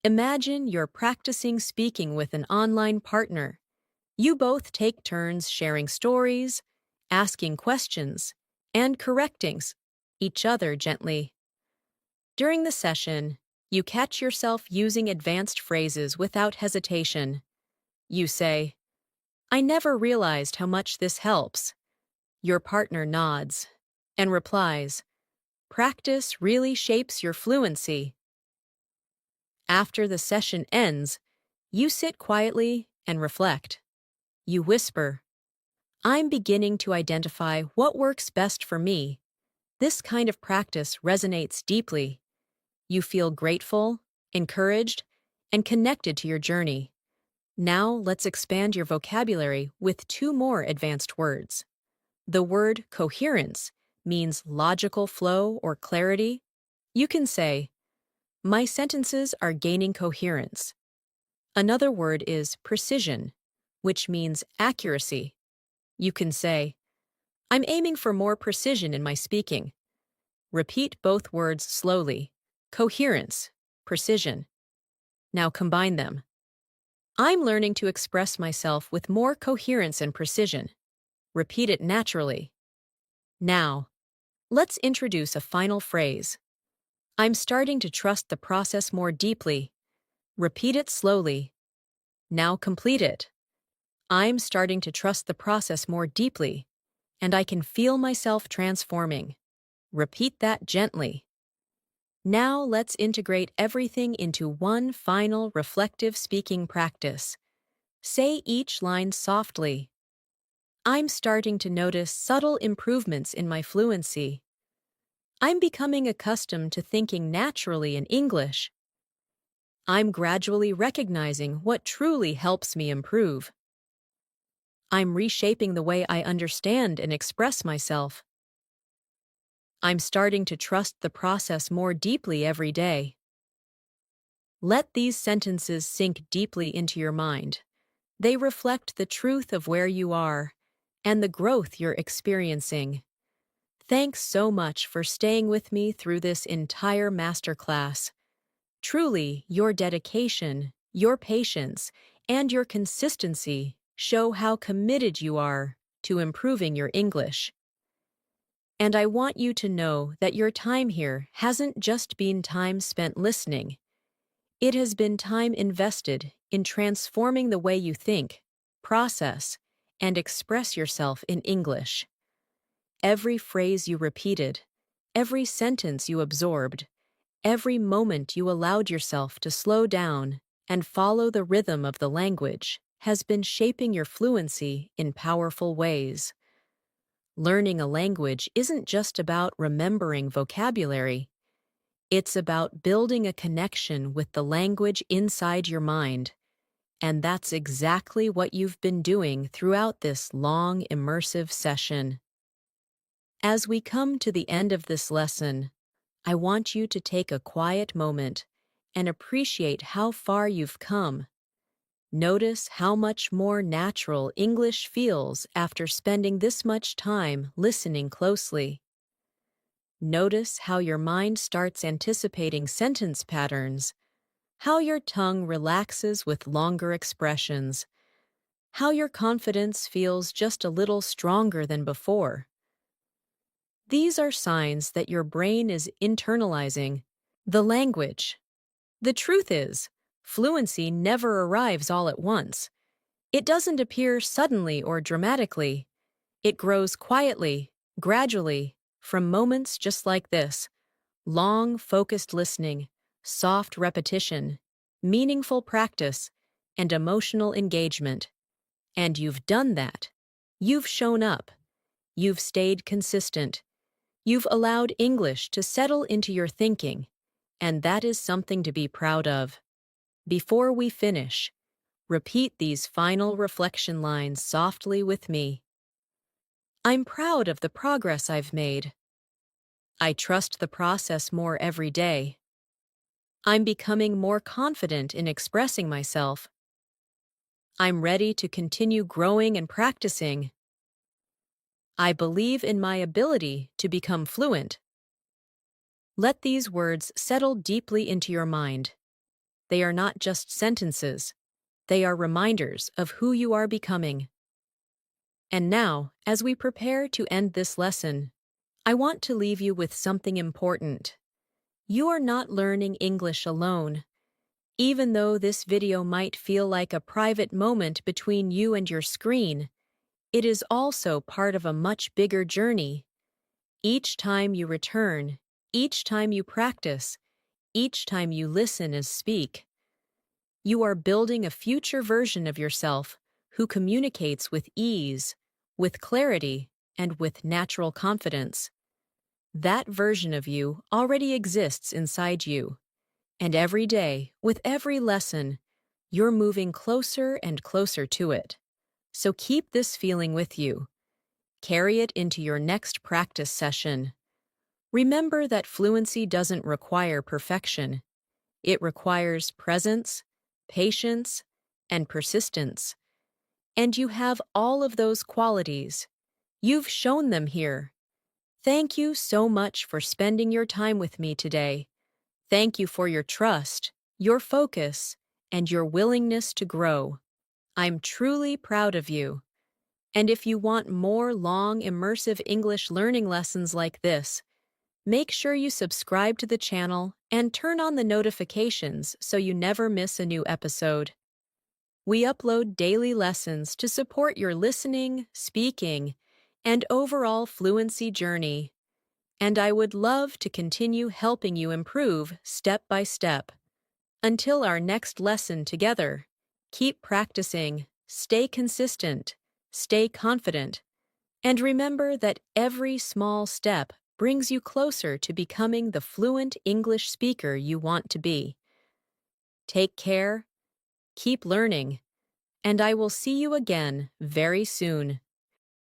Imagine you're practicing speaking with an online partner. You both take turns sharing stories, asking questions, and correcting each other gently. During the session, you catch yourself using advanced phrases without hesitation. You say, I never realized how much this helps. Your partner nods and replies, practice really shapes your fluency. After the session ends, you sit quietly and reflect. You whisper, I'm beginning to identify what works best for me. This kind of practice resonates deeply. You feel grateful, encouraged, and connected to your journey. Now let's expand your vocabulary with two more advanced words. The word coherence means logical flow or clarity. You can say, my sentences are gaining coherence. Another word is precision, which means accuracy. You can say, I'm aiming for more precision in my speaking. Repeat both words slowly. Coherence, precision. Now combine them. I'm learning to express myself with more coherence and precision. Repeat it naturally. Now, let's introduce a final phrase. I'm starting to trust the process more deeply. Repeat it slowly. Now complete it. I'm starting to trust the process more deeply, and I can feel myself transforming. Repeat that gently. Now let's integrate everything into one final reflective speaking practice. Say each line softly. I'm starting to notice subtle improvements in my fluency. I'm becoming accustomed to thinking naturally in English. I'm gradually recognizing what truly helps me improve. I'm reshaping the way I understand and express myself. I'm starting to trust the process more deeply every day. Let these sentences sink deeply into your mind. They reflect the truth of where you are and the growth you're experiencing. Thanks so much for staying with me through this entire masterclass. Truly, your dedication, your patience, and your consistency show how committed you are to improving your English. And I want you to know that your time here hasn't just been time spent listening. It has been time invested in transforming the way you think, process, and express yourself in English. Every phrase you repeated, every sentence you absorbed, every moment you allowed yourself to slow down and follow the rhythm of the language has been shaping your fluency in powerful ways. Learning a language isn't just about remembering vocabulary. It's about building a connection with the language inside your mind. And that's exactly what you've been doing throughout this long, immersive session. As we come to the end of this lesson, I want you to take a quiet moment and appreciate how far you've come. Notice how much more natural English feels after spending this much time listening closely. Notice how your mind starts anticipating sentence patterns, how your tongue relaxes with longer expressions, how your confidence feels just a little stronger than before. These are signs that your brain is internalizing the language. The truth is, fluency never arrives all at once. It doesn't appear suddenly or dramatically. It grows quietly, gradually, from moments just like this: long, focused listening, soft repetition, meaningful practice, and emotional engagement. And you've done that. You've shown up. You've stayed consistent. You've allowed English to settle into your thinking, and that is something to be proud of. Before we finish, repeat these final reflection lines softly with me. I'm proud of the progress I've made. I trust the process more every day. I'm becoming more confident in expressing myself. I'm ready to continue growing and practicing. I believe in my ability to become fluent. Let these words settle deeply into your mind. They are not just sentences. They are reminders of who you are becoming. And now, as we prepare to end this lesson, I want to leave you with something important. You are not learning English alone. Even though this video might feel like a private moment between you and your screen, it is also part of a much bigger journey. Each time you return, each time you practice, each time you listen and speak, you are building a future version of yourself who communicates with ease, with clarity, and with natural confidence. That version of you already exists inside you, and every day, with every lesson, you're moving closer and closer to it. So keep this feeling with you. Carry it into your next practice session. Remember that fluency doesn't require perfection. It requires presence, patience, and persistence. And you have all of those qualities. You've shown them here. Thank you so much for spending your time with me today. Thank you for your trust, your focus, and your willingness to grow. I'm truly proud of you. And if you want more long, immersive English learning lessons like this, make sure you subscribe to the channel and turn on the notifications so you never miss a new episode. We upload daily lessons to support your listening, speaking, and overall fluency journey. And I would love to continue helping you improve step by step. Until our next lesson together, keep practicing, stay consistent, stay confident, and remember that every small step brings you closer to becoming the fluent English speaker you want to be. Take care, keep learning, and I will see you again very soon.